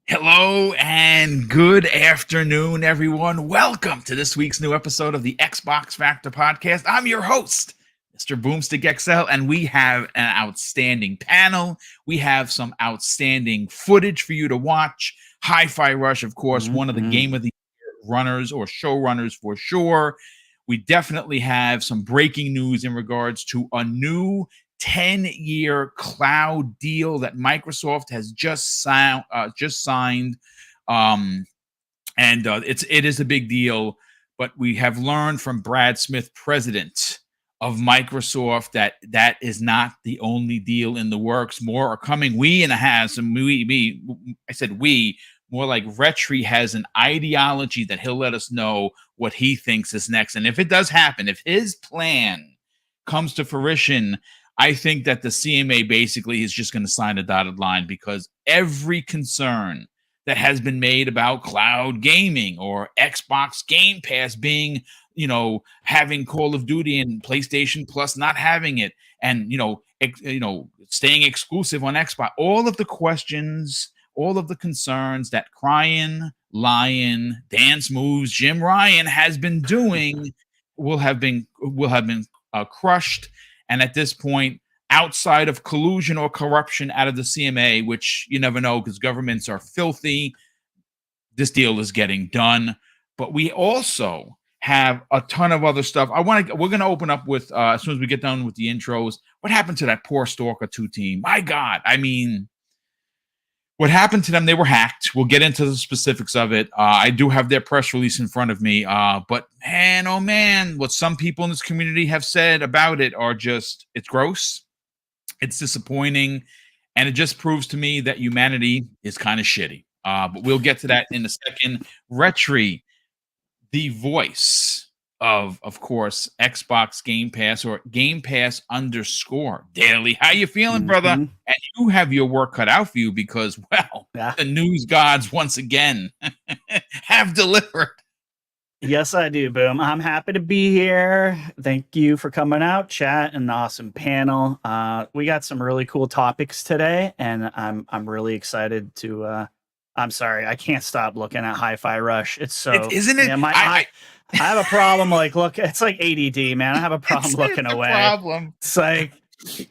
Hello and good afternoon, everyone. Welcome to this week's new episode of the Xbox Factor podcast. I'm your host, Mr. BoomStick XL, and we have an outstanding panel. We have some outstanding footage for you to watch. Hi-Fi Rush, of course, one of the Game of the Year runners or showrunners for sure. We definitely have some breaking news in regards to a new 10-year cloud deal that Microsoft has just signed. It is a big deal, but we have learned from Brad Smith, president of Microsoft, that is not the only deal in the works. More are coming. I said we, more like Retri has an ideology that he'll let us know what he thinks is next. And if it does happen, if his plan comes to fruition, I think that the CMA basically is just going to sign a dotted line, because every concern that has been made about cloud gaming or Xbox Game Pass being, having Call of Duty and PlayStation Plus not having it, and staying exclusive on Xbox, all of the questions, all of the concerns that Crying Lion, Dance Moves, Jim Ryan has been doing will have been crushed. And at this point, outside of collusion or corruption out of the CMA, which you never know because governments are filthy, this deal is getting done. But we also have a ton of other stuff. We're going to open up with, as soon as we get done with the intros, what happened to that poor Stalker 2 team? My God. I mean, what happened to them? They were hacked. We'll get into the specifics of it. I do have their press release in front of me. But man, oh man, what some people in this community have said about it are just, it's gross. It's disappointing. And it just proves to me that humanity is kind of shitty. But we'll get to that in a second. Retri, the voice of course, Xbox Game Pass, or Game Pass _ daily. How you feeling, brother? And you have your work cut out for you because, the news gods once again have delivered. Yes, I do, Boom. I'm happy to be here. Thank you for coming out, chat, and an awesome panel. We got some really cool topics today, and I'm really excited to. I'm sorry, I can't stop looking at Hi-Fi Rush. It's so, isn't it? Yeah, I have a problem. It's like ADD, man. I have a problem looking away. Problem. It's like,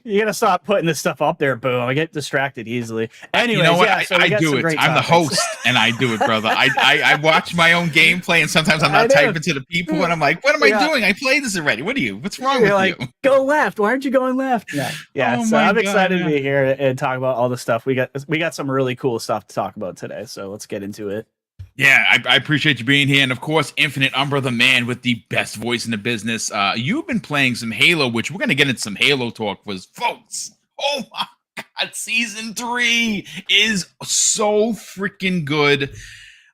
you gotta stop putting this stuff up there, Boom. I get distracted easily. Anyway, you know what? I do it. I'm the host, and I do it, brother. I watch my own gameplay, and sometimes I'm not typing to the people, and I'm like, "What am I doing? I played this already. What's wrong with you?" Go left. Why aren't you going left? Yeah. Oh so I'm God, excited to be here and talk about all the stuff. We got some really cool stuff to talk about today. So let's get into it. Yeah, I appreciate you being here. And of course, Infinite Umbra, the man with the best voice in the business. You've been playing some Halo, which we're going to get into some Halo talk with, folks. Oh my God, Season 3 is so freaking good.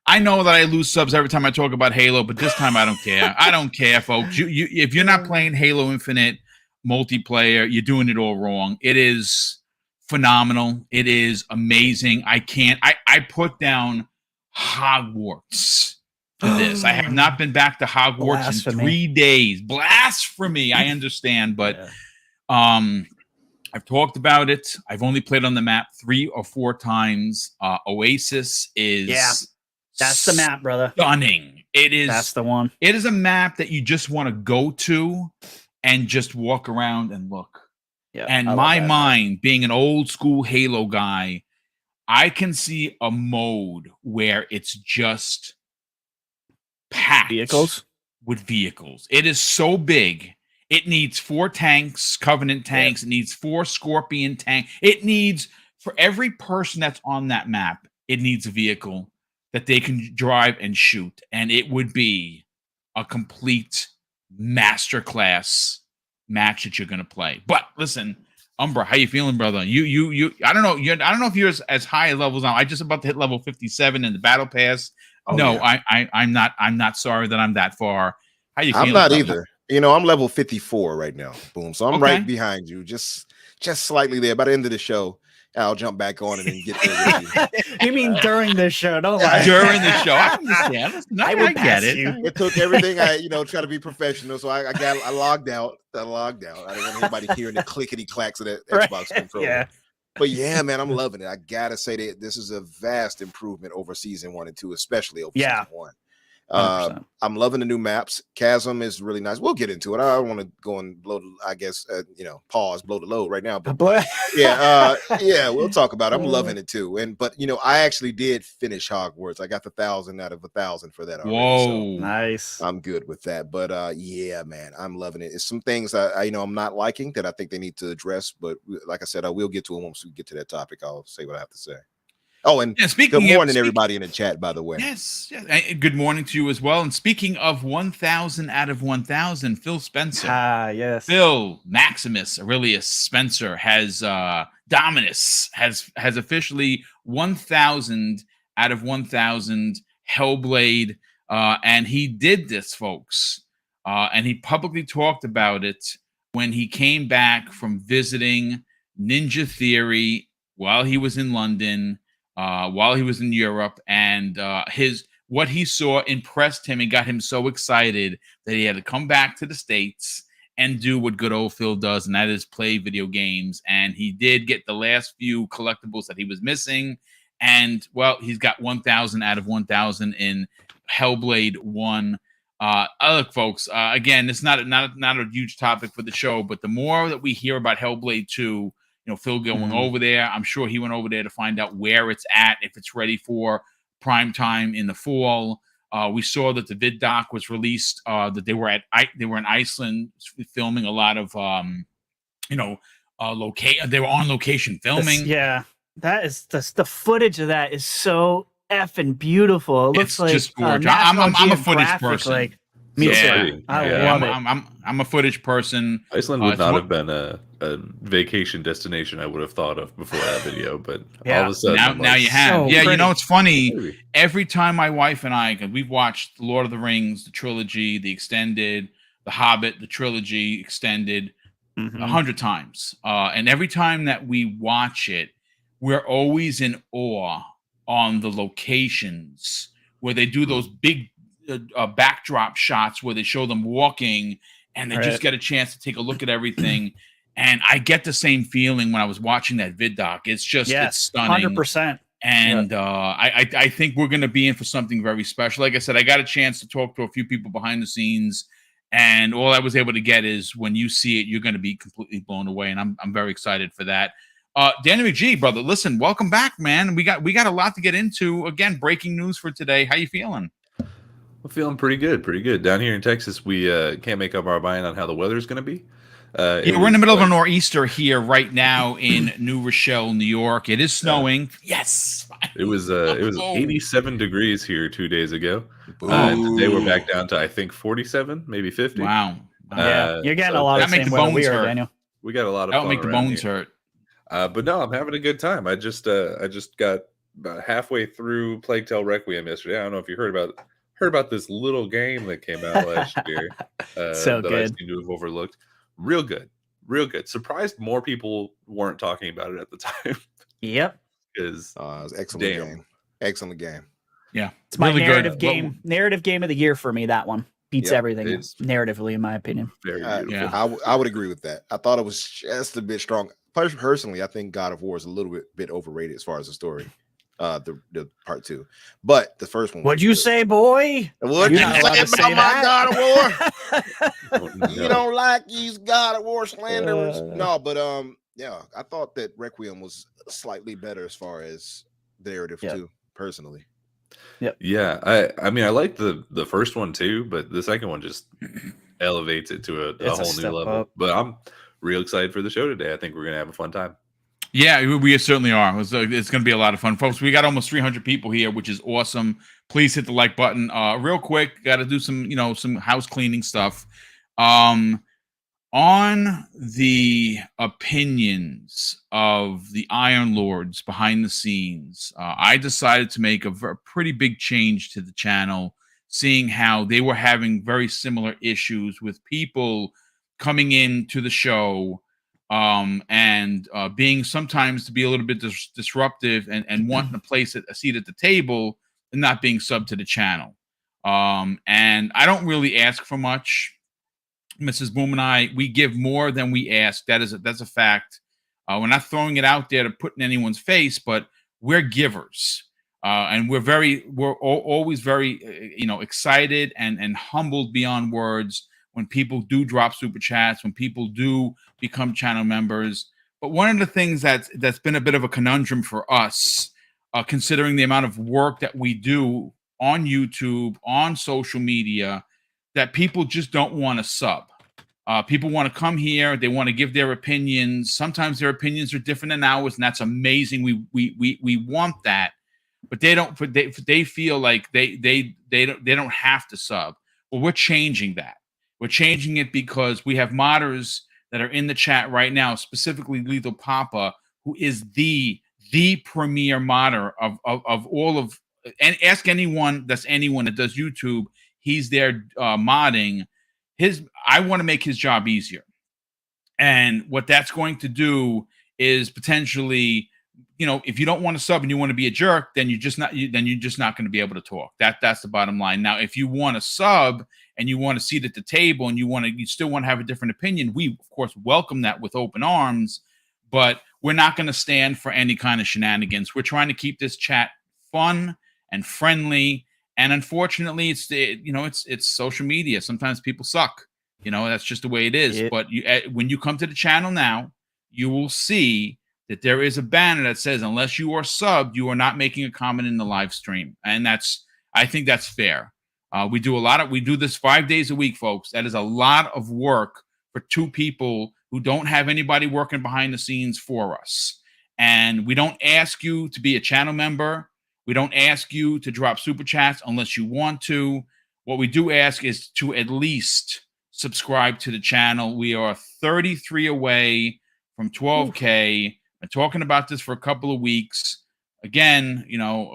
I know that I lose subs every time I talk about Halo, but this time I don't care. I don't care, folks. If you're not playing Halo Infinite multiplayer, you're doing it all wrong. It is phenomenal. It is amazing. I put down Hogwarts for this. I have not been back to Hogwarts in 3 days. Blasphemy. I understand, but I've talked about it. I've only played on the map 3 or 4 times. Oasis is that's the map, brother. Stunning. That's the one. It is a map that you just want to go to and just walk around and look. Yeah, and my mind, being an old school Halo guy, I can see a mode where it's just packed with vehicles. It is so big. It needs 4 tanks, Covenant tanks. It needs 4 Scorpion tanks. It needs, for every person that's on that map, it needs a vehicle that they can drive and shoot. And it would be a complete masterclass match that you're going to play. But listen, Umbra, how you feeling, brother? I don't know. I don't know if you're as high levels now. I just about to hit level 57 in the battle pass. I'm not sorry that I'm that far. How you feeling? I'm not either. I'm level 54 right now. Boom. So I'm right behind you, just slightly there. By the end of the show, I'll jump back on it and get there with you. You mean during the show? Don't lie. During the show. I understand. I get it. It took everything try to be professional. So I logged out. I didn't want anybody hearing the clickety clacks of that Xbox controller. Yeah. But yeah, man, I'm loving it. I gotta say that this is a vast improvement over season 1 and 2, especially over season 1. 100%. I'm loving the new maps. Chasm is really nice. We'll get into it. I don't want to go and blow the, I guess, pause, blow the load right now. But yeah, we'll talk about it. I'm loving it too. But I actually did finish Hogwarts. I got the 1,000 out of 1,000 for that already. Whoa, so nice. I'm good with that. But yeah, man, I'm loving it. It's some things I'm not liking that I think they need to address. But like I said, I will get to it once we get to that topic. I'll say what I have to say. Oh, and good morning, everybody in the chat, by the way. Yes. Good morning to you as well. And speaking of 1,000 out of 1,000, Phil Spencer. Yes. Phil Maximus Aurelius Spencer has Dominus has officially 1,000 out of 1,000 Hellblade. And he did this, folks. And he publicly talked about it when he came back from visiting Ninja Theory while he was in London. While he was in Europe, and what he saw impressed him and got him so excited that he had to come back to the States and do what good old Phil does, and that is play video games. And he did get the last few collectibles that he was missing, and well, he's got 1,000 out of 1,000 in Hellblade 1. Look, folks, again, it's not a huge topic for the show, but the more that we hear about Hellblade 2, Phil going over there. I'm sure he went over there to find out where it's at, if it's ready for prime time in the fall. We saw that the vid doc was released. That they were in Iceland filming a lot of they were on location filming. That is the footage of that is so effing beautiful. It looks it's like just gorgeous. I'm a footage person. Me too. I love it. I'm a footage person. Iceland would not have been a vacation destination I would have thought of before that video, but all of a sudden now you have. So pretty. It's funny. Every time my wife and I, because we've watched The Lord of the Rings, the trilogy, the extended, The Hobbit, the trilogy extended 100 times, and every time that we watch it, we're always in awe on the locations where they do those big backdrop shots where they show them walking and they just get a chance to take a look at everything. And I get the same feeling when I was watching that vid doc. It's just it's stunning. 100%. And I think we're going to be in for something very special. Like I said, I got a chance to talk to a few people behind the scenes, and all I was able to get is when you see it, you're going to be completely blown away. And I'm very excited for that. Danny McGee, brother, listen, welcome back, man. We got a lot to get into. Again, breaking news for today. How you feeling? I'm feeling pretty good. Down here in Texas, we can't make up our mind on how the weather's going to be. We're in the middle of a nor'easter here right now in New Rochelle, New York. It is snowing. Yes. It was 87 degrees here 2 days ago. And today we're back down to, I think, 47, maybe 50. Wow. You're getting a lot of same weather we are, Daniel. We got a lot of That'll fun make the bones hurt. But no, I'm having a good time. I just got about halfway through Plague Tale Requiem yesterday. I don't know if you heard about this little game that came out last year. So that good. I seem to have overlooked. Real good. Surprised more people weren't talking about it at the time. Yep. It's excellent game. Yeah, it's my really narrative game. Narrative game of the year for me. That one beats everything narratively, in my opinion. Very beautiful. I would agree with that. I thought it was just a bit strong. Personally, I think God of War is a little bit overrated as far as the story. The part 2, but the first one. What'd you say, boy? What you say about my God of War? You don't like these God of War slanderers? No, but I thought that Requiem was slightly better as far as the narrative too. Personally, yeah. I mean, I like the first one too, but the second one just elevates it to a whole new level. Up. But I'm real excited for the show today. I think we're gonna have a fun time. Yeah, we certainly are. It's going to be a lot of fun, folks. We got almost 300 people here, which is awesome. Please hit the like button. Real quick, got to do some house cleaning stuff. On the opinions of the Iron Lords behind the scenes, I decided to make a pretty big change to the channel, seeing how they were having very similar issues with people coming into the show and being sometimes to be a little bit disruptive and wanting a seat at the table and not being subbed to the channel. And I don't really ask for much. Mrs. Boom and I, we give more than we ask. That's a fact. We're not throwing it out there to put in anyone's face, but we're givers. And we're always very, excited and humbled beyond words when people do drop super chats, when people do become channel members. But one of the things that's been a bit of a conundrum for us, considering the amount of work that we do on YouTube, on social media, that people just don't want to sub. People want to come here. They want to give their opinions. Sometimes their opinions are different than ours, and that's amazing. We want that, but they don't. They feel like they don't have to sub. Well, we're changing that. We're changing it because we have modders that are in the chat right now, specifically Lethal Papa, who is the premier modder of all of. And ask anyone that does YouTube. He's there modding. I want to make his job easier. And what that's going to do is potentially, if you don't want to sub and you want to be a jerk, then you're just not going to be able to talk. That's the bottom line. Now, if you want to sub and you want a seat at the table and you still want to have a different opinion, we of course welcome that with open arms, but we're not going to stand for any kind of shenanigans. We're trying to keep this chat fun and friendly. And unfortunately, it's social media. Sometimes people suck. That's just the way it is. But when you come to the channel now, you will see that there is a banner that says, unless you are subbed, you are not making a comment in the live stream. And I think that's fair. We do this 5 days a week, folks. That is a lot of work for two people who don't have anybody working behind the scenes for us. And we don't ask you to be a channel member. We don't ask you to drop super chats unless you want to. What we do ask is to at least subscribe to the channel. We are 33 away from 12K. Been talking about this for a couple of weeks. Again,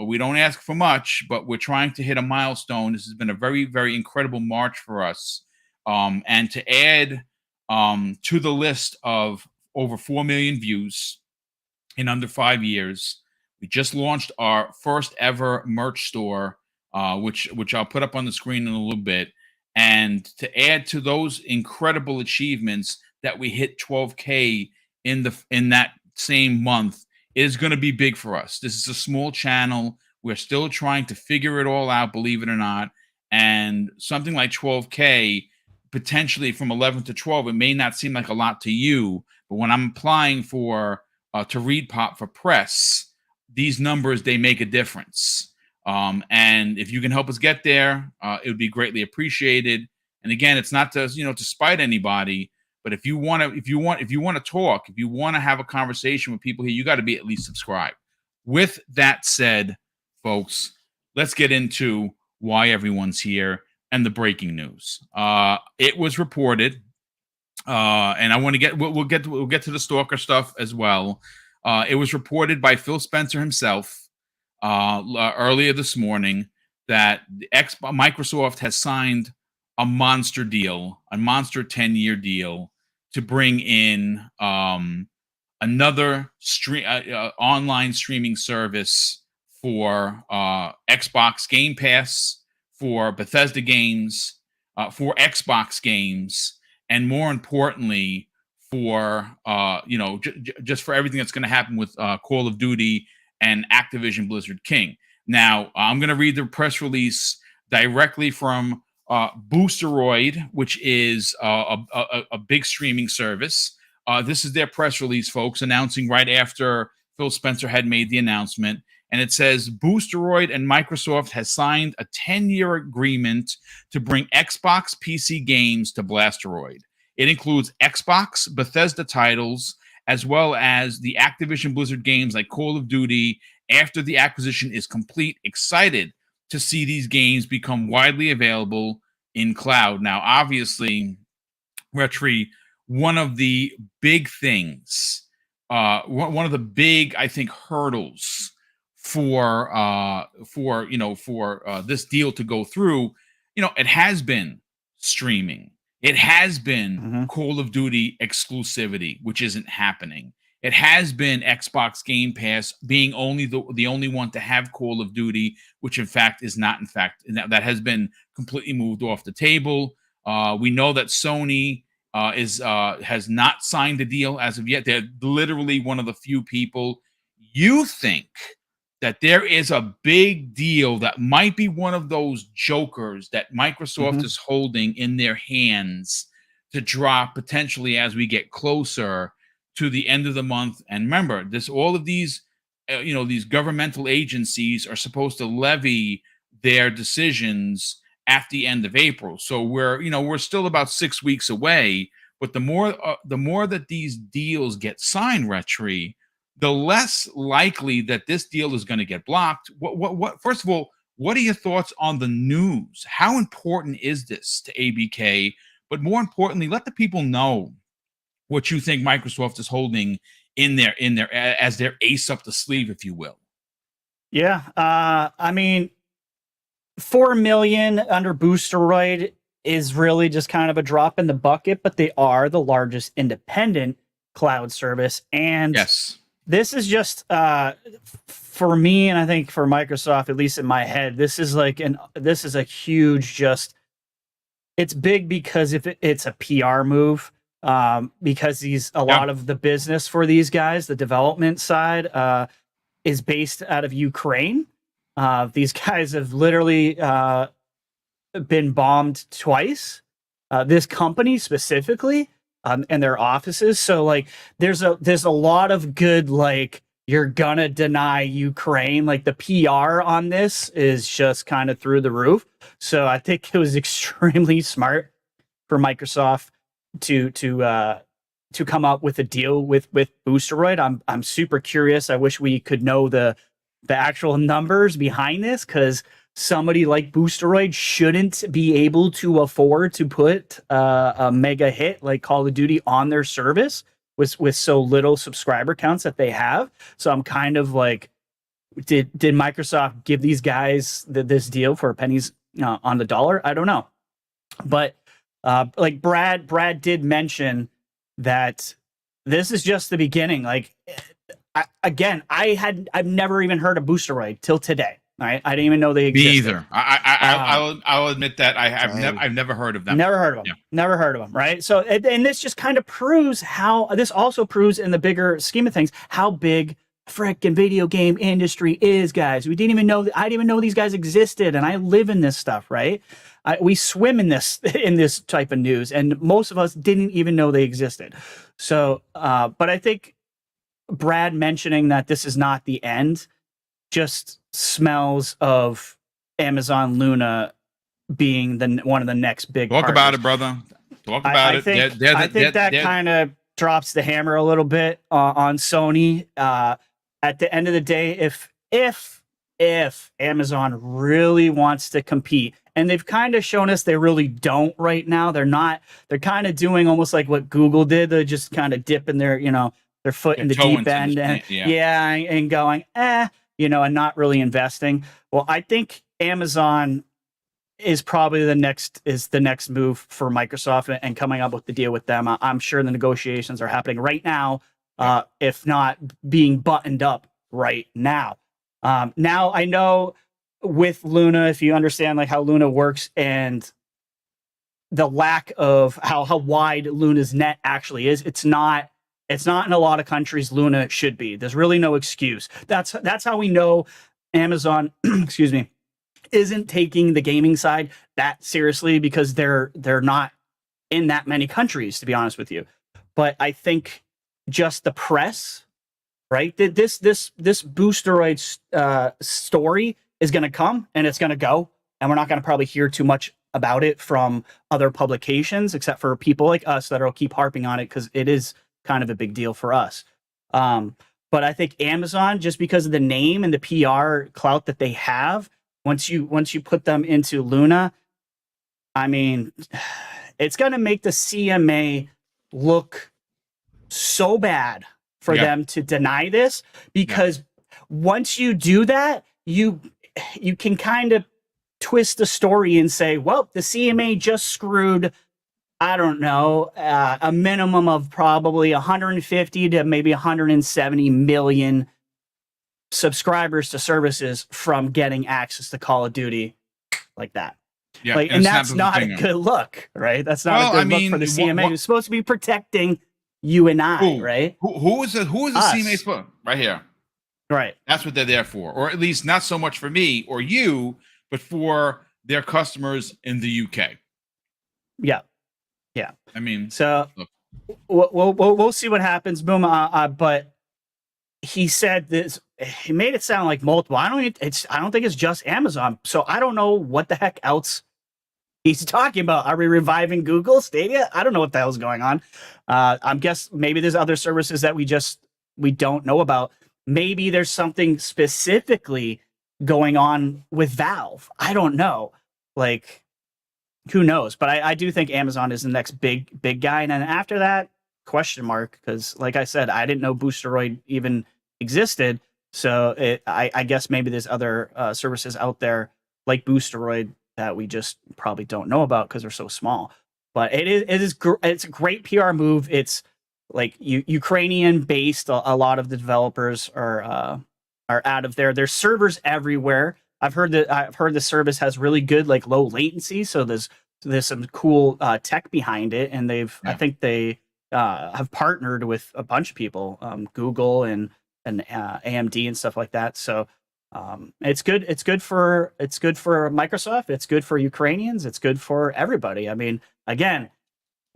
we don't ask for much, but we're trying to hit a milestone. This has been a very, very incredible march for us. And to add to the list of over 4 million views in under 5 years, we just launched our first ever merch store, which I'll put up on the screen in a little bit. And to add to those incredible achievements that we hit 12K in that same month is going to be big for us. This is a small channel. We're still trying to figure it all out, believe it or not. And something like 12K, potentially from 11 to 12, it may not seem like a lot to you, but when I'm applying for to read pop for press, these numbers, they make a difference. And if you can help us get there, it would be greatly appreciated. And again, it's not to spite anybody, but if you want to talk, if you want to have a conversation with people here, you got to be at least subscribed. With that said, folks, let's get into why everyone's here and the breaking news. It was reported, and I want to we'll get to the Stalker stuff as well. It was reported by Phil Spencer himself earlier this morning that Microsoft has signed a monster deal, a monster 10-year deal to bring in another online streaming service for Xbox Game Pass, for Bethesda games, for Xbox games, and more importantly, for just for everything that's going to happen with Call of Duty and Activision Blizzard King. Now, I'm going to read the press release directly from Boosteroid, which is a big streaming service. This is their press release, folks, announcing right after Phil Spencer had made the announcement. And it says, Boosteroid and Microsoft has signed a 10-year agreement to bring Xbox PC games to Blasteroid. It includes Xbox, Bethesda titles, as well as the Activision Blizzard games like Call of Duty. After the acquisition is complete, excited to see these games become widely available in cloud. Now, obviously, Retri, one of the big things, one of the big, I think, hurdles for this deal to go through, it has been streaming. It has been Call of Duty exclusivity, which isn't happening. It has been Xbox Game Pass being only the only one to have Call of Duty, which in fact is not. In fact, that has been completely moved off the table. We know that Sony has not signed a deal as of yet. They're literally one of the few people. You think that there is a big deal that might be one of those jokers that Microsoft is holding in their hands to drop potentially as we get closer to the end of the month. And remember, all of these, these governmental agencies are supposed to levy their decisions at the end of April. So we're still about 6 weeks away. But the more that these deals get signed, Retri, the less likely that this deal is going to get blocked. What? First of all, what are your thoughts on the news? How important is this to ABK? But more importantly, let the people know what you think Microsoft is holding in their as their ace up the sleeve, if you will. Yeah, I mean, 4 million under Boosteroid is really just kind of a drop in the bucket, but they are the largest independent cloud service, and yes. This is just for me, and I think for Microsoft, at least in my head, this is a huge it's big because if it's a PR move, because a lot of the business for these guys, the development side, is based out of Ukraine. These guys have literally been bombed twice. This company specifically. And their offices. So like there's a lot of good, like, you're gonna deny Ukraine. Like the PR on this is just kind of through the roof. So I think it was extremely smart for Microsoft to come up with a deal with Boosteroid. I'm super curious. I wish we could know the actual numbers behind this, because somebody like Boosteroid shouldn't be able to afford to put a mega hit like Call of Duty on their service with so little subscriber counts that they have. So I'm kind of like, did Microsoft give these guys this deal for pennies on the dollar? I don't know. But like Brad did mention that this is just the beginning. Like, I've never even heard of Boosteroid till today. Right? I didn't even know they existed. Me either. I'll admit that I've never heard of them. Never heard of them. Yeah. Never heard of them. Right. So, and this just kind of proves this also proves in the bigger scheme of things how big frickin' video game industry is, guys. I didn't even know these guys existed, and I live in this stuff. Right. We swim in this type of news, and most of us didn't even know they existed. So, but I think Brad mentioning that this is not the end just smells of Amazon Luna being one of the next big Talk partners. about it, brother. Talk about it. I think that kind of drops the hammer a little bit on Sony. At the end of the day, if Amazon really wants to compete, and they've kind of shown us they really don't right now. They're kind of doing almost like what Google did. They're just kind of dipping their foot in the deep end and going, and not really investing. Well, I think Amazon is probably the next move for Microsoft, and coming up with the deal with them. I'm sure the negotiations are happening right now, if not being buttoned up right now. Now I know with Luna, if you understand like how Luna works and the lack of how wide Luna's net actually is, it's not in a lot of countries Luna should be. There's really no excuse. That's how we know Amazon, excuse me, isn't taking the gaming side that seriously, because they're not in that many countries, to be honest with you. But I think just the press, right? This Boosteroid story is going to come and it's going to go, and we're not going to probably hear too much about it from other publications, except for people like us that'll keep harping on it because it is kind of a big deal for us. But I think Amazon, just because of the name and the PR clout that they have, once you put them into Luna, I mean, it's going to make the CMA look so bad for them to deny this, because once you do that, you can kind of twist the story and say, well, the CMA just screwed, I don't know, a minimum of probably 150 to maybe 170 million subscribers to services from getting access to Call of Duty like that. Yeah, like, and that's not a good look, right? That's not a good look for the CMA, who's supposed to be protecting you and I, right? Who is the CMA supposed? Right here. Right. That's what they're there for, or at least not so much for me or you, but for their customers in the UK. Yeah. I mean, so we'll see what happens. Boom. But he said this. He made it sound like multiple. I don't think it's just Amazon. So I don't know what the heck else he's talking about. Are we reviving Google Stadia? I don't know what the hell's going on. I'm guess maybe there's other services that we don't know about. Maybe there's something specifically going on with Valve. I don't know. Like, who knows? But I do think Amazon is the next big guy. And then after that, question mark. Because like I said, I didn't know Boosteroid even existed. So I guess maybe there's other services out there like Boosteroid that we just probably don't know about because they're so small. But it's a great PR move. It's like Ukrainian based. A lot of the developers are out of there. There's servers everywhere. I've heard the service has really good like low latency. So there's some cool tech behind it, and I think they have partnered with a bunch of people, Google and AMD and stuff like that. So it's good. It's good for Microsoft. It's good for Ukrainians. It's good for everybody. I mean, again,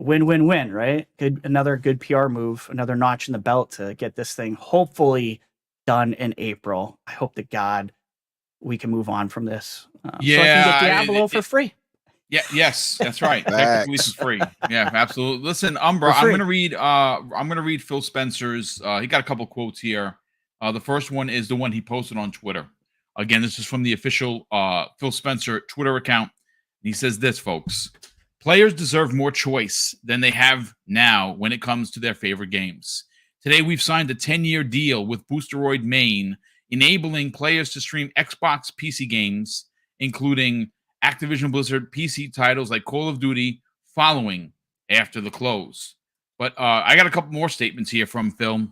win-win-win, right? Another good PR move, another notch in the belt to get this thing hopefully done in April. I hope to God we can move on from this. So I can get Diablo for free. Yeah, yes, that's right. Technically for free. Yeah, absolutely. Listen, Umbra, I'm gonna read Phil Spencer's. He got a couple quotes here. The first one is the one he posted on Twitter. Again, this is from the official Phil Spencer Twitter account. He says this, folks: players deserve more choice than they have now when it comes to their favorite games. Today, we've signed a 10-year deal with Boosteroid Maine, enabling players to stream Xbox PC games, including Activision Blizzard PC titles like Call of Duty, following after the close. But I got a couple more statements here from Phil.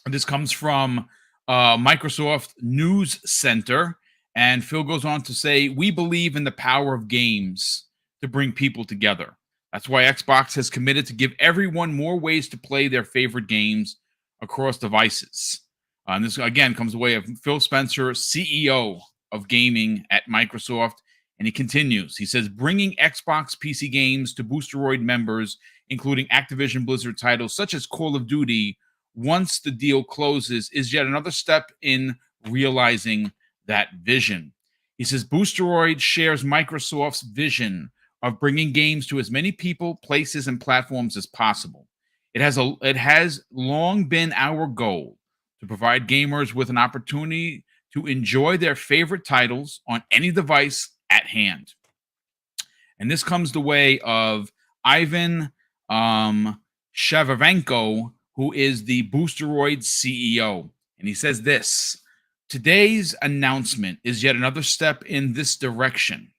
This comes from Microsoft News Center, and Phil goes on to say, "We believe in the power of games to bring people together. That's why Xbox has committed to give everyone more ways to play their favorite games across devices." And this, again, comes the way of Phil Spencer, CEO of gaming at Microsoft. And he continues. He says, bringing Xbox PC games to Boosteroid members, including Activision Blizzard titles such as Call of Duty, once the deal closes, is yet another step in realizing that vision. He says, Boosteroid shares Microsoft's vision of bringing games to as many people, places, and platforms as possible. It has long been our goal to provide gamers with an opportunity to enjoy their favorite titles on any device at hand. And this comes the way of Ivan Shavarenko, who is the Boosteroid CEO. And he says this: today's announcement is yet another step in this direction.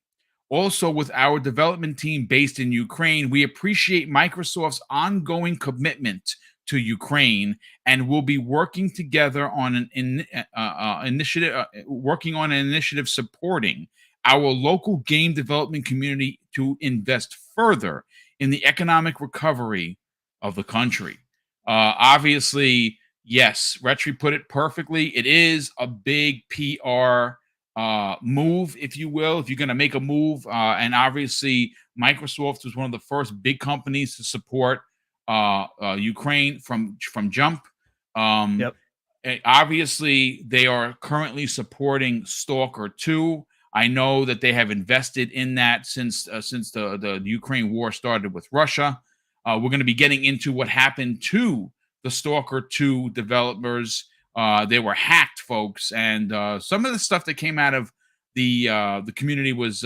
Also, with our development team based in Ukraine, we appreciate Microsoft's ongoing commitment to Ukraine, and we'll be working together on an initiative supporting our local game development community to invest further in the economic recovery of the country. Obviously, yes, Retri put it perfectly. It is a big PR move, if you will, if you're going to make a move. And obviously, Microsoft was one of the first big companies to support Ukraine from jump. Yep. Obviously, they are currently supporting Stalker 2. I know that they have invested in that since the Ukraine war started with Russia. We're going to be getting into what happened to the Stalker 2 developers. They were hacked, folks, and some of the stuff that came out of the community was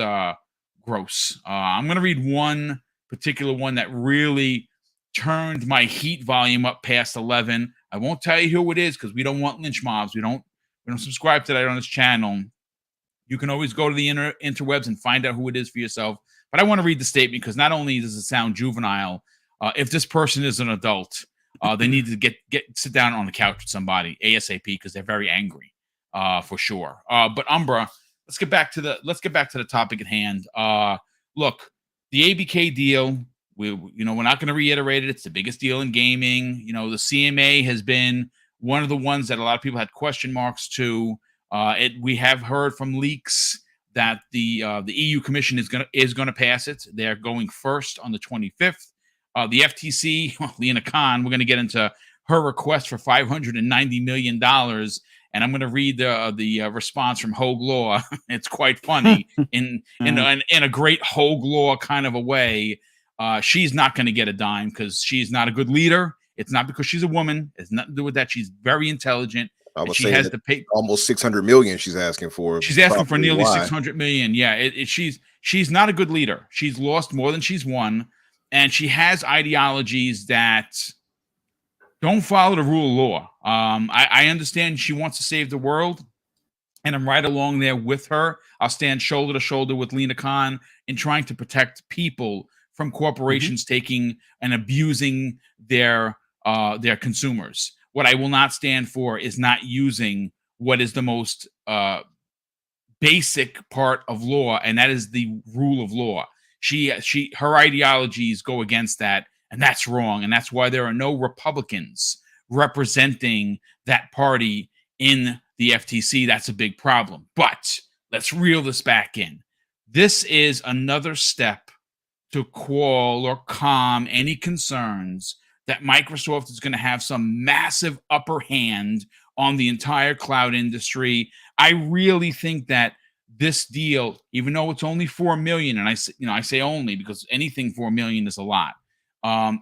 gross. I'm going to read one particular one that really turned my heat volume up past 11. I won't tell you who it is because we don't want lynch mobs. We don't subscribe to that on this channel. You can always go to the interwebs and find out who it is for yourself. But I want to read the statement because not only does it sound juvenile, if this person is an adult, they need to sit down on the couch with somebody ASAP because they're very angry, for sure. But Umbra, let's get back to the topic at hand. Look, the ABK deal. We're not going to reiterate it. It's the biggest deal in gaming. The CMA has been one of the ones that a lot of people had question marks to. We have heard from leaks that the EU Commission is going to pass it. They're going first on the 25th. The FTC, Lena Khan, we're going to get into her request for $590 million. And I'm going to read the response from Hogue Law. It's quite funny in a great Hogue Law kind of a way. She's not going to get a dime because she's not a good leader. It's not because she's a woman. It's nothing to do with that. She's very intelligent. She has to pay almost $600 million. She's asking for. She's asking for nearly $600 million. Yeah, she's not a good leader. She's lost more than she's won, and she has ideologies that don't follow the rule of law. I understand she wants to save the world, and I'm right along there with her. I'll stand shoulder to shoulder with Lena Khan in trying to protect people from corporations taking and abusing their consumers. What I will not stand for is not using what is the most basic part of law, and that is the rule of law. Her ideologies go against that, and that's wrong. And that's why there are no Republicans representing that party in the FTC. That's a big problem. But let's reel this back in. This is another step to quell or calm any concerns that Microsoft is going to have some massive upper hand on the entire cloud industry. I really think that this deal, even though it's only $4 million, and I say only because anything $4 million is a lot.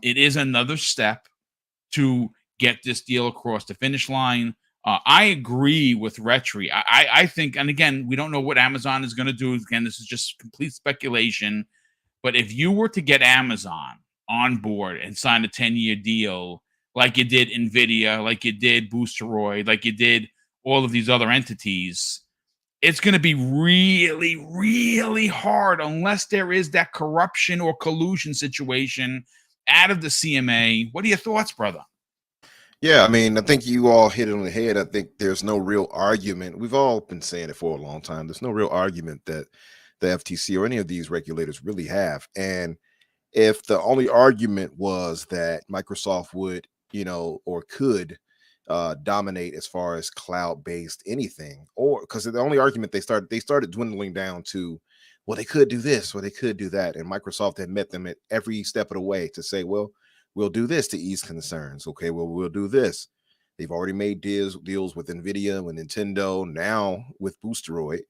It is another step to get this deal across the finish line. I agree with Retri. I think, and again, we don't know what Amazon is going to do. Again, this is just complete speculation. But if you were to get Amazon on board and sign a 10-year deal like you did NVIDIA, like you did Boosteroid, like you did all of these other entities, it's going to be really, really hard unless there is that corruption or collusion situation out of the CMA. What are your thoughts, brother? Yeah, I mean, I think you all hit it on the head. I think there's no real argument. We've all been saying it for a long time. There's no real argument that the FTC or any of these regulators really have. And if the only argument was that Microsoft would, or could dominate as far as cloud-based anything, or because the only argument they started dwindling down to, well, they could do this or they could do that. And Microsoft had met them at every step of the way to say, well, we'll do this to ease concerns. Okay, well, we'll do this. They've already made deals with NVIDIA, with Nintendo, now with Boosteroid.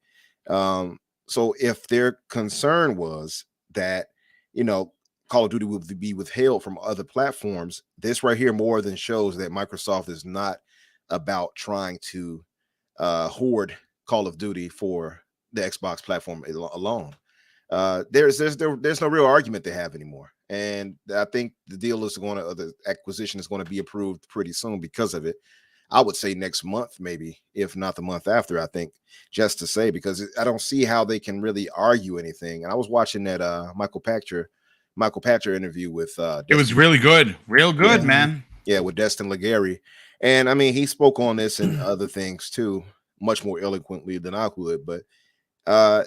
So if their concern was that, Call of Duty will be withheld from other platforms, this right here more than shows that Microsoft is not about trying to hoard Call of Duty for the Xbox platform alone. There's no real argument they have anymore. And I think the deal the acquisition is going to be approved pretty soon because of it. I would say next month, maybe, if not the month after, I think, just to say, because I don't see how they can really argue anything. And I was watching that Michael Pachter interview with it was really good. Real good, man. Yeah, with Destin Legary. And I mean, he spoke on this and other things too, much more eloquently than I could. But I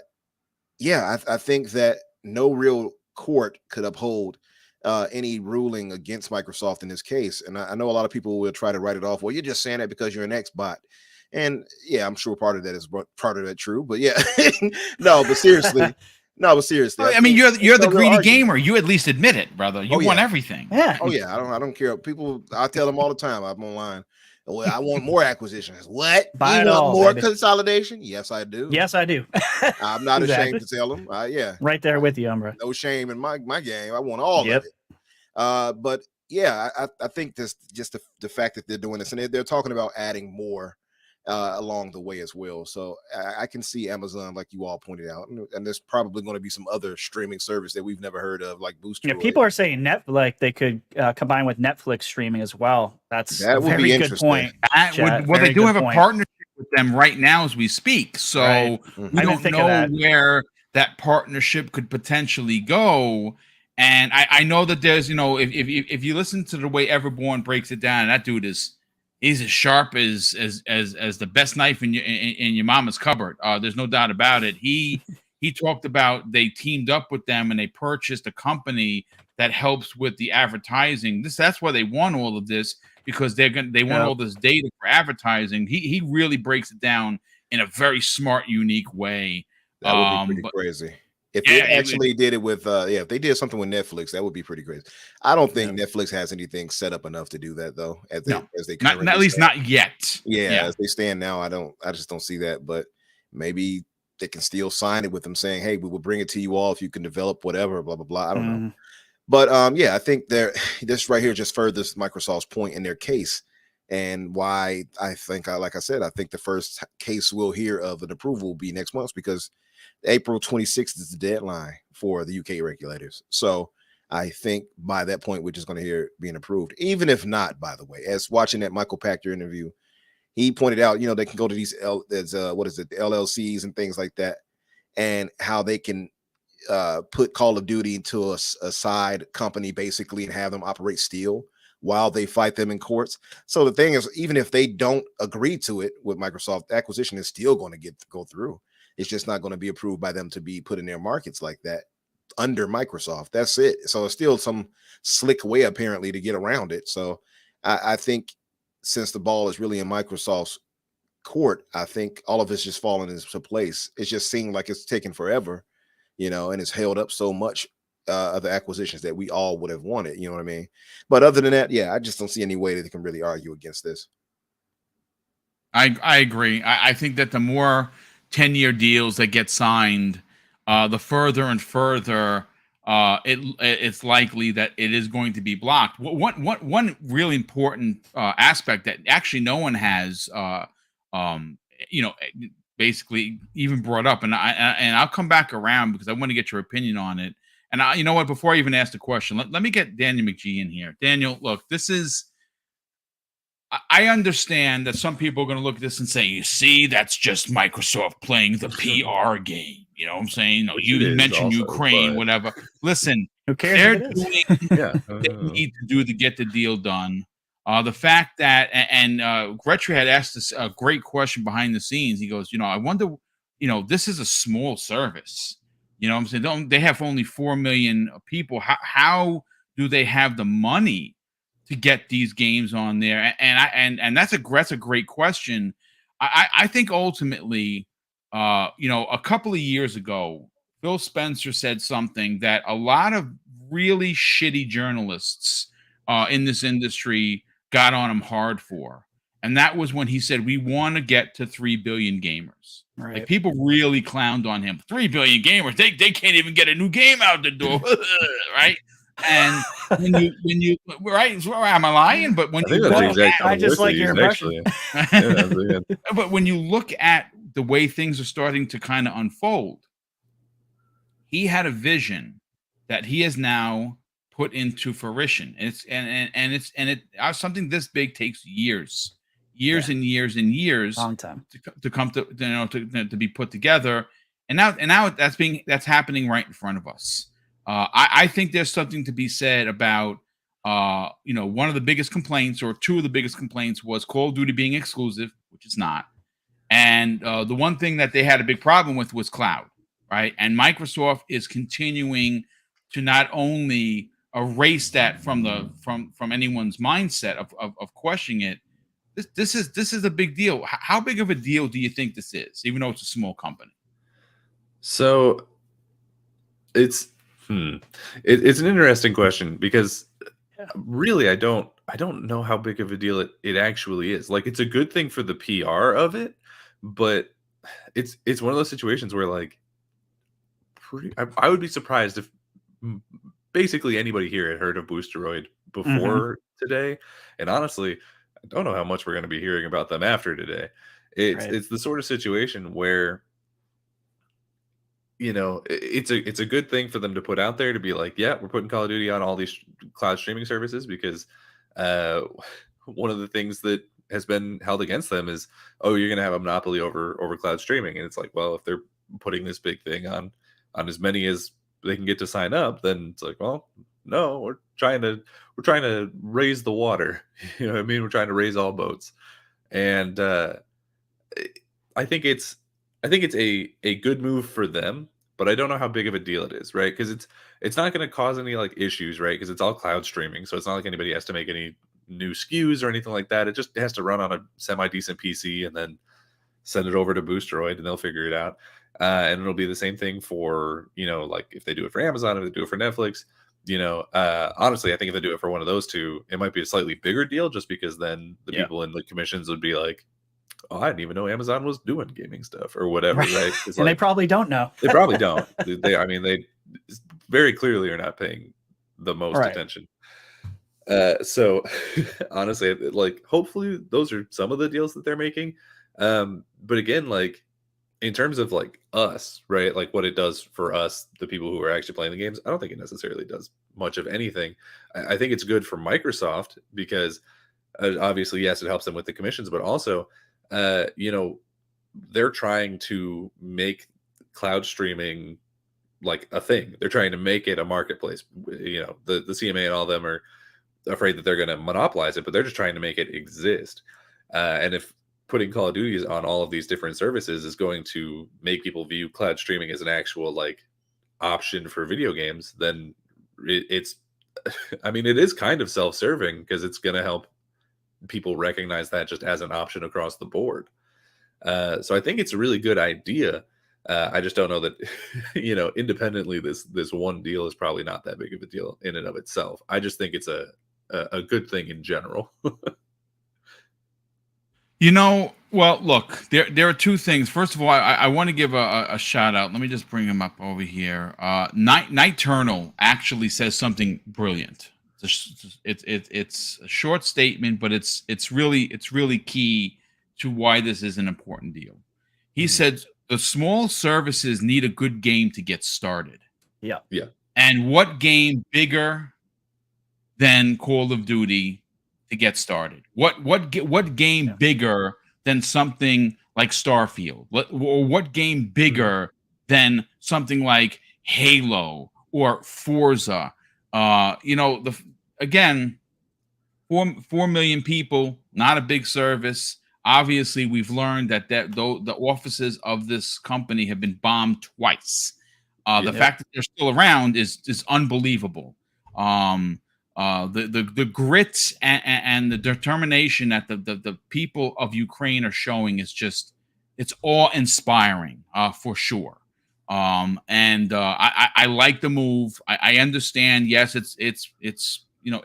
think that no real court could uphold any ruling against Microsoft in this case. And I know a lot of people will try to write it off. Well, you're just saying that because you're an Xbot. And yeah, I'm sure part of that is true. But yeah, but seriously. I mean, you're the greedy gamer. You at least admit it, brother. You want everything. Yeah. Oh yeah. I don't care. People, I tell them all the time. I'm online. Well, I want more acquisitions. What? Buy you it want all, more baby. consolidation? Yes, I do. Yes, I do. I'm not ashamed to tell them. Yeah. Right there with you, Umbra. No shame in my game. I want all of it. But yeah, I think this just the fact that they're doing this, and they're talking about adding more along the way as well. So I can see Amazon, like you all pointed out, and there's probably going to be some other streaming service that we've never heard of, like Boosteroid. Yeah, people are saying they could combine with Netflix streaming as well. That would be very good point. They do have a partnership with them right now as we speak. So we don't know where that partnership could potentially go. And I know that there's, if you listen to the way Everborn breaks it down, that dude is he's as sharp as the best knife in your mama's cupboard. There's no doubt about it. He talked about they teamed up with them and they purchased a company that helps with the advertising. That's why they want all of this, because they want all this data for advertising. He really breaks it down in a very smart, unique way. That would be pretty crazy. If they actually did it with, if they did something with Netflix, that would be pretty crazy. I don't think Netflix has anything set up enough to do that, though. As they not at least not yet. Yeah, as they stand now, I just don't see that. But maybe they can still sign it with them saying, "Hey, we will bring it to you all if you can develop whatever." Blah blah blah. I don't know. But I think this right here just furthers Microsoft's point in their case, and why I think, like I said, I think the first case we'll hear of an approval will be next month, because April 26th is the deadline for the UK regulators. So I think by that point, we're just going to hear it being approved. Even if not, by the way, as watching that Michael Pachter interview, he pointed out, they can go to these the LLCs and things like that, and how they can put Call of Duty into a side company basically and have them operate still while they fight them in courts. So the thing is, even if they don't agree to it with Microsoft, the acquisition is still going to go through. It's just not going to be approved by them to be put in their markets like that under Microsoft. That's it. So it's still some slick way apparently to get around it. So I think since the ball is really in Microsoft's court, I think all of it's just falling into place. It's just seemed like it's taking forever, and it's held up so much of the acquisitions that we all would have wanted. You know what I mean? But other than that, I just don't see any way that they can really argue against this. I agree. I think that the more 10-year deals that get signed, the further and further it's likely that it is going to be blocked. One really important aspect that actually no one has, basically even brought up, and I'll come back around because I want to get your opinion on it. And you know what? Before I even ask the question, let me get Daniel McGee in here. Daniel, look, this is. I understand that some people are going to look at this and say, you see, that's just Microsoft playing the PR game. You know what I'm saying? You mentioned Ukraine, whatever. Listen, who cares? They're doing they need to do to get the deal done. The fact that, and Gretry had asked us a great question behind the scenes. He goes, I wonder, this is a small service. You know what I'm saying? They have only 4 million people. How do they have the money to get these games on there? And that's a great question. I think ultimately, a couple of years ago, Phil Spencer said something that a lot of really shitty journalists in this industry got on him hard for. And that was when he said, we want to get to 3 billion gamers. Right. Like, people really clowned on him. 3 billion gamers, they can't even get a new game out the door. Right? And when you right, am I lying? But when you look at, I just like your impression. But when you look at the way things are starting to kind of unfold, he had a vision that he has now put into fruition. It's something this big takes years and years, long time to come to to be put together. And now that's happening right in front of us. I think there's something to be said about, one of the biggest complaints, or two of the biggest complaints, was Call of Duty being exclusive, which it's not. And the one thing that they had a big problem with was cloud, right? And Microsoft is continuing to not only erase that from anyone's mindset of questioning it. This is a big deal. How big of a deal do you think this is, even though it's a small company? So it's an interesting question, because really I don't know how big of a deal it actually is. Like, it's a good thing for the PR of it, but it's one of those situations where, like, I would be surprised if basically anybody here had heard of Boosteroid before today. And honestly, I don't know how much we're going to be hearing about them after today. It's the sort of situation where, it's a good thing for them to put out there, to be like, yeah, we're putting Call of Duty on all these cloud streaming services, because one of the things that has been held against them is, oh, you're going to have a monopoly over cloud streaming. And it's like, well, if they're putting this big thing on as many as they can get to sign up, then it's like, well, no, we're trying to raise the water. You know what I mean? We're trying to raise all boats. And I think it's a good move for them, but I don't know how big of a deal it is, right? Because it's not going to cause any like issues, right? Because it's all cloud streaming, so it's not like anybody has to make any new SKUs or anything like that. It just has to run on a semi-decent PC and then send it over to Boosteroid and they'll figure it out. And it'll be the same thing for, you know, like if they do it for Amazon, if they do it for Netflix, you know, honestly, I think if they do it for one of those two, it might be a slightly bigger deal just because then the people in the commissions would be like, oh, I didn't even know Amazon was doing gaming stuff or whatever, right? And like, they probably don't know. They probably don't. I mean, they very clearly are not paying the most attention. So honestly, like hopefully those are some of the deals that they're making. But again, like in terms of like us, right? Like what it does for us, the people who are actually playing the games, I don't think it necessarily does much of anything. I think it's good for Microsoft because obviously, yes, it helps them with the commissions, but also, you know, they're trying to make cloud streaming like a thing. They're trying to make it a marketplace. You know, the CMA and all of them are afraid that they're going to monopolize it, but they're just trying to make it exist. And if putting Call of Duty on all of these different services is going to make people view cloud streaming as an actual like option for video games, then it's I mean, it is kind of self-serving because it's going to help people recognize that just as an option across the board. So I think it's a really good idea. I just don't know that, you know, independently, this one deal is probably not that big of a deal in and of itself. I just think it's a good thing in general. You know, well, look, there are two things. First of all, I want to give a shout out. Let me just bring him up over here. Nighturnal actually says something brilliant. It's a short statement, but it's really key to why this is an important deal. He said the small services need a good game to get started. Yeah. And what game bigger than Call of Duty to get started? What game bigger than something like Starfield? Or what game bigger than something like Halo or Forza? You know, again, 4 million people, not a big service. Obviously, we've learned that the offices of this company have been bombed twice. The fact that they're still around is unbelievable. The grit and the determination that the people of Ukraine are showing is just, it's awe-inspiring for sure. And I like the move. I understand. Yes, it's you know,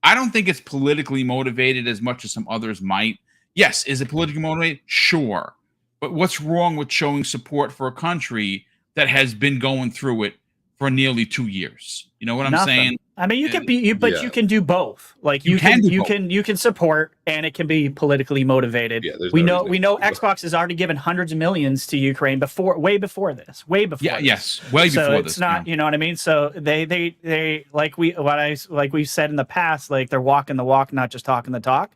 I don't think it's politically motivated as much as some others might. Yes, is it politically motivated? Sure. But what's wrong with showing support for a country that has been going through it for nearly 2 years? You know what I'm saying? I mean, you can be, but you can do both. Like you can support, and it can be politically motivated. Yeah, we know Xbox has already given hundreds of millions to Ukraine way before this. Way before this. So it's not, you know what I mean? So they like we've said in the past, like they're walking the walk, not just talking the talk.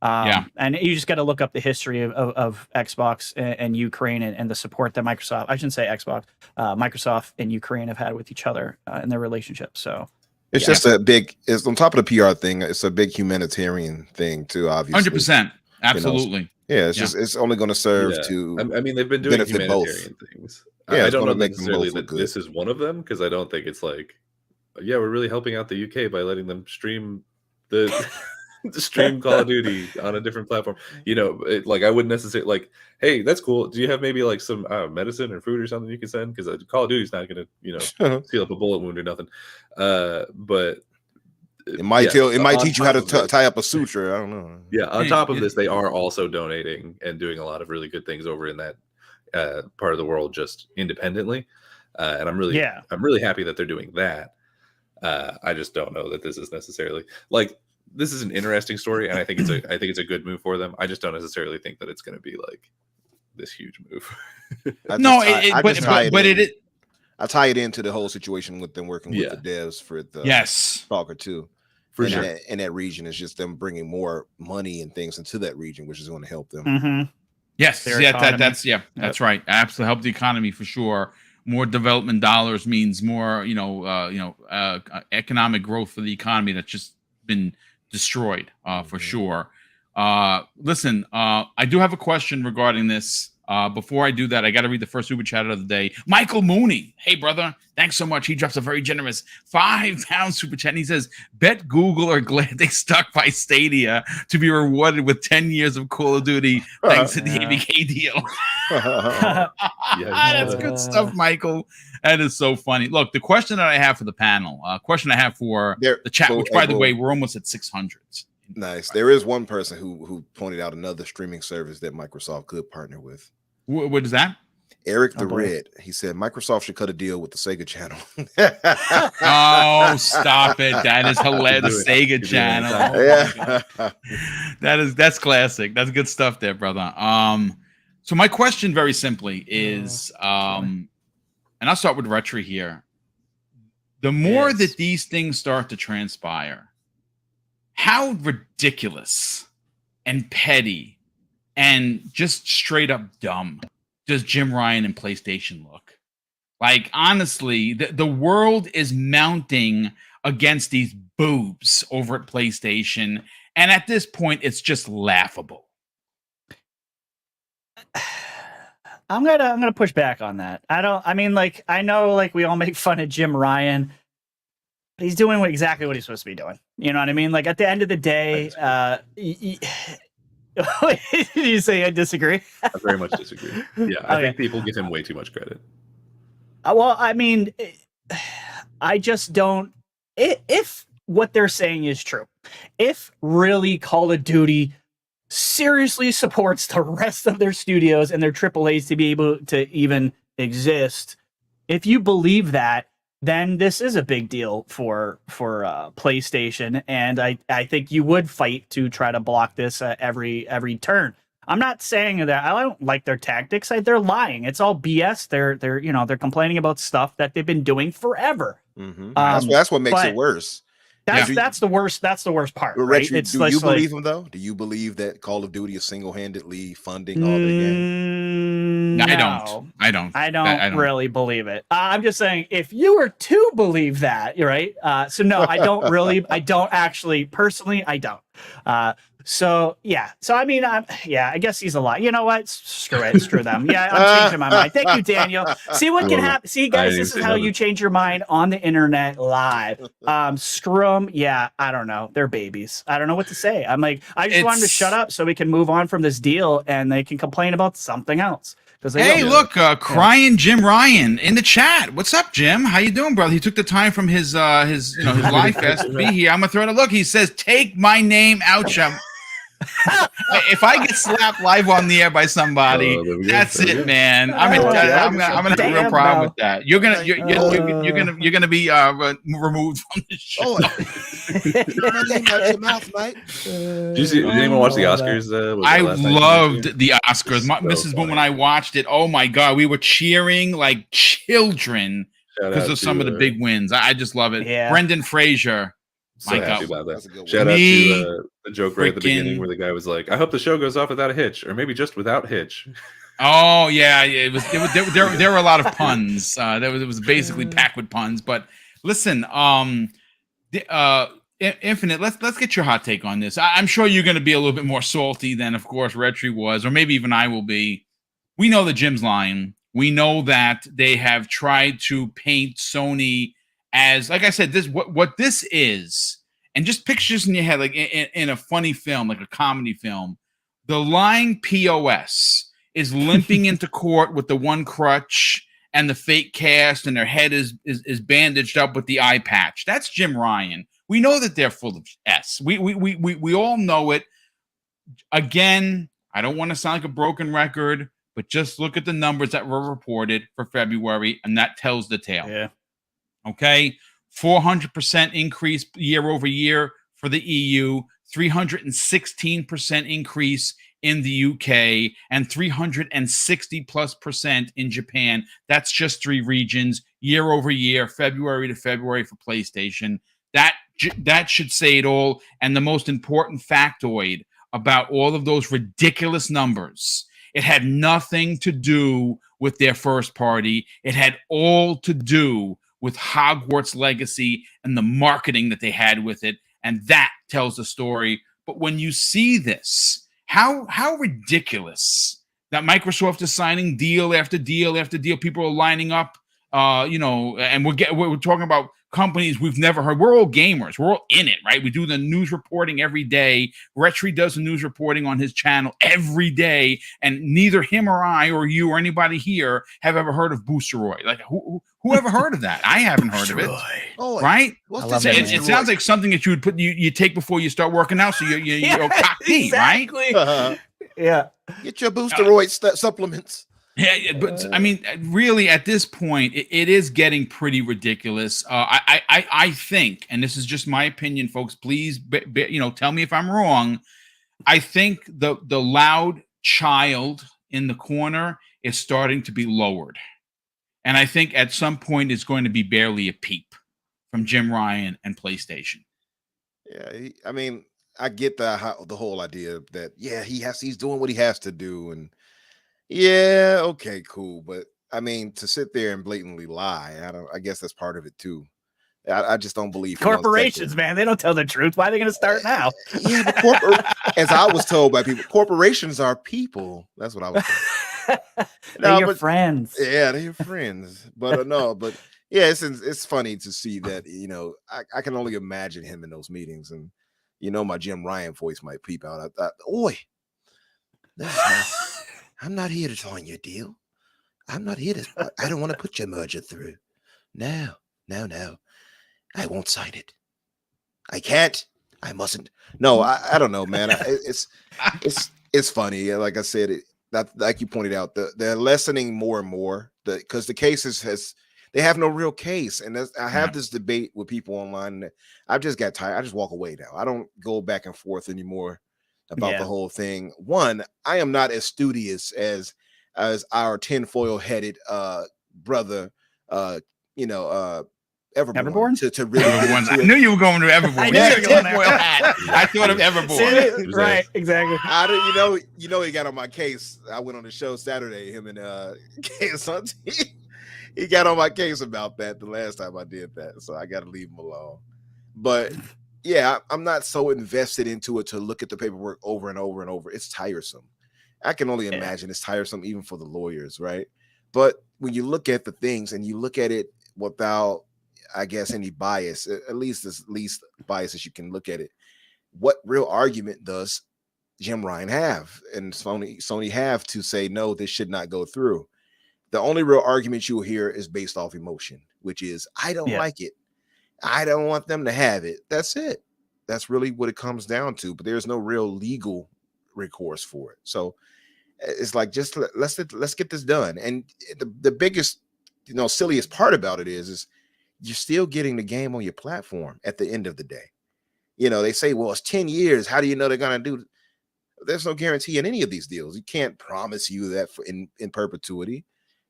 And you just got to look up the history of Xbox and Ukraine and the support that Microsoft, I shouldn't say Xbox, Microsoft and Ukraine have had with each other in their relationship. So it's just it's on top of the PR thing. It's a big humanitarian thing too, obviously. 100%. Absolutely. You know? It's just, it's only going to serve to, I mean, they've been doing humanitarian things. I don't know necessarily that this is one of them, because I don't think it's like, we're really helping out the UK by letting them stream the stream Call of Duty on a different platform. You know, like I wouldn't necessarily like, hey, that's cool. Do you have maybe like some medicine or food or something you can send? Because Call of Duty's not going to, you know, seal up a bullet wound or nothing. But it might teach you how to tie up a suture. I don't know. Yeah. On top of this, they are also donating and doing a lot of really good things over in that part of the world just independently. And I'm really happy that they're doing that. I just don't know that this is necessarily like, this is an interesting story, and I think it's a good move for them. I just don't necessarily think that it's going to be like this huge move. I tie it into the whole situation with them working with the devs for the Stalker 2. For sure. In that region, it's just them bringing more money and things into that region, which is going to help them. Mm-hmm. Yes, that's right. Absolutely help the economy for sure. more development dollars means more, economic growth for the economy that's just been destroyed, for sure. Listen, I do have a question regarding this. Before I do that, I got to read the first super chat of the day. Michael Mooney. Hey, brother. Thanks so much. He drops a very generous £5 super chat. And he says, bet Google are glad they stuck by Stadia to be rewarded with 10 years of Call of Duty thanks to the ABK deal. That's good stuff, Michael. That is so funny. Look, the question that I have for the panel, question I have for the chat, which, by the way, we're almost at 600. Nice. There is one person who pointed out another streaming service that Microsoft could partner with. What is that? Eric the Red. He said Microsoft should cut a deal with the Sega channel. Oh, stop it. That is hilarious. The Sega channel. Oh, that's classic. That's good stuff there, brother. So my question very simply is, and I'll start with Retri here. The more that these things start to transpire, how ridiculous and petty and just straight up dumb does Jim Ryan and PlayStation look? Like, honestly, the world is mounting against these boobs over at PlayStation. And at this point, it's just laughable. I'm gonna push back on that. I know we all make fun of Jim Ryan. But he's doing exactly what he's supposed to be doing. You know what I mean? Like, at the end of the day, you say I disagree? I very much disagree. Yeah, I think people give him way too much credit. Well, I mean, I just don't. If what they're saying is true, if really Call of Duty seriously supports the rest of their studios and their AAAs to be able to even exist, if you believe that, then this is a big deal for PlayStation, and I think you would fight to try to block this every turn. I'm not saying that I don't like their tactics. They're lying. It's all BS. They're complaining about stuff that they've been doing forever. Mm-hmm. That's what makes it worse. That's the worst. That's the worst part. Right? Rich, do you believe him though? Do you believe that Call of Duty is single-handedly funding all the games? No, I don't. I don't really believe it. I'm just saying, if you were to believe that, you're right. So no, I don't really. I don't actually personally. I don't. So yeah. So I mean, I guess he's a lie. You know what? Screw it. Screw them. Yeah, I'm changing my mind. Thank you, Daniel. See what can happen. See, guys, this is how you change your mind on the internet live. Screw them. Yeah, I don't know. They're babies. I don't know what to say. I'm like, I just want them to shut up so we can move on from this deal and they can complain about something else. Hey, look, crying Jim Ryan in the chat. What's up, Jim? How you doing, brother? He took the time from his live fest to be here. I'm gonna throw it a look. He says, "Take my name out, Jim." If I get slapped live on the air by somebody, that's it, man. I'm gonna have a real problem with that. You're gonna be removed from the show. Did anyone watch the Oscars? I loved the Oscars. Mrs. Boom and I watched it. Oh my god, we were cheering like children because of some of the big wins. I just love it. Yeah. Brendan Fraser. So happy about that. Shout out to the joke right at the beginning where the guy was like, "I hope the show goes off without a hitch, or maybe just without hitch." Oh yeah, it was. There were a lot of puns. It was basically packed with puns. But listen, Infinite. Let's get your hot take on this. I'm sure you're going to be a little bit more salty than, of course, Retri was, or maybe even I will be. We know that Jim's lying. We know that they have tried to paint Sony as, like I said, what this is, and just pictures in your head, like in a funny film, like a comedy film, the lying POS is limping into court with the one crutch and the fake cast, and their head is bandaged up with the eye patch. That's Jim Ryan. We know that they're full of S. We all know it. Again, I don't want to sound like a broken record, but just look at the numbers that were reported for February, and that tells the tale. Yeah. Okay, 400% increase year over year for the EU, 316% increase in the UK, and 360+% in Japan. That's just 3 regions year over year, February to February for PlayStation. That should say it all. And the most important factoid about all of those ridiculous numbers, it had nothing to do with their first party. It had all to do with Hogwarts Legacy and the marketing that they had with it, and that tells the story. But when you see this, how ridiculous that Microsoft is signing deal after deal after deal. People are lining up, and we're talking about companies we've never heard. We're all gamers. We're all in it, right? We do the news reporting every day. Retri does the news reporting on his channel every day, and neither him or I or you or anybody here have ever heard of Boosteroid. Like, who ever heard of that? I haven't heard of it. Oh, right? It sounds like something that you would put you take before you start working out, so you're cocky, exactly. right? Yeah. Get your Boosteroid supplements. Yeah, but I mean, really, at this point, it is getting pretty ridiculous. I think, and this is just my opinion, folks. Please, tell me if I'm wrong. I think the loud child in the corner is starting to be lowered, and I think at some point it's going to be barely a peep from Jim Ryan and PlayStation. Yeah, I mean, I get the whole idea that he's doing what he has to do, and yeah, okay, cool. But I mean, to sit there and blatantly lie, I guess that's part of it too. I just don't believe corporations, man. They don't tell the truth. Why are they going to start now? Yeah, but as I was told by people, corporations are people. That's what I was told. They're your friends. Yeah, they're your friends. But yeah, it's funny to see that. I can only imagine him in those meetings, and my Jim Ryan voice might peep out. I thought, oi, I'm not here to sign your deal. I'm not here to. I don't want to put your merger through. No. I won't sign it. I can't. I mustn't. No, I don't know, man. It's funny. Like I said, like you pointed out, they're lessening more and more because the cases they have no real case. And I have this debate with people online. And I've just got tired. I just walk away now. I don't go back and forth anymore about the whole thing. One, I am not as studious as our tinfoil headed brother, Everborn to really. I knew you were going to Everborn. I thought of Everborn. Right, exactly. He got on my case. I went on the show Saturday. Him and KS he got on my case about that the last time I did that. So I got to leave him alone. But yeah, I'm not so invested into it to look at the paperwork over and over and over. It's tiresome. I can only imagine it's tiresome even for the lawyers, right? But when you look at the things and you look at it without, I guess, any bias, at least as least bias as you can look at it, what real argument does Jim Ryan have and Sony have to say, no, this should not go through? The only real argument you will hear is based off emotion, which is, I don't like it. I don't want them to have it. That's it. That's really what it comes down to. But there's no real legal recourse for it. So it's like, just let's get this done. And the biggest, silliest part about it is you're still getting the game on your platform at the end of the day. They say, well, it's 10 years. How do you know they're going to do? There's no guarantee in any of these deals. You can't promise you that in perpetuity.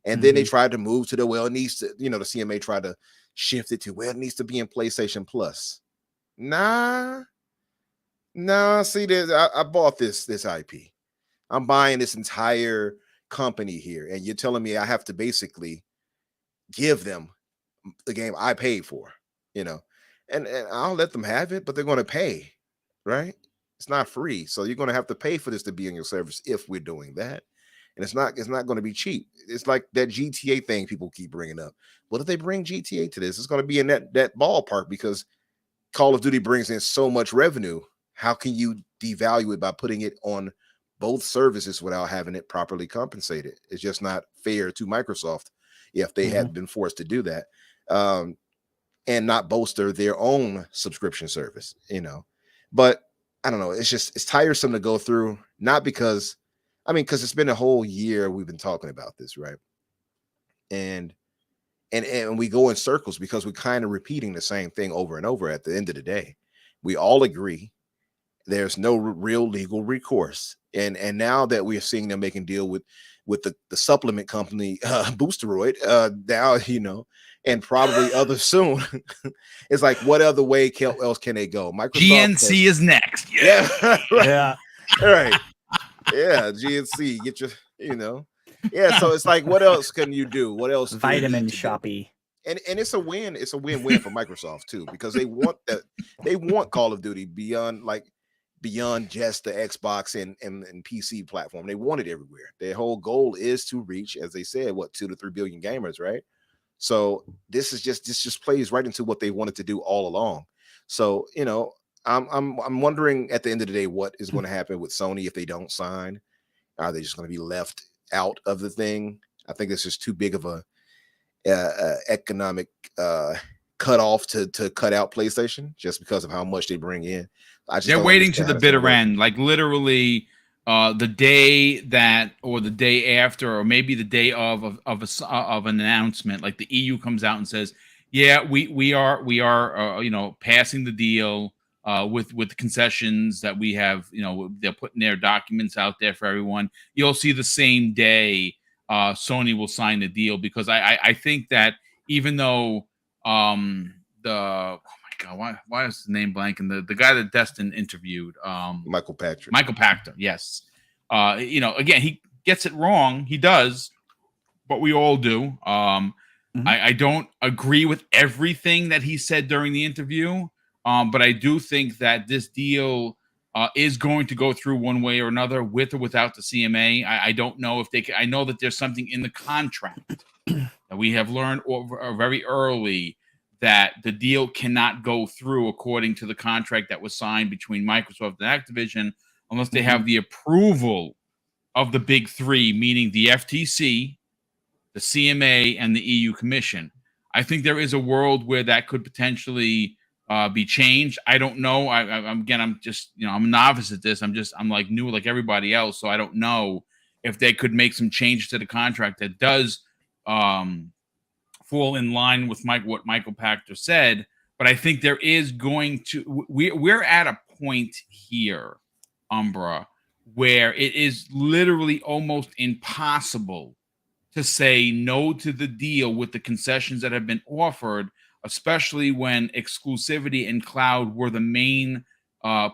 And then they tried to move to it needs to, the CMA tried to shift it to, it needs to be in PlayStation Plus. Nah, see, I bought this IP. I'm buying this entire company here. And you're telling me I have to basically give them the game I paid for, and I'll let them have it, but they're going to pay, right? It's not free. So you're going to have to pay for this to be in your service if we're doing that. And it's not going to be cheap. It's like that GTA thing people keep bringing up. What if they bring GTA to this? It's going to be in that ballpark because Call of Duty brings in so much revenue. How can you devalue it by putting it on both services without having it properly compensated? It's just not fair to Microsoft if they had been forced to do that. And not bolster their own subscription service, but I don't know. It's tiresome to go through, not because it's been a whole year we've been talking about this, right? And we go in circles because we're kind of repeating the same thing over and over. At the end of the day, we all agree there's no real legal recourse. And now that we're seeing them making deal with the supplement company, Boosteroid, now, and probably others soon. It's like, what other way else can they go? Microsoft GNC is next. Yeah. Right. Yeah. All right. Yeah. GNC, get your, Yeah, so it's like, what else can you do? What else? do you need Vitamin to do? shoppy. And it's a win. It's a win-win for Microsoft too, because they want that. They want Call of Duty beyond just the Xbox and PC platform. They want it everywhere. Their whole goal is to reach, as they said, what 2 to 3 billion gamers, right? So this just plays right into what they wanted to do all along. So I'm wondering at the end of the day what is going to happen with Sony if they don't sign. Are they just going to be left out of the thing? I think it's just too big of a economic cutoff to cut out PlayStation just because of how much they bring in. They're waiting to the bitter end, like literally the day that, or the day after, or maybe the day of an announcement. Like the EU comes out and says, "Yeah, we are passing the deal with the concessions that we have. They're putting their documents out there for everyone." You'll see the same day Sony will sign the deal, because I think that even though oh my God, why is the name blanking? The guy that Destin interviewed, Michael Pachter. Michael Pachter, yes. Again, he gets it wrong. He does, but we all do. I don't agree with everything that he said during the interview, but I do think that this deal is going to go through one way or another, with or without the CMA. I don't know if they can. I know that there's something in the contract that we have learned very early, that the deal cannot go through according to the contract that was signed between Microsoft and Activision unless they have the approval of the big three, meaning the FTC, the CMA, and the EU Commission. I think there is a world where that could potentially be changed. I don't know. I'm just, I'm a novice at this. I'm like new like everybody else, so I don't know if they could make some changes to the contract that does fall in line with what Michael Pachter said. But I think there is going to, we're at a point here, Umbra, where it is literally almost impossible to say no to the deal with the concessions that have been offered, especially when exclusivity and cloud were the main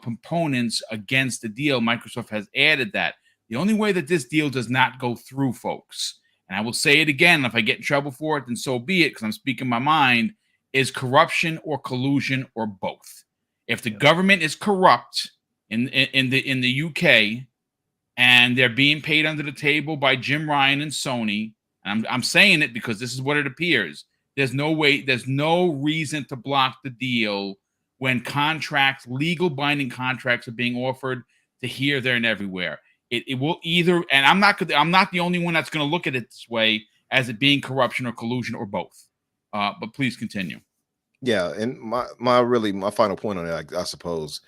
components against the deal. Microsoft has added that. The only way that this deal does not go through, folks, and I will say it again, if I get in trouble for it, then so be it, because I'm speaking my mind, is corruption or collusion or both. If the government is corrupt in the UK and they're being paid under the table by Jim Ryan and Sony, and I'm saying it because this is what it appears, there's no reason to block the deal when contracts, legal binding contracts, are being offered to here, there, and everywhere. It will either, and I'm not the only one that's going to look at it this way, as it being corruption or collusion or both. But please continue. Yeah, and my final point on it, I suppose,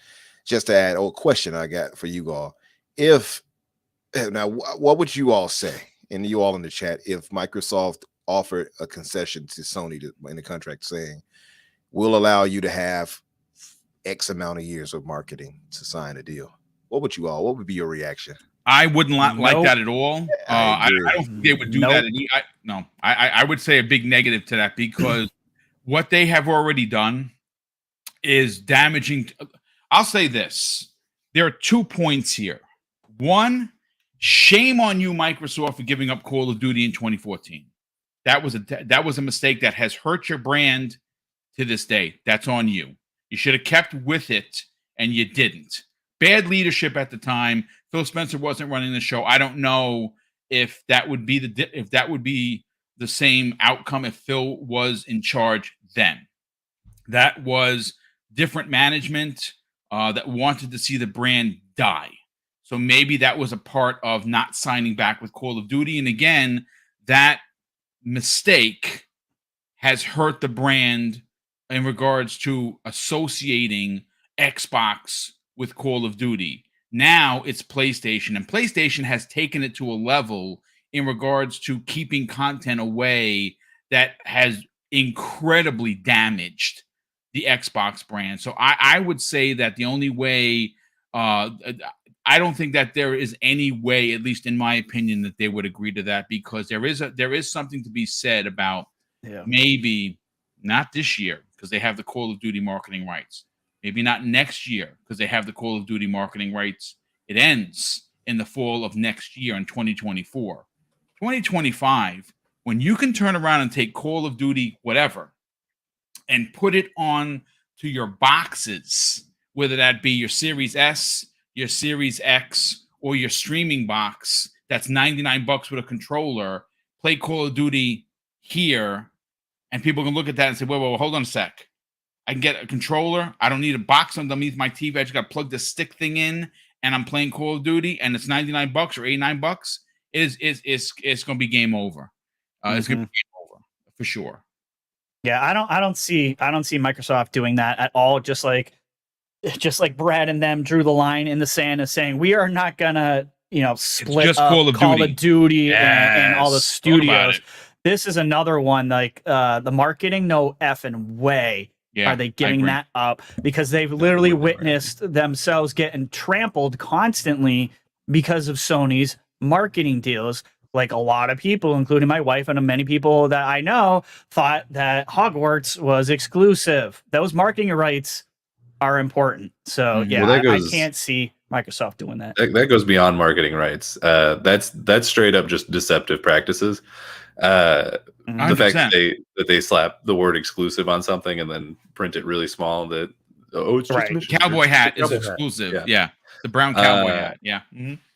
just to add a question I got for you all. What would you all say, and you all in the chat, if Microsoft offered a concession to Sony in the contract saying, we'll allow you to have X amount of years of marketing to sign a deal? What would be your reaction? I wouldn't like that at all. I don't think they would do that. I would say a big negative to that, because what they have already done is damaging. I'll say this. There are 2 points here. One, shame on you, Microsoft, for giving up Call of Duty in 2014. That was a mistake that has hurt your brand to this day. That's on you. You should have kept with it, and you didn't. Bad leadership at the time. Phil Spencer wasn't running the show. I don't know if that would be the same outcome if Phil was in charge then. That was different management that wanted to see the brand die. So maybe that was a part of not signing back with Call of Duty. And again, that mistake has hurt the brand in regards to associating Xbox with Call of Duty. Now it's PlayStation, and PlayStation has taken it to a level in regards to keeping content away that has incredibly damaged the Xbox brand. So I would say that the only way, I don't think that there is any way, at least in my opinion, that they would agree to that, because there is something to be said about maybe not this year because they have the Call of Duty marketing rights. Maybe not next year because they have the Call of Duty marketing rights. It ends in the fall of next year in 2024. 2025, when you can turn around and take Call of Duty, whatever, and put it on to your boxes, whether that be your Series S, your Series X, or your streaming box, that's $99 with a controller, play Call of Duty here, and people can look at that and say, whoa, hold on a sec. I can get a controller. I don't need a box underneath my TV. I just got to plug the stick thing in, and I'm playing Call of Duty, and it's $99 or $89. It's going to be game over. It's going to be game over for sure. Yeah, I don't see Microsoft doing that at all. Just like Brad and them drew the line in the sand of saying we are not gonna split just up Call of Duty and all the Yes, studios. This is another one like the marketing. No effing way are they giving that up, because they've literally witnessed themselves getting trampled constantly because of Sony's marketing deals. Like a lot of people, including my wife and many people that I know, thought that Hogwarts was exclusive. Those marketing rights are important. So yeah, I can't see Microsoft doing that. That goes beyond marketing rights. That's straight up just deceptive practices. The fact that they slap the word exclusive on something and then print it really small, that it's just the cowboy hat is exclusive. Yeah. The brown cowboy hat. Yeah.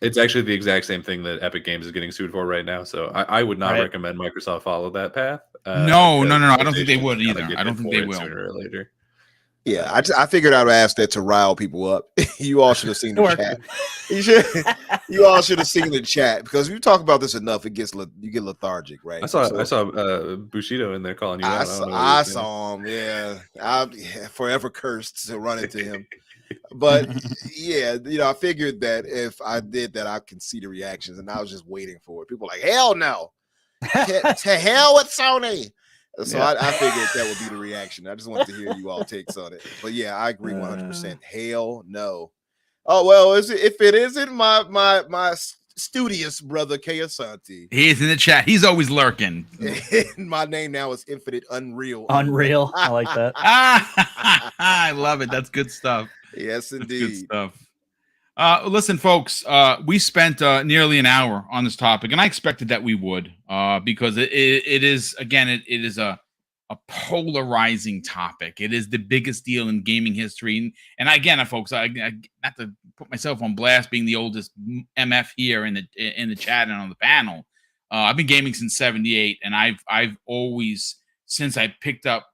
It's actually the exact same thing that Epic Games is getting sued for right now. So I would not recommend Microsoft follow that path. No. I don't think they would either. I don't think they will. Sooner or later. Yeah, I figured I would ask that to rile people up. You all should have seen the chat. You all should have seen the chat, because if you talk about this enough, you get lethargic, right? I saw Bushido in there calling you out. I saw him. Yeah, I'm forever cursed to run into him. But yeah, I figured that if I did that, I can see the reactions, and I was just waiting for it. People were like, hell no, to hell with Sony. So I figured that would be the reaction. I just wanted to hear you all takes on it. But yeah, I agree 100%. Hell no. Oh well, if it isn't my studious brother K Asante. He's in the chat. He's always lurking. My name now is Infinite Unreal. Unreal. I like that. I love it. That's good stuff. Yes, indeed. Good stuff. Listen, folks, we spent nearly an hour on this topic, and I expected that we would, because it is, again, it is a polarizing topic. It is the biggest deal in gaming history. And again, folks, I not to put myself on blast being the oldest MF here in the chat and on the panel. I've been gaming since '78, and I've always, since I picked up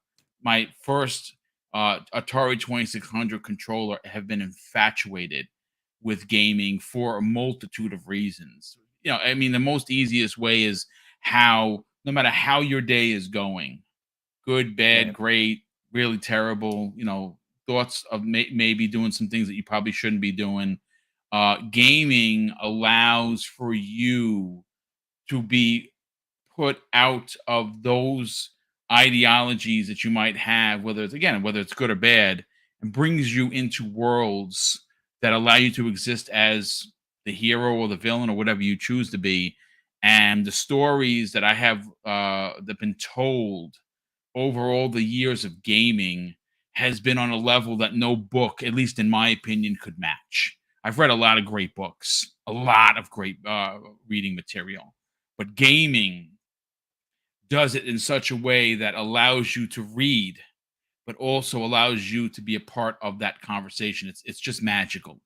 my first Atari 2600 controller, have been infatuated with gaming for a multitude of reasons. I mean, the most easiest way is no matter how your day is going, good, bad, great, really terrible, thoughts of maybe doing some things that you probably shouldn't be doing. Gaming allows for you to be put out of those ideologies that you might have, whether it's good or bad, and brings you into worlds that allow you to exist as the hero or the villain or whatever you choose to be. And the stories that I have that been told over all the years of gaming has been on a level that no book, at least in my opinion, could match. I've read a lot of great books, a lot of great reading material, but gaming does it in such a way that allows you to read, but also allows you to be a part of that conversation. It's just magical.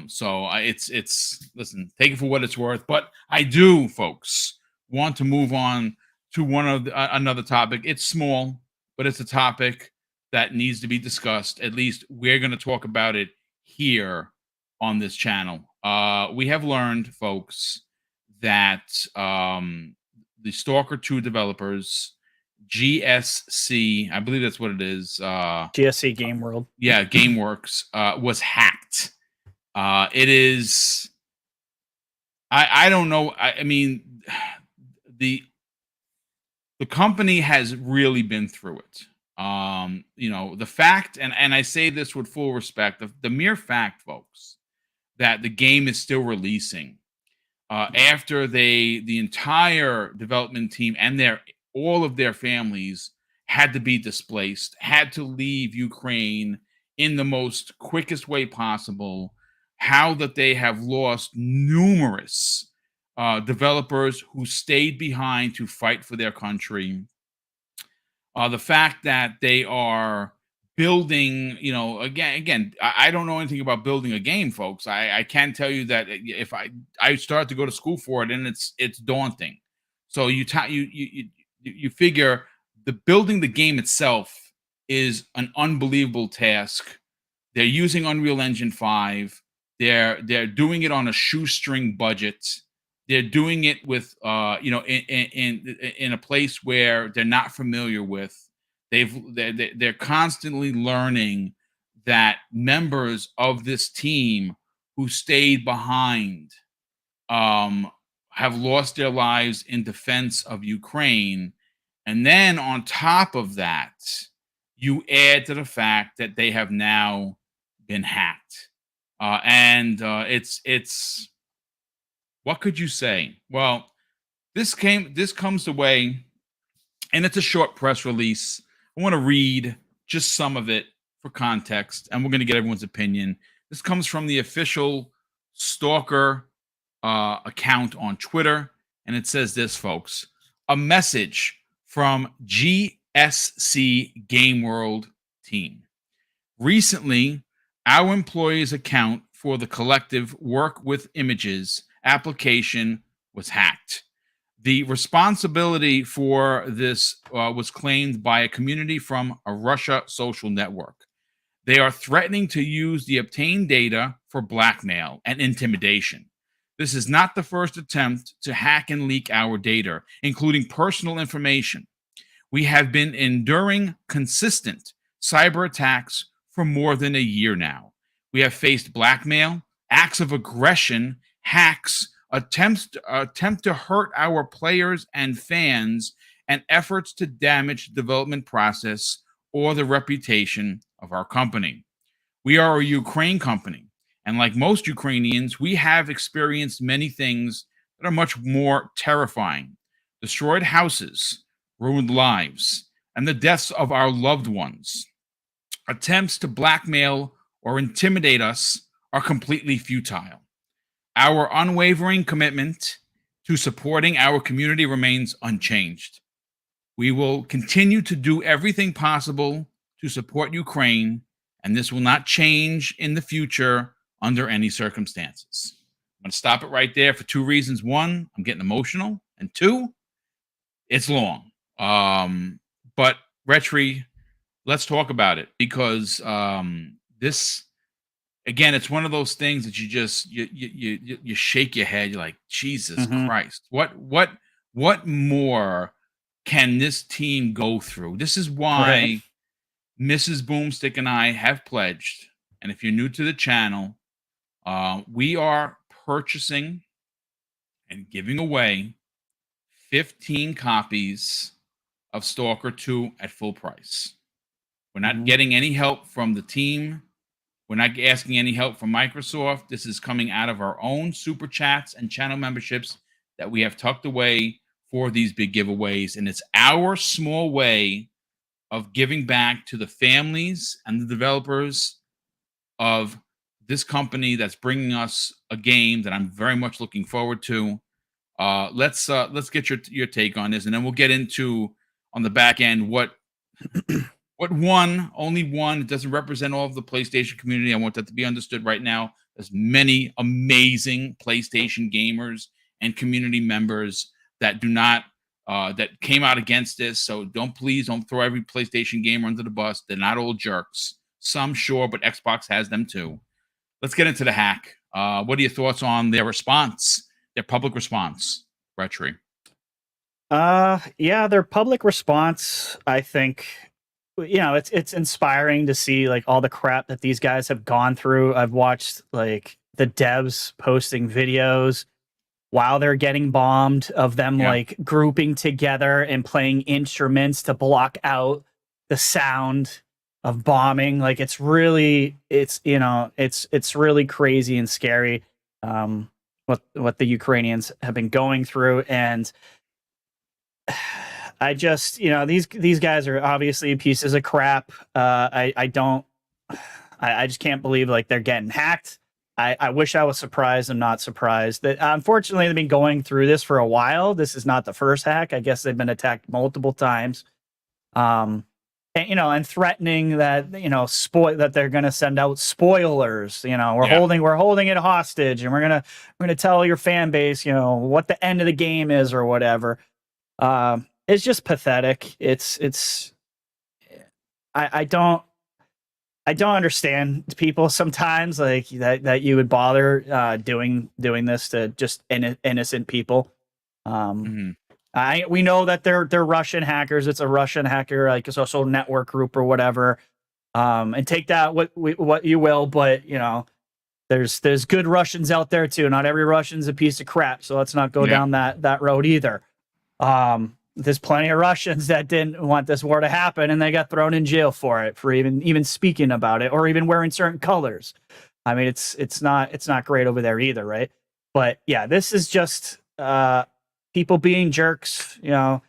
So it's listen, take it for what it's worth. But I do, folks, want to move on to another topic. It's small, but it's a topic that needs to be discussed. At least we're going to talk about it here on this channel. We have learned, folks, that the Stalker 2 developers, GSC, I believe that's what it is. GSC Game World. Yeah, GameWorks was hacked. It is. I don't know. I mean, the company has really been through it. The fact, and I say this with full respect, the mere fact, folks, that the game is still releasing after the entire development team and all of their families had to be displaced, had to leave Ukraine in the most quickest way possible, how that they have lost numerous developers who stayed behind to fight for their country. The fact that they are building, again, I don't know anything about building a game, folks. I can tell you that if I started to go to school for it, and it's daunting. So you figure the building the game itself is an unbelievable task. They're using Unreal Engine 5. They're doing it on a shoestring budget. They're doing it with in a place where they're not familiar with. They're constantly learning that members of this team who stayed behind have lost their lives in defense of Ukraine. And then on top of that, you add to the fact that they have now been hacked. It's what could you say? Well, this comes the way, and it's a short press release. I want to read just some of it for context, and we're going to get everyone's opinion. This comes from the official Stalker account on Twitter, and it says this, folks. A message from GSC Game World team. Recently, our employees' account for the collective Work with Images application was hacked. The responsibility for this was claimed by a community from a Russia social network. They are threatening to use the obtained data for blackmail and intimidation. This is not the first attempt to hack and leak our data, including personal information. We have been enduring consistent cyber attacks for more than a year now. We have faced blackmail, acts of aggression, hacks, attempt to hurt our players and fans, and efforts to damage the development process or the reputation of our company. We are a Ukraine company, and like most Ukrainians, we have experienced many things that are much more terrifying. Destroyed houses, ruined lives, and the deaths of our loved ones. Attempts to blackmail or intimidate us are completely futile. Our unwavering commitment to supporting our community remains unchanged. We will continue to do everything possible to support Ukraine, and this will not change in the future under any circumstances. I'm going to stop it right there for two reasons. One, I'm getting emotional, and two, it's long. But Retri, let's talk about it, because this, again, it's one of those things that you just you shake your head. You're like, Jesus Christ, what more can this team go through? This is why Mrs. Boomstick and I have pledged, and if you're new to the channel, we are purchasing and giving away 15 copies of Stalker 2 at full price. We're not getting any help from the team. We're not asking any help from Microsoft. This is coming out of our own super chats and channel memberships that we have tucked away for these big giveaways. And it's our small way of giving back to the families and the developers of this company that's bringing us a game that I'm very much looking forward to. Let's get your take on this, and then we'll get into, on the back end, what only one. It doesn't represent all of the PlayStation community. I want that to be understood right now. There's many amazing PlayStation gamers and community members that do not that came out against this. So please don't throw every PlayStation gamer under the bus. They're not all jerks. Some, sure, but Xbox has them too. Let's get into the hack. What are your thoughts on their response, their public response, Retri? Yeah, their public response, I think, it's inspiring to see like all the crap that these guys have gone through. I've watched like the devs posting videos while they're getting bombed of them like grouping together and playing instruments to block out the sound of bombing. Like it's really crazy and scary what the Ukrainians have been going through. And I just, these guys are obviously pieces of crap. I just can't believe like they're getting hacked. I wish I was surprised. I'm not surprised that unfortunately they've been going through this for a while. This is not the first hack. I guess they've been attacked multiple times. And, and threatening that, that they're going to send out spoilers. We're holding it hostage, and we're going to tell your fan base, what the end of the game is or whatever. It's just pathetic. I don't understand people sometimes like that you would bother doing this to just innocent people. We know that they're Russian hackers. It's a Russian hacker, like a social network group or whatever. And take that what you will, but there's good Russians out there too. Not every Russian's a piece of crap, so let's not go down that road either. There's plenty of Russians that didn't want this war to happen, and they got thrown in jail for it, for even speaking about it or even wearing certain colors. I mean, it's not great over there either, right? But yeah, this is just people being jerks. A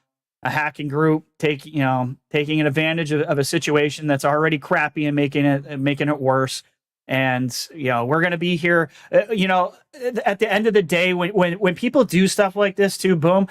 hacking group taking an advantage of a situation that's already crappy and making it worse. And we're gonna be here. At the end of the day, when people do stuff like this too, Boom.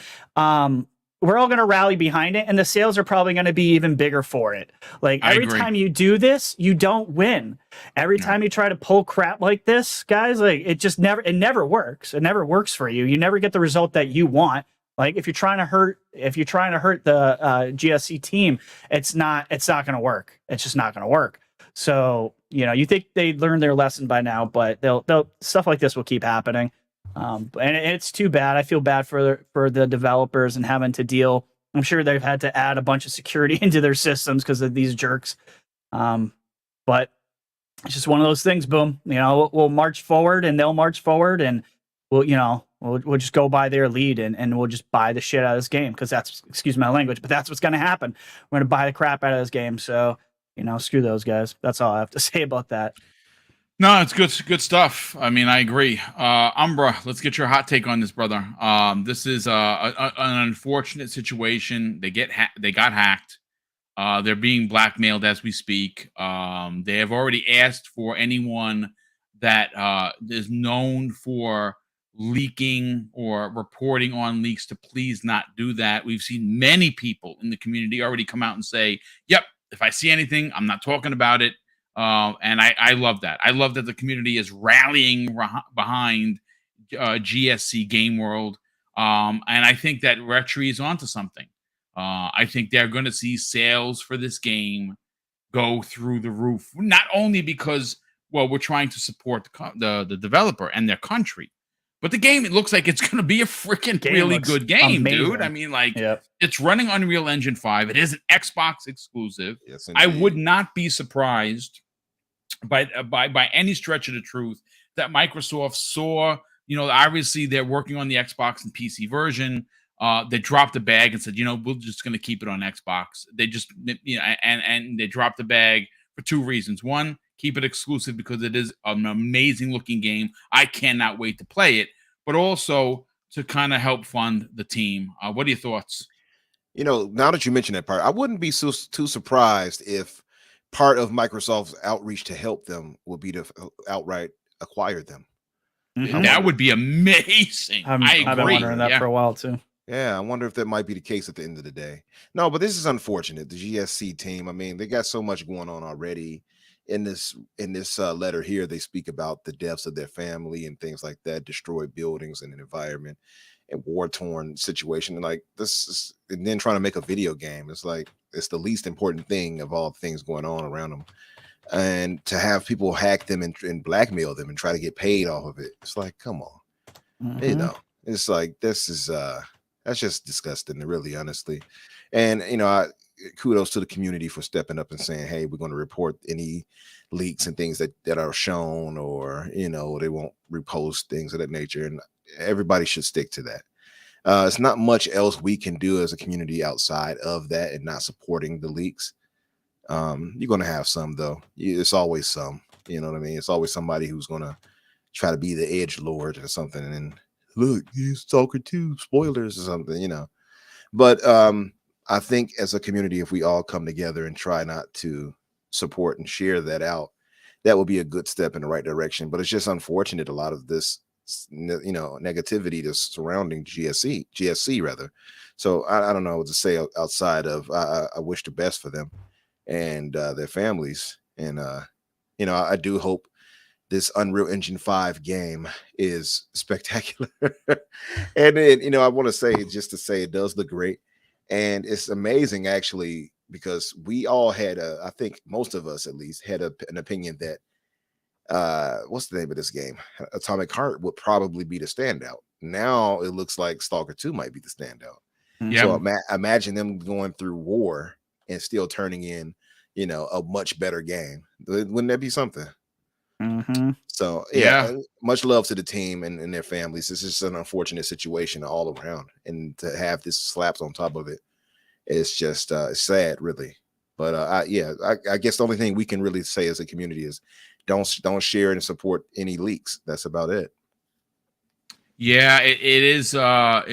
We're all going to rally behind it, and the sales are probably going to be even bigger for it. Like every time you do this, you don't win. Every time you try to pull crap like this, guys, like it never works. It never works for you. You never get the result that you want. Like if you're trying to hurt the GSC team, it's not going to work. It's just not going to work. So, you think they learned their lesson by now, but they'll stuff like this will keep happening. And it's too bad. I feel bad for the developers and having to deal. I'm sure they've had to add a bunch of security into their systems because of these jerks. But it's just one of those things. Boom. We'll march forward, and they'll march forward, and we'll just go by their lead, and we'll just buy the shit out of this game because that's, excuse my language, but that's what's going to happen. We're going to buy the crap out of this game. So screw those guys. That's all I have to say about that. No, it's good stuff. I mean, I agree. Umbra, let's get your hot take on this, brother. This is an unfortunate situation. They got hacked. They're being blackmailed as we speak. They have already asked for anyone that is known for leaking or reporting on leaks to please not do that. We've seen many people in the community already come out and say, "Yep, if I see anything, I'm not talking about it." And I love that. I love that the community is rallying behind GSC Game World. And I think that Retri is onto something. I think they're going to see sales for this game go through the roof. Not only because, we're trying to support the developer and their country, but the game, it looks like it's going to be a freaking really good game, amazing. Dude. I mean, It's running Unreal Engine 5. It is an Xbox exclusive. Yes, I would not be surprised by any stretch of the truth that Microsoft saw, obviously they're working on the Xbox and PC version. They dropped the bag and said, we're just going to keep it on Xbox. They just, and they dropped the bag for two reasons. One, keep it exclusive because it is an amazing looking game. I cannot wait to play it, but also to kind of help fund the team. What are your thoughts? Now that you mentioned that part, I wouldn't be too surprised if part of Microsoft's outreach to help them will be to outright acquire them. Mm-hmm. That would be amazing. I've been wondering that for a while too. Yeah, I wonder if that might be the case at the end of the day. No, but this is unfortunate. The GSC team, I mean, they got so much going on already. In this letter here, they speak about the deaths of their family and things like that, destroyed buildings and an environment, and war-torn situation. And like this is, and then trying to make a video game. It's like it's the least important thing of all things going on around them. And to have people hack them and blackmail them and try to get paid off of it, it's like, come on. Mm-hmm. It's like this is that's just disgusting, really, honestly. And kudos to the community for stepping up and saying, hey, we're going to report any leaks and things that are shown, or they won't repost things of that nature. And everybody should stick to that. It's not much else we can do as a community outside of that and not supporting the leaks. You're going to have some, though. It's always some, you know what I mean? It's always somebody who's going to try to be the edge lord or something. And then, look, he's Stalker 2 spoilers or something, But I think as a community, if we all come together and try not to support and share that out, that would be a good step in the right direction. But it's just unfortunate, a lot of this, negativity that's surrounding GSC rather. So I don't know what to say outside of I wish the best for them and their families. And I do hope this Unreal Engine 5 game is spectacular. And then, I want to say, just to say, it does look great. And it's amazing, actually, because we all had I think most of us at least had an opinion that what's the name of this game? Atomic Heart would probably be the standout. Now it looks like Stalker 2 might be the standout. Yeah. So imagine them going through war and still turning in, a much better game. Wouldn't that be something? Mm-hmm. So much love to the team and their families. This is an unfortunate situation all around, and to have this slapped on top of it, it's just sad, really. But I guess the only thing we can really say as a community is don't share and support any leaks. That's about it. Yeah, it is. That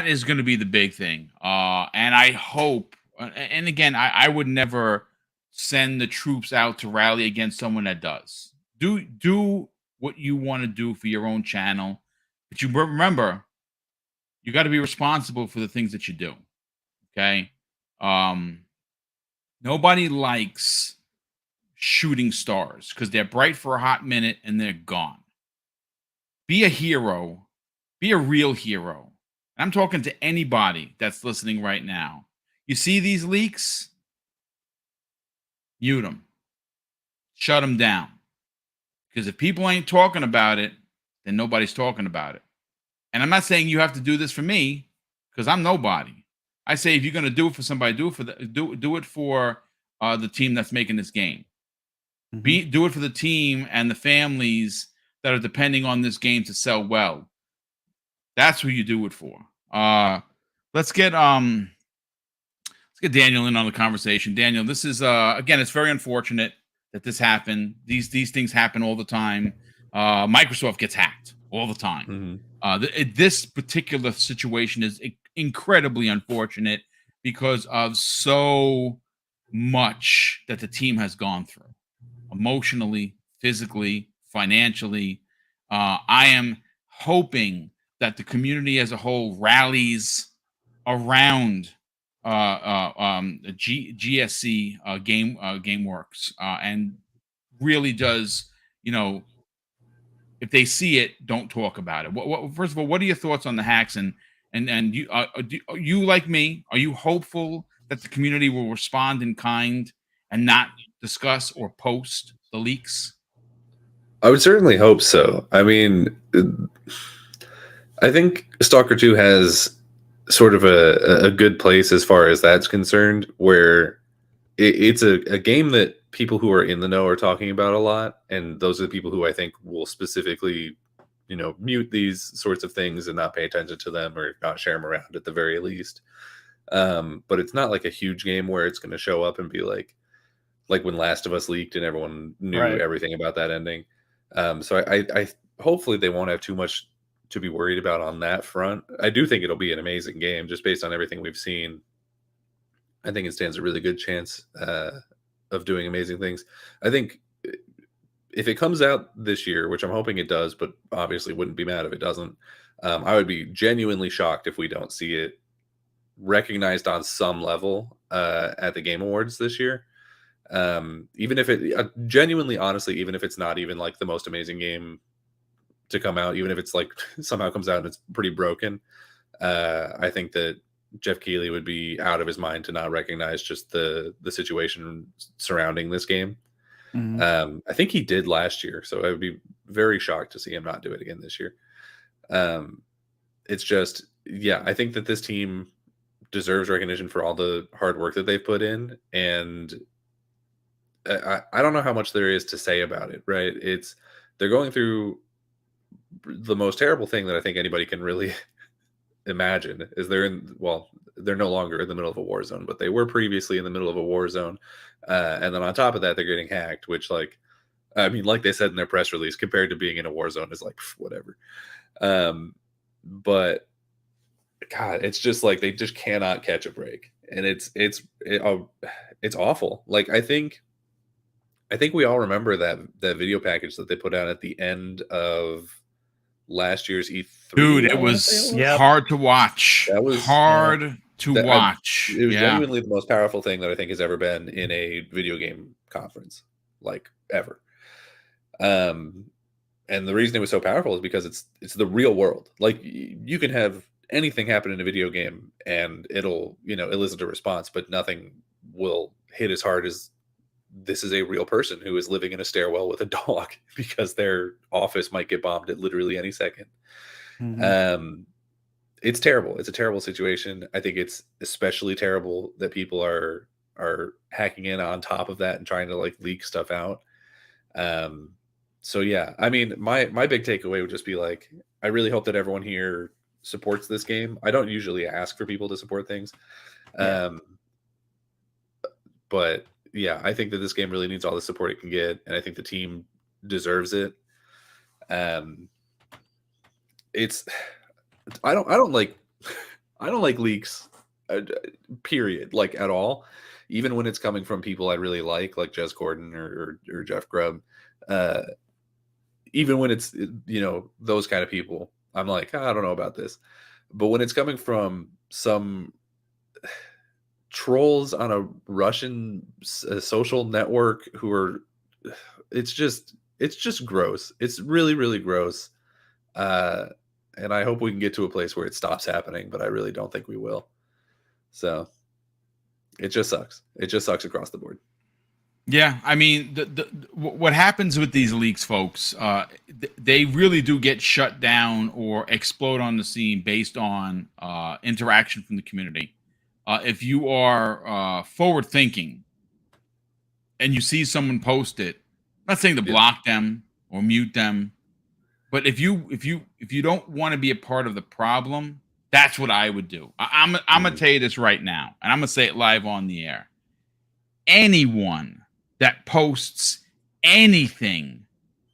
is going to be the big thing. And I hope. And again, I would never send the troops out to rally against someone that does. Do what you want to do for your own channel, but you remember, you got to be responsible for the things that you do. Okay. Nobody likes shooting stars because they're bright for a hot minute and they're gone. Be a hero. Be a real hero. I'm talking to anybody that's listening right now. You see these leaks? Mute them. Shut them down. Because if people ain't talking about it, then nobody's talking about it. And I'm not saying you have to do this for me, because I'm nobody. I say if you're going to do it for somebody, do it for the team that's making this game. Mm-hmm. Do it for the team and the families that are depending on this game to sell well. That's who you do it for. Let's get Daniel in on the conversation. Daniel, this is again, it's very unfortunate that this happened. These things happen all the time. Microsoft gets hacked all the time. Mm-hmm. This particular situation is incredibly unfortunate because of so much that the team has gone through, emotionally, physically, financially. I am hoping that the community as a whole rallies around GSC GameWorks and really does, if they see it, don't talk about it. First of all, what are your thoughts on the hacks? And you, you like me, are you hopeful that the community will respond in kind and not discuss or post the leaks? I would certainly hope so. I mean, I think Stalker 2 has sort of a good place as far as that's concerned, where it's a game that people who are in the know are talking about a lot, and those are the people who I think will specifically, mute these sorts of things and not pay attention to them or not share them around at the very least. But it's not like a huge game where it's going to show up and be like when Last of Us leaked and everyone knew everything about that ending. So I hopefully they won't have too much to be worried about on that front. I do think it'll be an amazing game just based on everything we've seen. I think it stands a really good chance of doing amazing things. I think if it comes out this year, which I'm hoping it does, but obviously wouldn't be mad if it doesn't, I would be genuinely shocked if we don't see it recognized on some level at the Game Awards this year. Even if it genuinely, honestly, even if it's not even like the most amazing game to come out, even if it's like somehow comes out and it's pretty broken, I think that Jeff Keighley would be out of his mind to not recognize just the situation surrounding this game. Mm-hmm. I think he did last year, so I would be very shocked to see him not do it again this year. It's just, I think that this team deserves recognition for all the hard work that they've put in, and I don't know how much there is to say about it, right? They're going through the most terrible thing that I think anybody can really imagine is they're no longer in the middle of a war zone, but they were previously in the middle of a war zone. And then on top of that, they're getting hacked, which like they said in their press release, compared to being in a war zone is like, whatever. But God, it's just like, they just cannot catch a break. And it's awful. Like, I think I think we all remember that video package that they put out at the end of last year's E3. Dude, it was hard to watch. That was hard to watch. It was genuinely the most powerful thing that I think has ever been in a video game conference, like ever. And the reason it was so powerful is because it's the real world. Like you can have anything happen in a video game and it'll elicit a response, but nothing will hit as hard as this is a real person who is living in a stairwell with a dog because their office might get bombed at literally any second. Mm-hmm. It's terrible. It's a terrible situation. I think it's especially terrible that people are hacking in on top of that and trying to like leak stuff out. So yeah, I mean, my big takeaway would just be like, I really hope that everyone here supports this game. I don't usually ask for people to support things. But yeah, I think that this game really needs all the support it can get, and I think the team deserves it. It's I don't like leaks, period, like at all. Even when it's coming from people I really like Jez Corden or Jeff Grubb. Even when it's those kind of people, I'm like, I don't know about this. But when it's coming from some trolls on a Russian social network who are, it's just gross. It's really, really gross. And I hope we can get to a place where it stops happening, but I really don't think we will. So it just sucks. It just sucks across the board. Yeah, I mean, what happens with these leaks, folks, they really do get shut down or explode on the scene based on interaction from the community. If you are forward thinking and you see someone post it, I'm not saying to block them or mute them, but if you don't want to be a part of the problem, that's what I would do. I'm gonna tell you this right now, and I'm gonna say it live on the air. Anyone that posts anything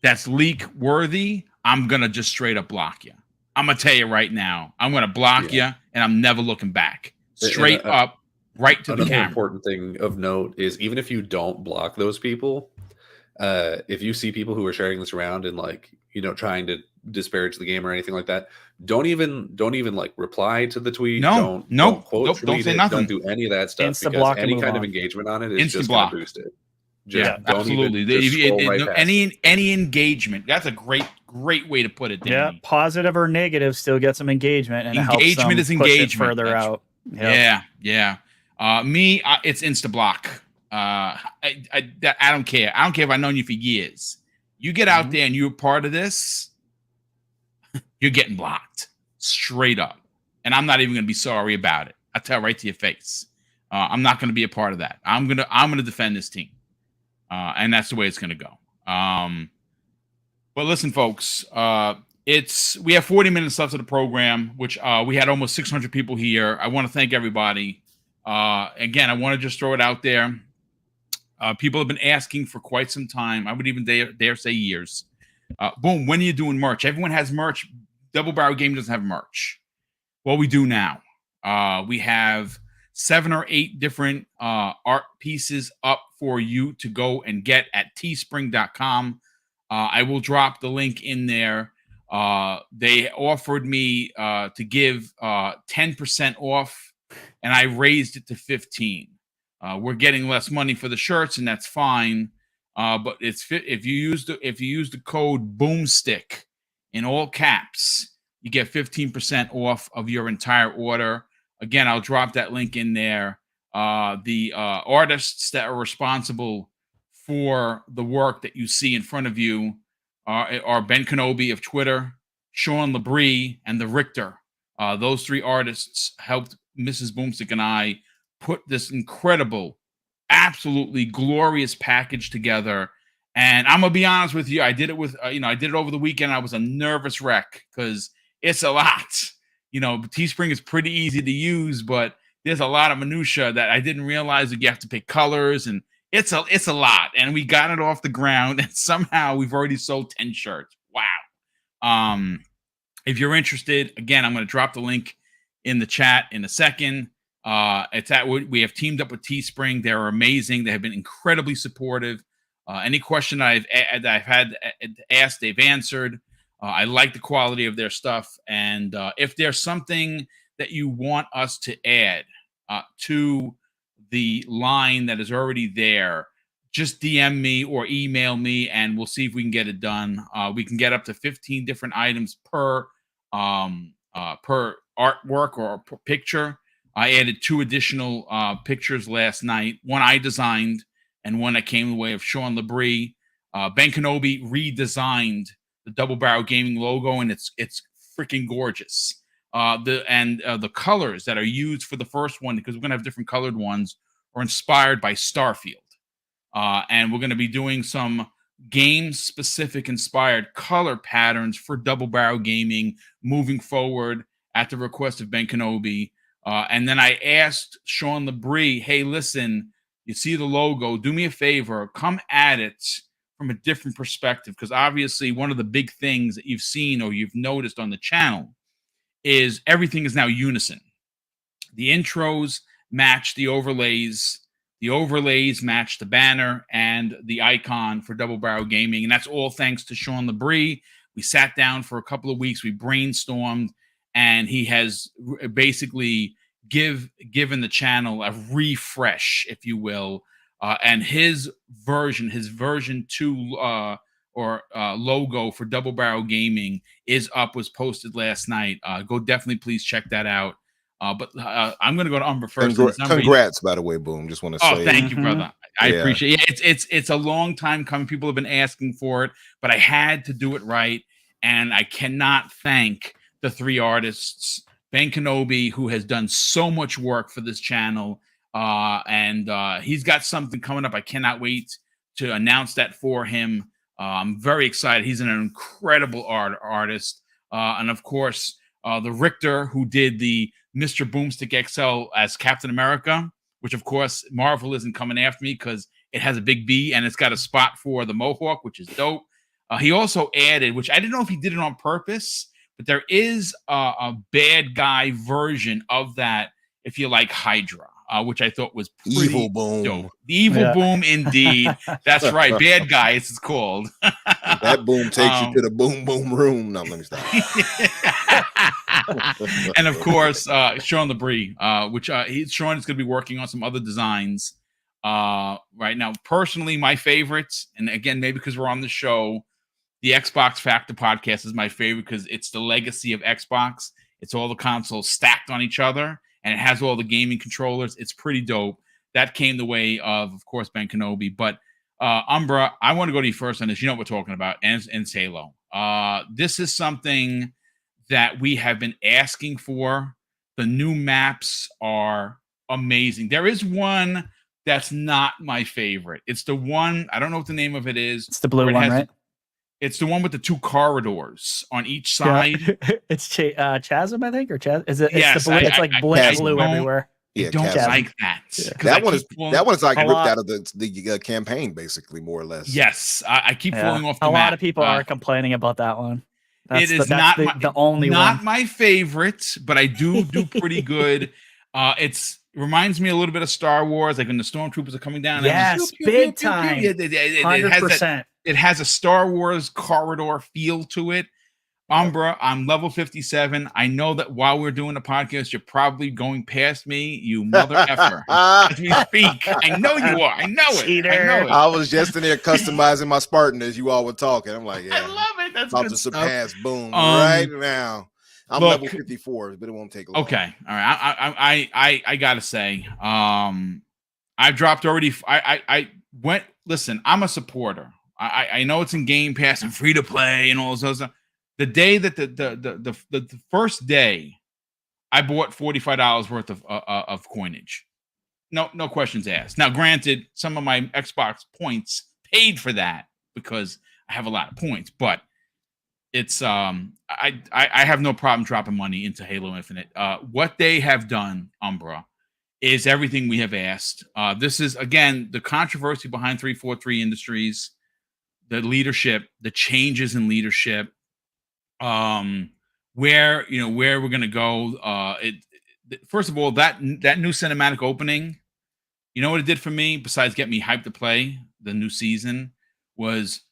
that's leak worthy, I'm gonna just straight up block you. I'm gonna tell you right now, I'm gonna block you, and I'm never looking back. Straight up, right to the camera. Another important thing of note is even if you don't block those people, if you see people who are sharing this around and like trying to disparage the game or anything like that, don't even like reply to the tweet. Don't say nothing. Don't do any of that stuff. Instant because block any kind of engagement on it is Instant just block. Gonna boost it. Absolutely. Any engagement. That's a great way to put it. Yeah, positive or negative still get some engagement, and engagement is engagement further out. Yep. Yeah. Me, it's insta block. I don't care. I don't care if I've known you for years. You get out there and you're part of this, you're getting blocked straight up. And I'm not even going to be sorry about it. I tell right to your face. I'm not going to be a part of that. I'm gonna defend this team, and that's the way it's going to go. But listen, folks, we have 40 minutes left of the program, which we had almost 600 people here. I want to thank everybody. Again, I want to just throw it out there. People have been asking for quite some time. I would even dare say years. Boom, when are you doing merch? Everyone has merch. Double Barrel Game doesn't have merch. Well, we do now. We have 7 or 8 different art pieces up for you to go and get at teespring.com. I will drop the link in there. They offered me to give 10% off, and I raised it to 15%. We're getting less money for the shirts, and that's fine. But if you use the code BoomStick in all caps, you get 15% off of your entire order. Again, I'll drop that link in there. The artists that are responsible for the work that you see in front of you are Ben Kenobi of Twitter, Sean Labrie, and the Richter. Those 3 artists helped Mrs. Boomstick and I put this incredible, absolutely glorious package together. And I'm gonna be honest with you, I did it with I did it over the weekend. I was a nervous wreck because it's a lot. Teespring is pretty easy to use, but there's a lot of minutia that I didn't realize that you have to pick colors, and it's a lot. And we got it off the ground, and somehow we've already sold 10 shirts. Wow. If you're interested, again, I'm going to drop the link in the chat in a second. We have teamed up with Teespring. They're amazing. They have been incredibly supportive. Any question that I've had asked, they've answered. I like the quality of their stuff, and if there's something that you want us to add to the line that is already there, just DM me or email me, and we'll see if we can get it done. We can get up to 15 different items per artwork or per picture. I added 2 additional pictures last night. One I designed, and one that came in the way of Sean Labrie. Ben Kenobi redesigned the Double Barrel Gaming logo, and it's freaking gorgeous. The colors that are used for the first one, because we're gonna have different colored ones, are inspired by Starfield. And we're going to be doing some game-specific inspired color patterns for Double Barrel Gaming moving forward at the request of Ben Kenobi. And then I asked Sean Labrie, hey, listen, you see the logo, do me a favor, come at it from a different perspective, because obviously one of the big things that you've seen or you've noticed on the channel is everything is now unison. The intros match the overlays. The overlays match the banner and the icon for Double Barrel Gaming. And that's all thanks to Sean Labrie. We sat down for a couple of weeks. We brainstormed, and he has basically given the channel a refresh, if you will. And his version 2 logo for Double Barrel Gaming was posted last night. Go definitely please check that out. But I'm going to go to Umbra first. Congrats, by the way, Boom. Just want to say. Oh, thank you, brother. I appreciate it. It's a long time coming. People have been asking for it, but I had to do it right. And I cannot thank the 3 artists, Ben Kenobi, who has done so much work for this channel. And he's got something coming up. I cannot wait to announce that for him. I'm very excited. He's an incredible artist. And of course, the Richter, who did the Mr. BoomStick XL as Captain America, which of course Marvel isn't coming after me because it has a big B and it's got a spot for the Mohawk, which is dope. He also added, which I didn't know if he did it on purpose, but there is a bad guy version of that if you like Hydra, which I thought was pretty Evil Boom. dope. The Evil Boom, indeed. That's right. Bad guy, it's called. That boom takes you to the boom boom room. No, let me stop. And of course, Sean Labrie, which Sean is going to be working on some other designs right now. Personally, my favorites, and again, maybe because we're on the show, the Xbox Factor podcast is my favorite because it's the legacy of Xbox. It's all the consoles stacked on each other, and it has all the gaming controllers. It's pretty dope. That came the way of course, Ben Kenobi. But Umbra, I want to go to you first on this. You know what we're talking about, and it's Halo. This is something that we have been asking for. The new maps are amazing. There is one that's not my favorite. It's the one, I don't know what the name of it is. It's the blue one, right? It's the one with the 2 corridors on each side. Yeah. It's Chasm, I think, or Chasm. Is it? Yes, it's the blue. It's like blue everywhere. Yeah, I don't like that. Yeah. That one is like ripped out of the campaign, basically, more or less. Yes, I keep falling off the map. A lot of people are complaining about that one. It is not the only not my favorite, but I do pretty good. It reminds me a little bit of Star Wars, like when the stormtroopers are coming down. Yes, big time. 100%. It has a Star Wars corridor feel to it. Umbra, I'm level 57. I know that while we're doing the podcast, you're probably going past me, you mother effer. As we speak. I know you are. I know it. Cheater. I know it. I was just in there customizing my Spartan as you all were talking. I'm like, yeah. I love it. That's about good to surpass stuff. Boom right now. I'm level 54, but it won't take long. Okay. All right. I gotta say, I've dropped already. I went, listen, I'm a supporter. I know it's in Game Pass and free to play and all those stuff. The day that the first day, I bought $45 worth of coinage. No questions asked. Now, granted, some of my Xbox points paid for that because I have a lot of points, but it's I have no problem dropping money into Halo Infinite. What they have done, Umbra, is everything we have asked. This is again the controversy behind 343 Industries, the leadership, the changes in leadership. Where we're gonna go. First of all, that new cinematic opening, you know what it did for me besides get me hyped to play? the new season was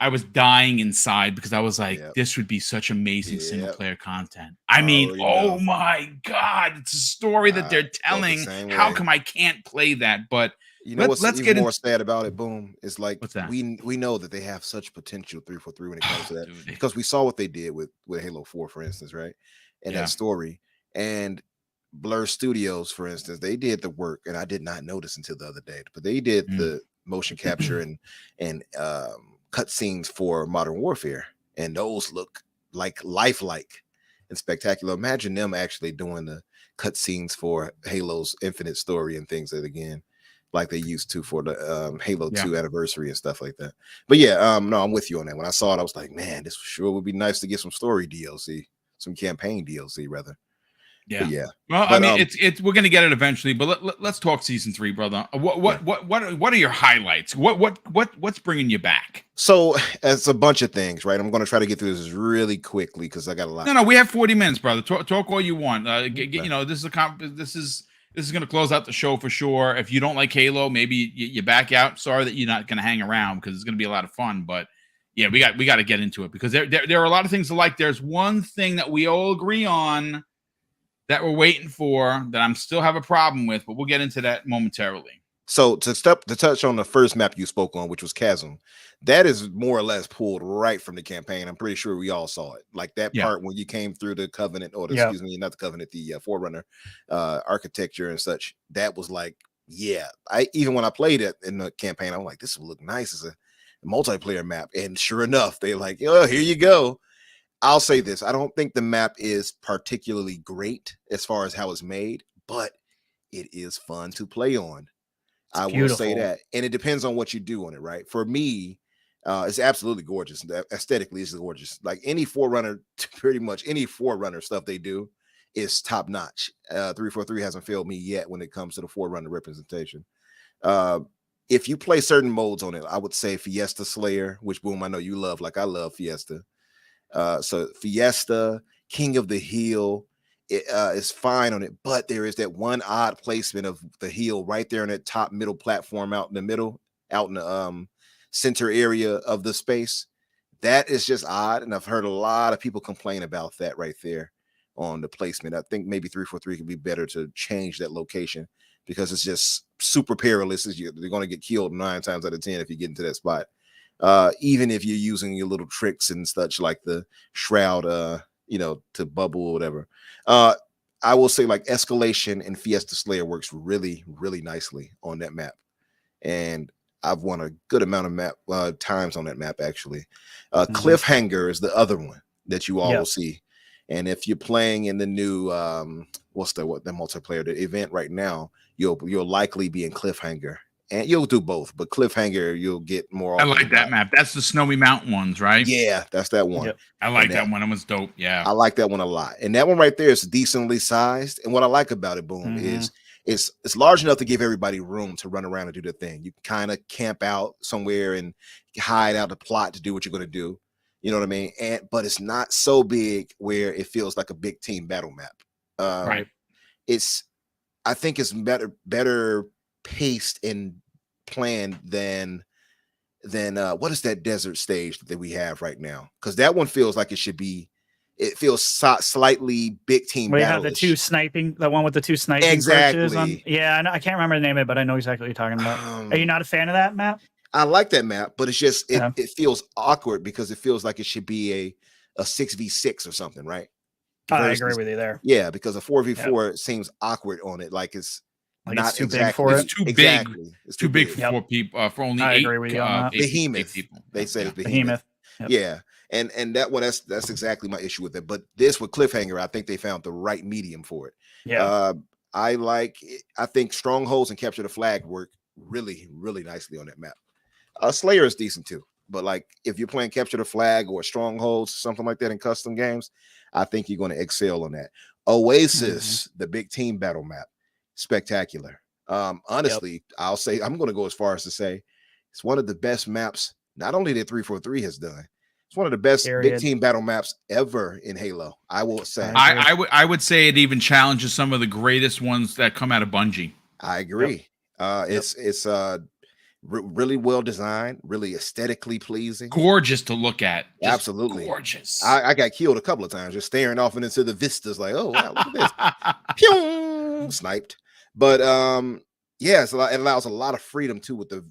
I was dying inside because I was like, this would be such amazing single player content. I mean, oh my God, it's a story that they're telling. How come I can't play that? But you know let's get more sad about it, Boom. It's like we know that they have such potential 343 when it comes to that, because we saw what they did with Halo 4, for instance, right? And that story. And Blur Studios, for instance, they did the work, and I did not notice until the other day, but they did the motion capture and cutscenes for Modern Warfare, and those look like lifelike and spectacular. Imagine them actually doing the cutscenes for Halo's Infinite story and things that, again, like they used to for the Halo 2 anniversary and stuff like that. But no, I'm with you on that. When I saw it, I was like, man, this sure would be nice to get some story DLC, some campaign DLC rather. Yeah. Well, I mean, it's we're gonna get it eventually, but let's talk season 3, brother. What are your highlights? What's bringing you back? So it's a bunch of things, right? I'm gonna try to get through this really quickly because I got a lot. No, we have 40 minutes, brother. Talk all you want. You know, this is gonna close out the show for sure. If you don't like Halo, maybe you back out. Sorry that you're not gonna hang around because it's gonna be a lot of fun, but. Yeah, we got to get into it because there are a lot of things to like. There's one thing that we all agree on that we're waiting for that I'm still have a problem with, but we'll get into that momentarily. So to touch on the first map you spoke on, which was Chasm, that is more or less pulled right from the campaign. I'm pretty sure we all saw it. Like that part when you came through the Covenant, or excuse me, not the Covenant, the Forerunner architecture and such. That was like, even when I played it in the campaign, I'm like, this will look nice as a multiplayer map. And sure enough, they're like, oh, here you go. I'll say this. I don't think the map is particularly great as far as how it's made, but it is fun to play on. I will say that. And it depends on what you do on it, right? For me, it's absolutely gorgeous. Aesthetically, it's gorgeous. Like any Forerunner, pretty much any Forerunner stuff they do is top notch. 343 hasn't failed me yet when it comes to the Forerunner representation. If you play certain modes on it, I would say Fiesta Slayer, which, Boom, I know you love, like I love Fiesta. So Fiesta, King of the Hill, is fine on it, but there is that one odd placement of the hill right there in that top middle platform out in the middle, out in the center area of the space. That is just odd, and I've heard a lot of people complain about that right there on the placement. I think maybe 343 could be better to change that location because it's just super perilous. You're going to get killed 9 times out of 10 if you get into that spot. Even if you're using your little tricks and such like the shroud, to bubble or whatever. I will say like Escalation and Fiesta Slayer works really, really nicely on that map. And I've won a good amount of map times on that map, actually. Cliffhanger is the other one that you all will see. And if you're playing in the new, the multiplayer, the event right now, you'll likely be in Cliffhanger. And you'll do both, but Cliffhanger, you'll get more. I like that map. That's the Snowy Mountain ones, right? Yeah, that's that one. Yep. I like that one. That one's dope. Yeah. I like that one a lot. And that one right there is decently sized. And what I like about it, Boom, is it's large enough to give everybody room to run around and do their thing. You kind of camp out somewhere and hide out the plot to do what you're going to do. You know what I mean? But it's not so big where it feels like a big team battle map. Right. I think it's better paced and planned than what is that desert stage that we have right now? Because that one feels like it feels slightly big team. We have the two sniping, the one with the two sniping. Exactly. Yeah, I can't remember the name of it, but I know exactly what you're talking about. Are you not a fan of that map? I like that map, but it's just it feels awkward because it feels like it should be a 6v6 or something, right? I agree with you there. Yeah, because a 4v4 seems awkward on it, like it's not it's too exactly, big for it. It's too exactly. big. It's too big for 4 people. For only 8. I agree with you on that. Behemoth. People. They say it's Behemoth. Yep. Yeah, and that one that's exactly my issue with it. But this with Cliffhanger, I think they found the right medium for it. Yeah, I think Strongholds and Capture the Flag work really, really nicely on that map. Slayer is decent too, but like if you're playing Capture the Flag or Strongholds, something like that in custom games, I think you're going to excel on that. Oasis, the big team battle map, spectacular. Honestly, I'll say I'm going to go as far as to say it's one of the best maps not only that 343 has done. It's one of the best big team battle maps ever in Halo. I will say. I would say it even challenges some of the greatest ones that come out of Bungie. I agree. It's really well designed, really aesthetically pleasing, gorgeous to look at. Just absolutely gorgeous. I got killed a couple of times just staring off into the vistas, like, oh wow, look at this. Pew! Sniped. But yeah, so it allows a lot of freedom too with the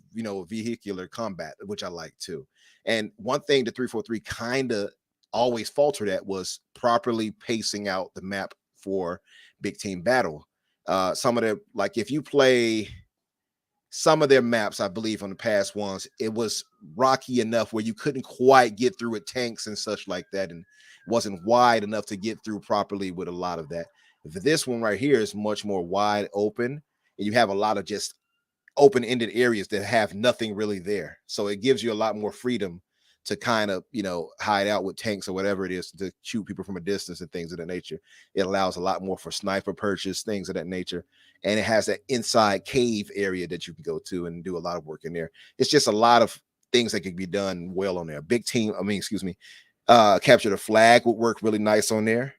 vehicular combat, which I like too. And one thing the 343 kind of always faltered at was properly pacing out the map for big team battle. Some of the, like, if you play some of their maps, I believe on the past ones, it was rocky enough where you couldn't quite get through with tanks and such like that, and wasn't wide enough to get through properly with a lot of that. This one right here is much more wide open, and you have a lot of just open-ended areas that have nothing really there. So it gives you a lot more freedom to kind of, hide out with tanks or whatever it is, to shoot people from a distance and things of that nature. It allows a lot more for sniper purchase, things of that nature. And it has that inside cave area that you can go to and do a lot of work in there. It's just a lot of things that can be done well on there. Capture the flag would work really nice on there.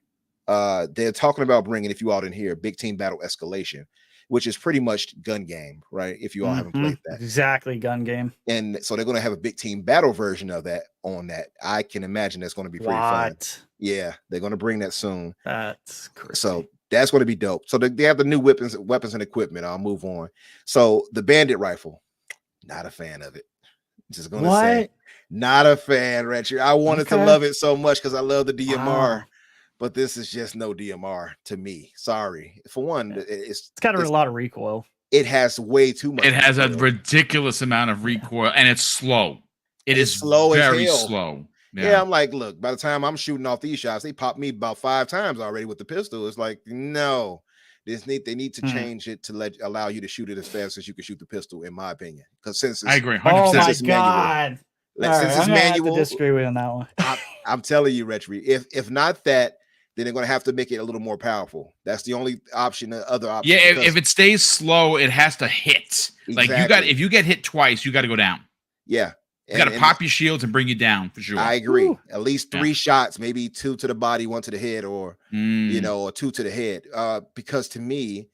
They're talking about bringing, if you all didn't hear, big team battle escalation, which is pretty much gun game, right? If you all haven't played that. Exactly, gun game. And so they're going to have a big team battle version of that on that. I can imagine that's going to be pretty fun. Yeah, they're going to bring that soon. That's crazy. So that's going to be dope. So they have the new weapons and equipment. I'll move on. So the bandit rifle, not a fan of it. Just going to say, not a fan, Retcher. I wanted to love it so much because I love the DMR. Wow. But this is just no DMR to me. Sorry. For one, it's got a lot of recoil. It has way too much. It has a ridiculous amount of recoil, and it's slow. It's slow, very slow. Yeah, I'm like, look, by the time I'm shooting off these shots, they popped me about 5 times already with the pistol. It's like, no, they need to change it to allow you to shoot it as fast as you can shoot the pistol, in my opinion. Because since I agree, 100%. Oh my god. Since it's manual, I have to disagree with you on that one. I'm telling you, Retry, if not that, then they're going to have to make it a little more powerful. That's the only option. The other option. Yeah, if it stays slow, it has to hit. Exactly. If you get hit twice, you got to go down. Yeah, you got to pop your shields and bring you down for sure. I agree. Ooh. At least 3 shots, maybe 2 to the body, 1 to the head, or or 2 to the head. Because to me,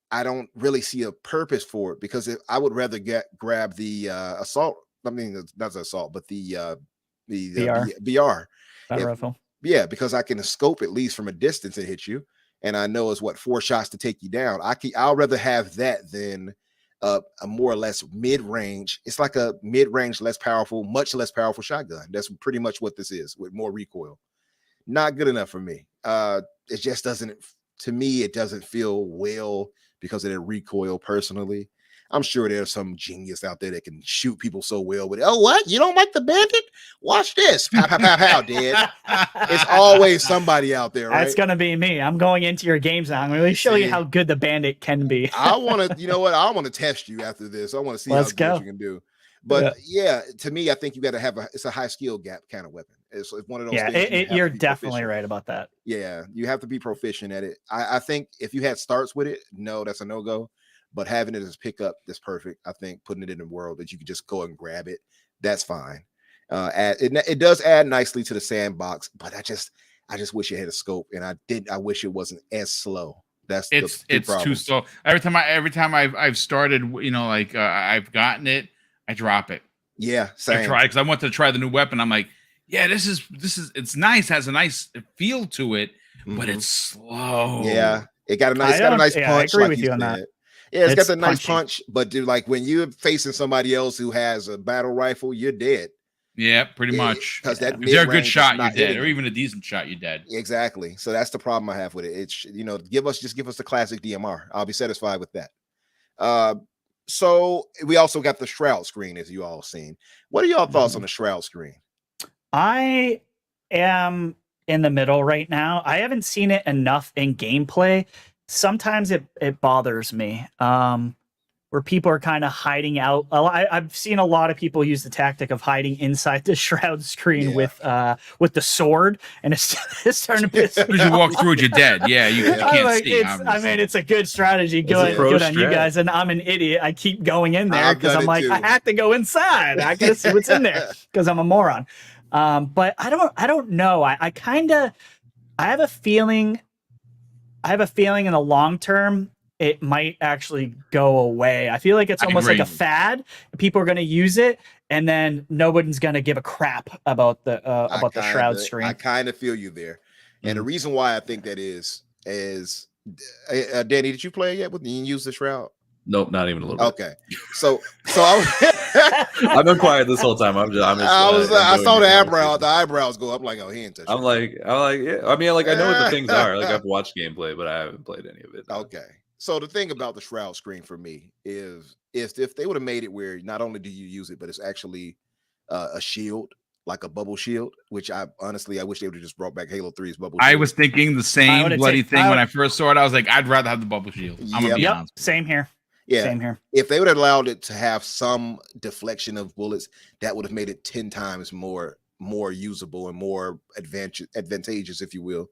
I don't really see a purpose for it. Because I would rather grab the assault. I mean, not the assault, but the BR. Rifle. Yeah, because I can scope at least from a distance and hit you, and I know it's 4 shots to take you down. I'll rather have that than a more or less mid-range. It's like a mid-range, much less powerful shotgun. That's pretty much what this is, with more recoil. Not good enough for me. It just doesn't. To me, it doesn't feel well because of the recoil. Personally, I'm sure there's some genius out there that can shoot people so well with it. Oh, what? You don't like the bandit? Watch this. Pow, pow, pow, pow, dead. It's always somebody out there, right? That's going to be me. I'm going into your games now. I'm going to show you how good the bandit can be. I want to, I want to test you after this. I want to see how good you can do. But yeah, to me, I think you got to have it's a high skill gap kind of weapon. It's one of those things. You're definitely right about that. Yeah, you have to be proficient at it. I think if you had starts with it, no, that's a no-go. But having it as pickup, that's perfect. I think putting it in the world that you can just go and grab it, that's fine. It does add nicely to the sandbox, but I just wish it had a scope, and I wish it wasn't as slow. It's too slow. Every time I've started, I've gotten it, I drop it. Yeah, same. I try because I wanted to try the new weapon. I'm like, yeah, this is it's nice, has a nice feel to it, but it's slow. Yeah, it got a nice punch. I agree with you on that. Yeah, it's got a nice punch, but when you're facing somebody else who has a battle rifle, you're dead. Yeah, pretty much. Because if they're a good shot, you're dead, or even a decent shot, you're dead. Exactly. So that's the problem I have with it. It's give us the classic DMR. I'll be satisfied with that. So we also got the shroud screen, as you all seen. What are y'all thoughts on the shroud screen? I am in the middle right now. I haven't seen it enough in gameplay. Sometimes it bothers me where people are kind of hiding out. I've seen a lot of people use the tactic of hiding inside the shroud screen with the sword, and it's starting to piss me off. As you walk through it, you're dead. Yeah, you can't see. It's a good strategy. Good on you guys, and I'm an idiot. I keep going in there because I'm like, I have to go inside. I gotta see what's in there because I'm a moron. But I don't know. I have a feeling in the long term, it might actually go away. I feel like it's almost like a fad. People are going to use it, and then nobody's going to give a crap about the shroud screen. I kind of feel you there, and the reason why I think that is Danny, did you play it yet? You use the shroud? Nope, not even a little bit. Okay, so I've been quiet this whole time. I saw the eyebrows go up like, oh, he ain't touching. I'm like, yeah. I mean, like, I know what the things are. Like, I've watched gameplay, but I haven't played any of it. Okay. So the thing about the shroud screen for me is if they would have made it where not only do you use it, but it's actually a shield, like a bubble shield, which I wish they would have just brought back Halo 3's bubble shield. I was thinking the same bloody thing when I first saw it. I was like, I'd rather have the bubble shield. I'm gonna be honest. Same here. Yeah, same here. If they would have allowed it to have some deflection of bullets, that would have made it 10 times more usable and more advantageous, if you will.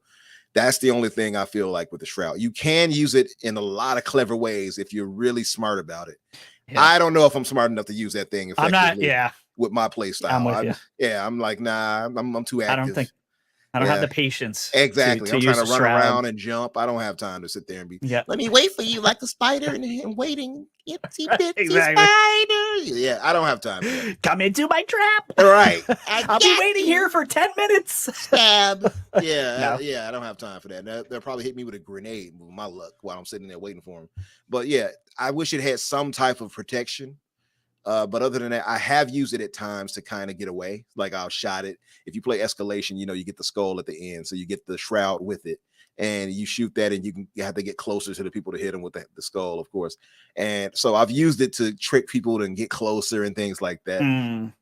That's the only thing I feel like with the shroud. You can use it in a lot of clever ways if you're really smart about it. Yeah. I don't know if I'm smart enough to use that thing effectively with my play style. I'm like, nah, I'm too active. I don't have the patience. Exactly. I'm trying to run around and jump. I don't have time to sit there and be. Yeah. Let me wait for you like a spider and waiting. Itsy bitsy spider. Yeah, I don't have time. Come into my trap. All right. I'll be waiting here for 10 minutes. Stab. Yeah. Yeah. I don't have time for that. They'll probably hit me with a grenade with my luck while I'm sitting there waiting for them. But yeah, I wish it had some type of protection. But other than that, I have used it at times to kind of get away. Like I'll shot it. If you play Escalation, you get the skull at the end. So you get the shroud with it and you shoot that and you have to get closer to the people to hit them with the skull, of course. And so I've used it to trick people to get closer and things like that. And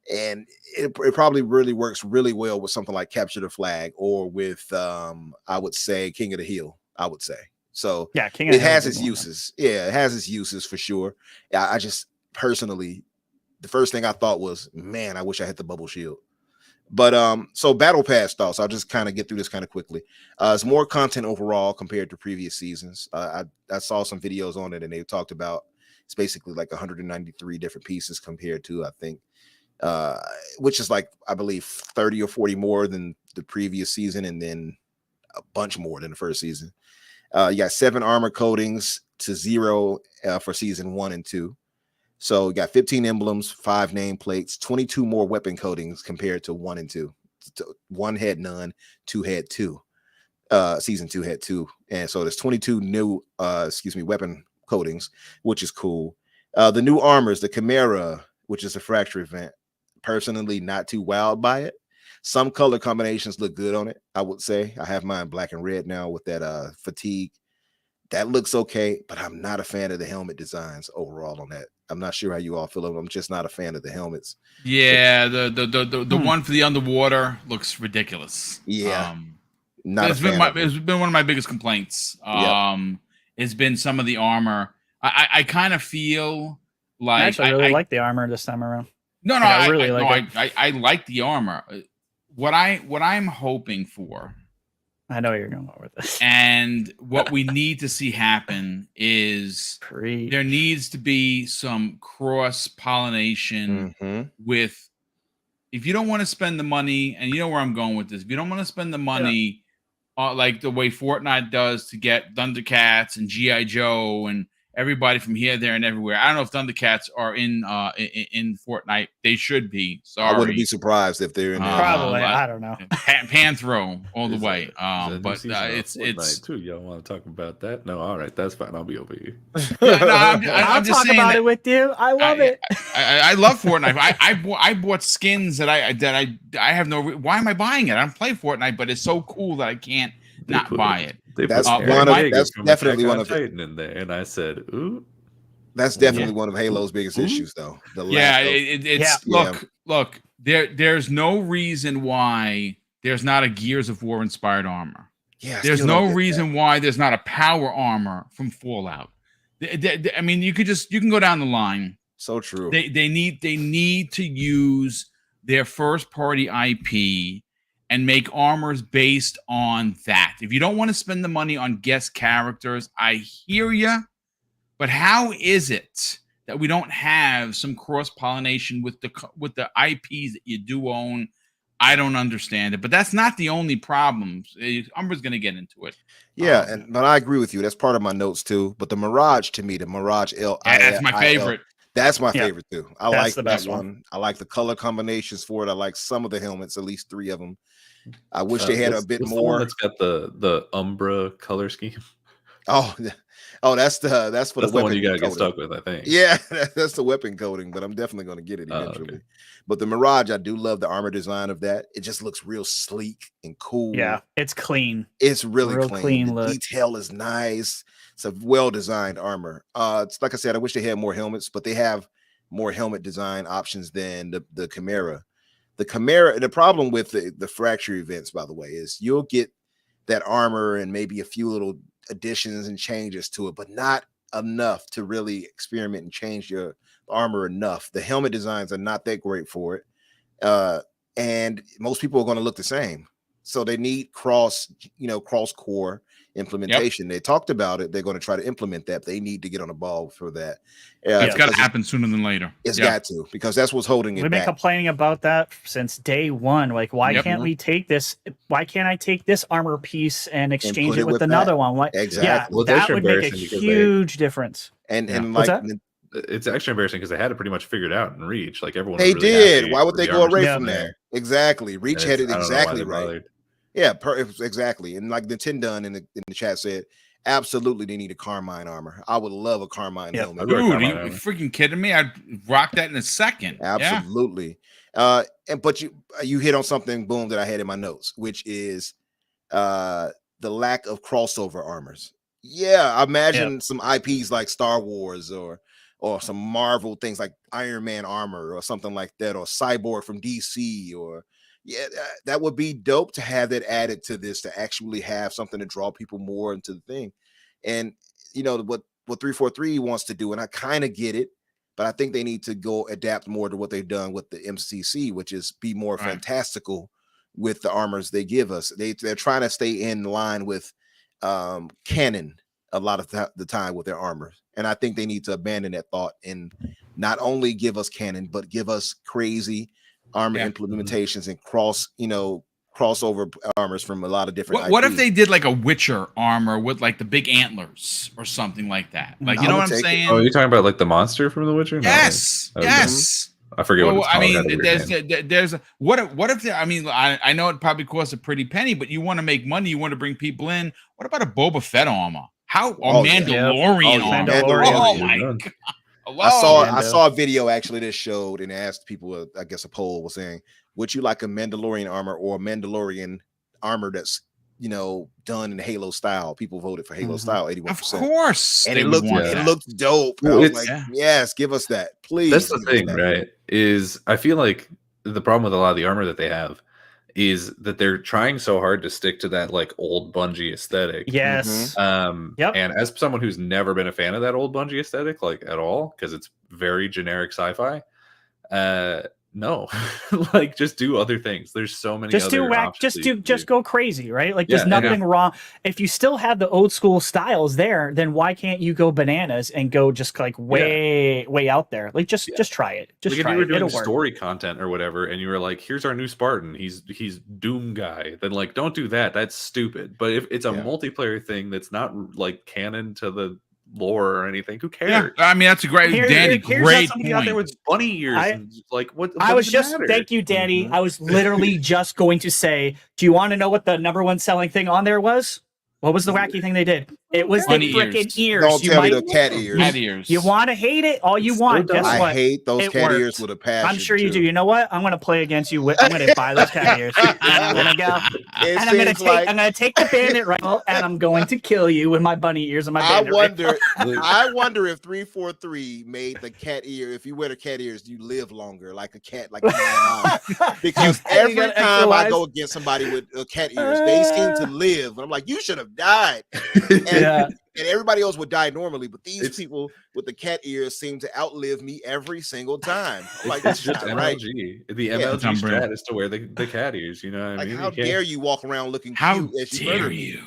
it probably really works really well with something like Capture the Flag or with, I would say, King of the Hill, I would say. So yeah, it has its uses. Yeah, it has its uses for sure. I just personally, the first thing I thought was, man, I wish I had the bubble shield. But so Battle Pass thoughts, I'll just kind of get through this kind of quickly. It's more content overall compared to previous seasons. I saw some videos on it and they talked about it's basically like 193 different pieces compared to, I think, which is like, I believe 30 or 40 more than the previous season and then a bunch more than the first season. You got 7 armor coatings to 0 for season 1 and 2. So you got 15 emblems, 5 nameplates, 22 more weapon coatings compared to 1 and 2. 1 had none, 2 had 2. Season 2 had 2. And so there's 22 new weapon coatings, which is cool. The new armors, the Chimera, which is a fracture event, personally not too wowed by it. Some color combinations look good on it, I would say. I have mine black and red now with that fatigue. That looks okay, but I'm not a fan of the helmet designs overall on that. I'm not sure how you all feel. I'm just not a fan of the helmets. Yeah, the one for the underwater looks ridiculous. Yeah, it's been one of my biggest complaints. It's been some of the armor. I kind of feel like I actually really like the armor this time around. No, I really like it. I like the armor. What I'm hoping for. I know you're going with this. And what we need to see happen is there needs to be some cross-pollination with, if you don't want to spend the money, and you know where I'm going with this, if you don't want to spend the money like the way Fortnite does to get Thundercats and G.I. Joe and everybody from here, there, and everywhere. I don't know if Thundercats are in Fortnite. They should be. Sorry. I wouldn't be surprised if they're in there. Probably. I don't know. Panthro all the way. But it's too. Y'all want to talk about that? No, all right, that's fine. I'll be over here. I'll talk about it with you. I love it. I love Fortnite. I bought skins that I have no. Why am I buying it? I don't play Fortnite, but it's so cool that I can't not buy it. That's definitely one of Titan in there, and I said, "Ooh." That's definitely one of Halo's biggest issues, though. Look. There's no reason why there's not a Gears of War inspired armor. Yeah, there's no reason why there's not a power armor from Fallout. I mean, you can go down the line. So true. They need to use their first party IP and make armors based on that. If you don't want to spend the money on guest characters, I hear you. But how is it that we don't have some cross-pollination with the IPs that you do own? I don't understand it, but that's not the only problem. Umber's going to get into it. Yeah, but I agree with you. That's part of my notes too. But the Mirage, to me, the Mirage L, that's my favorite. That's my favorite too. I like the that best one. I like the color combinations for it. I like some of the helmets, at least 3 of them. I wish they had a bit more. The one that's got the Umbra color scheme. Oh, that's for the weapon one you gotta get coating. stuck with, I think. Yeah, that's the weapon coating, but I'm definitely going to get it eventually. Okay. But the Mirage, I do love the armor design of that. It just looks real sleek and cool. Yeah, it's clean. It's really real clean. The look. detail is nice. It's a well-designed armor. It's like I said, I wish they had more helmets, but they have more helmet design options than the Chimera. The Chimera, the problem with the fracture events, by the way, is you'll get that armor and maybe a few little additions and changes to it, but not enough to really experiment and change your armor enough. The helmet designs are not that great for it. And most people are going to look the same. So they need cross core implementation. They talked about it. They're going to try to implement that. They need to get on the ball for that. It's got to happen sooner than later. It's got to, because that's what's holding it back. We've been complaining about that since day one. Like, why can't we take this? Why can't I take this armor piece and exchange it with another one? Why? Exactly. Yeah, well, that would make a huge difference. And like, it's actually embarrassing because they had it pretty much figured out in Reach. Like everyone, they was really did. happy Why would they go away from there. there? Exactly. Reach had it exactly right. Bothered. Yeah, exactly. And like Nintendo in the chat said, absolutely they need a Carmine armor. I would love a Carmine helmet. Dude, are you freaking kidding me? I'd rock that in a second. Absolutely. But you hit on something, Boom, that I had in my notes, which is the lack of crossover armors. Yeah, I imagine some IPs like Star Wars or some Marvel things like Iron Man armor or something like that, or Cyborg from DC, or that would be dope to have that added to this, to actually have something to draw people more into the thing. And what 343 wants to do, and I kind of get it, but I think they need to go adapt more to what they've done with the MCC, which is be more fantastical with the armors they give us. They're trying to stay in line with canon a lot of the time with their armor, and I think they need to abandon that thought and not only give us canon, but give us crazy armor implementations and crossover armors from a lot of different. What if they did like a Witcher armor with like the big antlers or something like that? Like, you know what I'm saying? Oh, you're talking about like the monster from The Witcher? Yes, yes. I forget what it's called. I mean, what if I know it probably costs a pretty penny, but you want to make money, you want to bring people in. What about a Boba Fett armor? Mandalorian armor? Oh my God. I saw a video actually that showed and asked people, I guess a poll was saying, would you like a Mandalorian armor or a Mandalorian armor that's done in Halo style? People voted for Halo style, 81%. Of course. And it looked dope. I was like, yes, give us that, please. That's the thing, right? Is I feel like the problem with a lot of the armor that they have is that they're trying so hard to stick to that like old Bungie aesthetic. Yes. And as someone who's never been a fan of that old Bungie aesthetic, like at all, because it's very generic sci-fi. No, like just do other things. There's so many. Just go crazy, right? Like there's nothing wrong. If you still have the old school styles there, then why can't you go bananas and go just like way out there? Like just try it. Just like try if you were it. doing story content or whatever, and you were like, "Here's our new Spartan. He's Doom guy." Then like, don't do that. That's stupid. But if it's a multiplayer thing that's not like canon to the lore or anything, who cares? Yeah, I mean that's a great Danny. Great somebody out there with bunny ears. And like what? I was just thank you, Danny. I was literally just going to say, do you want to know what the #1 selling thing on there was? What was the wacky thing they did? It was the freaking ears. Don't tell me the cat ears. Cat ears. You want to hate it all you want. Guess what? I hate those cat ears with a passion. I'm sure you do. You know what? I'm going to play against you. I'm going to buy those cat ears. I'm going to go. And I'm going to take the bandit rifle and I'm going to kill you with my bunny ears and my bandit rifle. I wonder if 343 made the cat ear. If you wear the cat ears, you live longer like a cat, like because every time I go against somebody with cat ears, they seem to live. And I'm like, you should have died. And everybody else would die normally, but these people with the cat ears seem to outlive me every single time. I'm like, it's just MLG. Right. The MLG strat is to wear the cat ears. You know what I mean? How dare you walk around looking how cute as you dare you?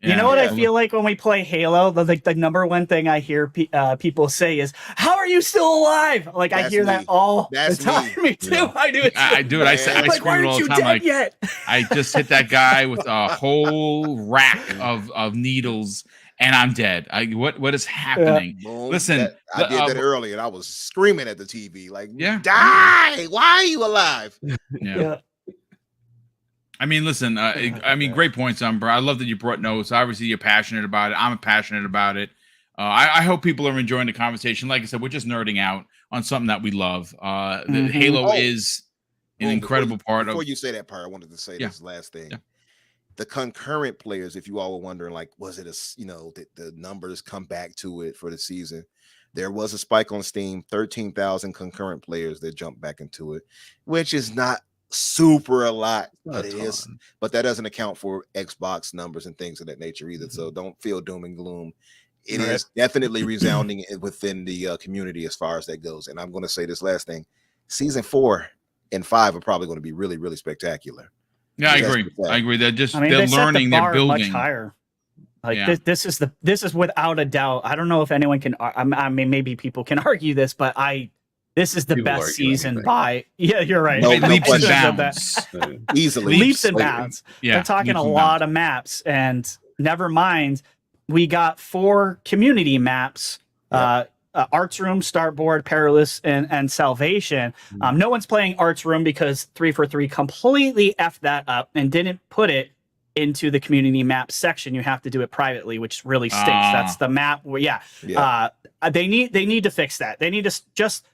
You know what I feel like when we play Halo? The number one thing I hear people say is, "How are you still alive?" Like I hear that all the time. Me too. Yeah. I do it. I do it. I like, why scream it aren't all you the time. dead Like, yet? I just hit that guy with a whole rack of needles, and I'm dead. What is happening? Boom. Listen, I did that earlier, and I was screaming at the TV, like, die! Why are you alive? Yeah. I mean, listen. Great points, Umbra. I love that you brought notes. Obviously, you're passionate about it. I'm passionate about it. I hope people are enjoying the conversation. Like I said, we're just nerding out on something that we love. Halo is an incredible part of. Before you say that part, I wanted to say this last thing. Yeah. The concurrent players, if you all were wondering, like, was it the numbers come back to it for the season? There was a spike on Steam, 13,000 concurrent players that jumped back into it, which is not super a lot, but it is. But that doesn't account for Xbox numbers and things of that nature either. So don't feel doom and gloom. It is definitely resounding within the community as far as that goes. And I'm going to say this last thing: season 4 and 5 are probably going to be really, really spectacular. Yeah, I agree. They're just they're learning, they're building much higher. Like this is without a doubt. I don't know if anyone can. I mean, maybe people can argue this, but this is the best season by. Yeah, you're right. Leaps and bounds. Easily leaps and bounds. Yeah, they're talking a lot of maps, and never mind, we got 4 community maps. Arts Room, Starboard, Perilous, and Salvation. No one's playing Arts Room because 343 completely effed that up and didn't put it into the community map section. You have to do it privately, which really stinks. That's the map where, they need to fix that. They need to just.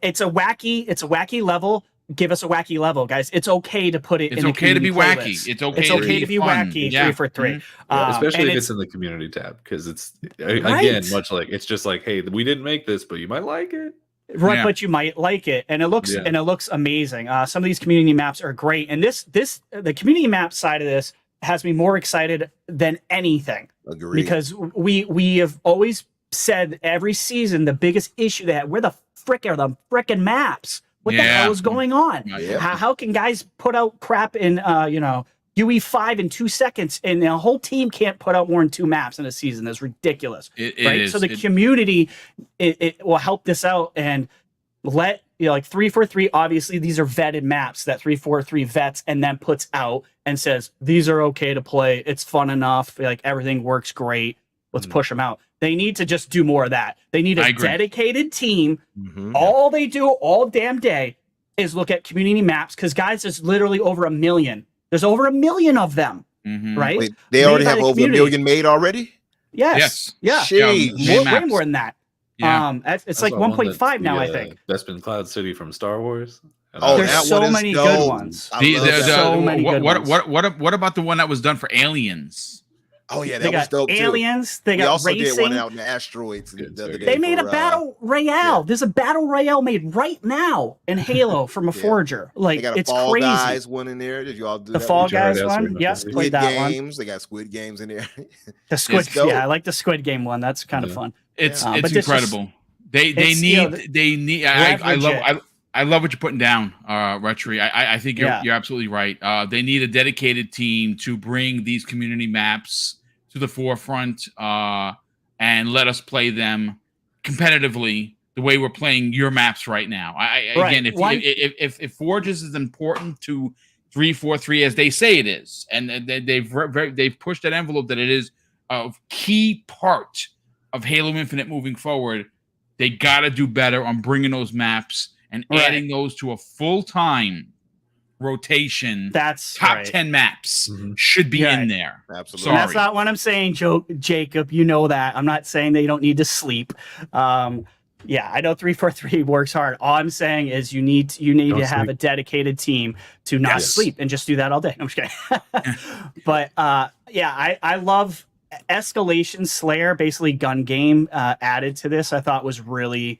It's a wacky level. Give us a wacky level, guys. It's okay to put it. It's in okay to be playlist. Wacky. It's okay to be wacky. 343, especially if it's in the community tab, because it's again much like it's just like, hey, we didn't make this, but you might like it. Right, but you might like it, and it looks amazing. Some of these community maps are great, and the community map side of this has me more excited than anything. Agreed. Because we have always said every season the biggest issue that where the frick are the frickin' maps? What the hell is going on? How can guys put out crap in UE5 in 2 seconds, and a whole team can't put out more than 2 maps in a season? That's ridiculous. So the community it will help this out and let like 343. Obviously, these are vetted maps that 343 vets and then puts out and says these are okay to play. It's fun enough. Like everything works great. Let's push them out. They need to just do more of that. They need a dedicated team. All they do all damn day is look at community maps, because guys, there's literally over 1 million. There's over 1 million of them, right? Wait, they already have over 1 million made already? Yes. Yeah. Way more than that. Yeah. It's like 1.5 now, I think. Bespin Cloud City from Star Wars. There's so many good ones. What about the one that was done for Aliens? Oh yeah, that was dope Aliens. Too. They got also racing. did one out in the asteroids. They made a battle royale. There's a battle royale made right now in Halo from a Forager. Like, they got a it's Fall crazy. Guys one in there. Did you all do the that Fall Guys one? Yes, played that games. One. They got Squid Games in there. The Squid, I like the Squid Game one. That's kind of fun. It's incredible. They need. I love what you're putting down, Retri. I think you're absolutely right. They need a dedicated team to bring these community maps to the forefront and let us play them competitively the way we're playing your maps right now. Again, if Forges is important to 343 as they say it is, and they've pushed that envelope that it is a key part of Halo Infinite moving forward, they got to do better on bringing those maps and adding those to a full-time rotation. That's top 10 maps should be in there. Absolutely. That's not what I'm saying, Jacob. You know that. I'm not saying that you don't need to sleep. I know 343 works hard. All I'm saying is you need to have a dedicated team to not sleep and just do that all day. I'm just kidding. But I love Escalation Slayer, basically gun game added to this. I thought was really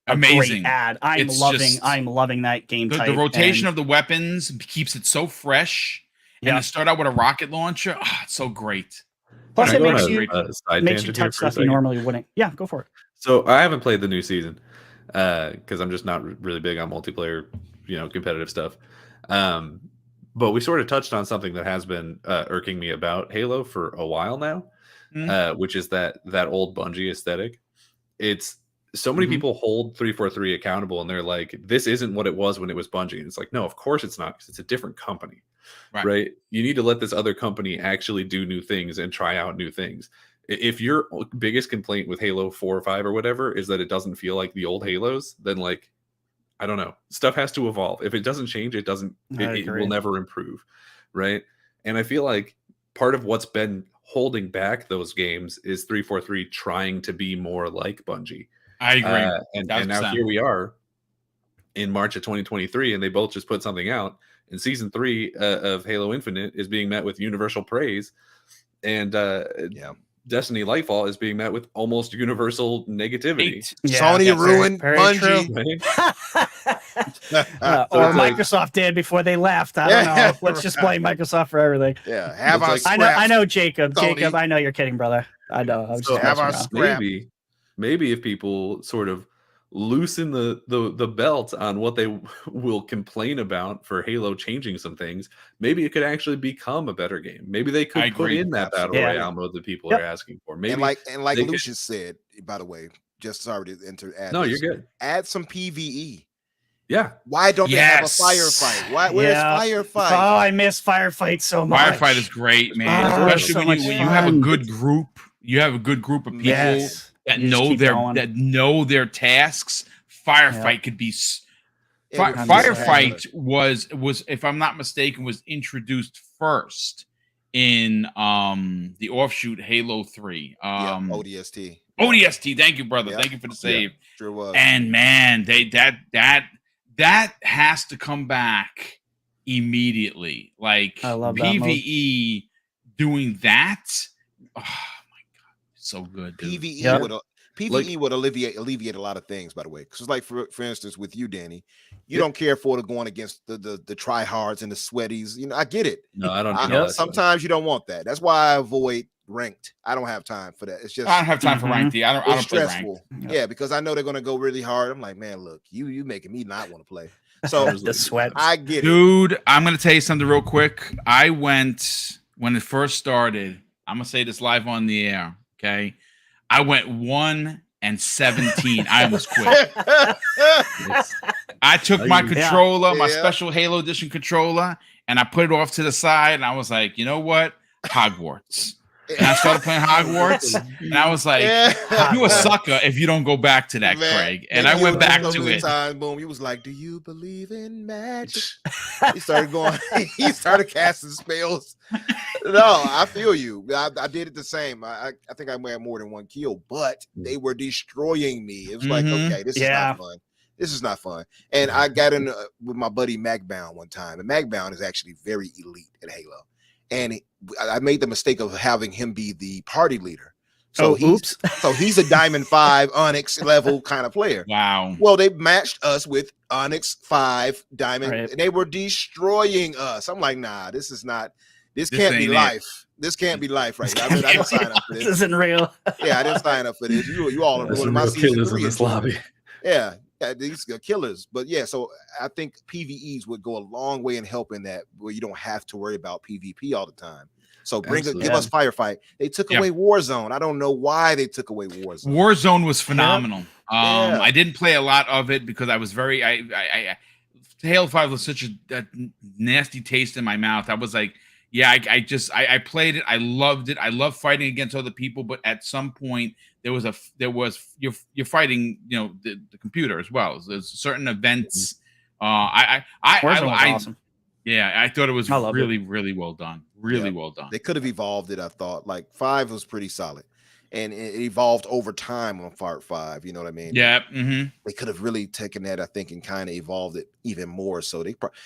amazing. Great ad. I'm loving that game type. The rotation of the weapons keeps it so fresh. And to start out with a rocket launcher, it's so great. Plus, it makes you touch stuff you normally wouldn't. Yeah, go for it. So I haven't played the new season because I'm just not really big on multiplayer, competitive stuff. But we sort of touched on something that has been irking me about Halo for a while now, which is that old Bungie aesthetic. It's so many people hold 343 accountable, and they're like, "This isn't what it was when it was Bungie." And it's like, no, of course it's not, because it's a different company, right? You need to let this other company actually do new things and try out new things. If your biggest complaint with Halo 4 or 5 or whatever is that it doesn't feel like the old Halos, then like, I don't know. Stuff has to evolve. If it doesn't change, it will never improve, right? And I feel like part of what's been holding back those games is 343 trying to be more like Bungie. I agree. And now here we are in March of 2023, and they both just put something out. And season 3 of Halo Infinite is being met with universal praise, and Destiny Lightfall is being met with almost universal negativity. Sony ruined Bungie. Or Microsoft did before they left. I don't know. Let's just blame Microsoft for everything. Yeah, have our I know, Jacob. Sony. Jacob, I know you're kidding, brother. I know. I'm just have our scrap. Maybe if people sort of loosen the belt on what they will complain about for Halo changing some things, maybe it could actually become a better game. Maybe they could put in that battle royale mode that people are asking for. Maybe and like Lucius said, by the way, just sorry to add. No, you're good. Add some PvE. Yeah. Why don't they have a firefight? Where's firefight? Oh, I miss firefight so much. Firefight is great, man. Especially when you have a good group. You have a good group of people that know their tasks. Firefight could be. Firefight was, if I'm not mistaken, was introduced first in the offshoot Halo 3. ODST. ODST. Thank you, brother. Thank you for the save. Sure was. And man, that has to come back immediately. Like I love PvE doing that. Oh my god, so good. Dude. PvE would alleviate a lot of things, by the way. Because like for instance, with you, Danny, you don't care for going against the tryhards and the sweaties. You know, I get it. No, I don't. Sometimes you don't want that. That's why I avoid ranked. I don't have time for that. It's just I don't have time for ranked. I don't play stressful. ranked. Yeah, because I know they're gonna go really hard. I'm like, man, look, you making me not want to play. So the sweat. I get it. Dude, I'm gonna tell you something real quick. I went when it first started. I'm gonna say this live on the air. Okay. I went 1-17. I almost quit. I took my controller, my special Halo Edition controller, and I put it off to the side, and I was like, you know what? Hogwarts. And I started playing Hogwarts, and I was like, you a sucker if you don't go back to that, Craig. And I went back to it. Boom, he was like, do you believe in magic? He started going, he started casting spells. No, I feel you. I did it the same. I think I had more than one kill, but they were destroying me. It was like, okay, this is not fun. This is not fun. And I got in with my buddy Magbound one time, and Magbound is actually very elite at Halo. And I made the mistake of having him be the party leader. So he's a Diamond 5 Onyx level kind of player. Wow. Well, they matched us with Onyx 5 Diamond, and they were destroying us. I'm like, nah, this can't be life. This can't be life right now. I didn't sign up for this. This isn't real. Yeah, I didn't sign up for this. You all are ruining my season 3 in this lobby. Yeah. These are killers, but yeah, so I think PvEs would go a long way in helping that, where you don't have to worry about PvP all the time. So give us Firefight. They took away Warzone. I don't know why they took away Warzone. Warzone was phenomenal. I didn't play a lot of it because I was very Halo 5 was such a nasty taste in my mouth. I was like, I played it. I loved it. I love fighting against other people, but at some point you're fighting, the computer as well. There's certain events. Warzone was awesome. Yeah, I thought it was really well done. Really well done. They could have evolved it. I thought like 5 was pretty solid, and it evolved over time on Part 5. You know what I mean? Yeah. They could have really taken that, I think, and kind of evolved it even more. So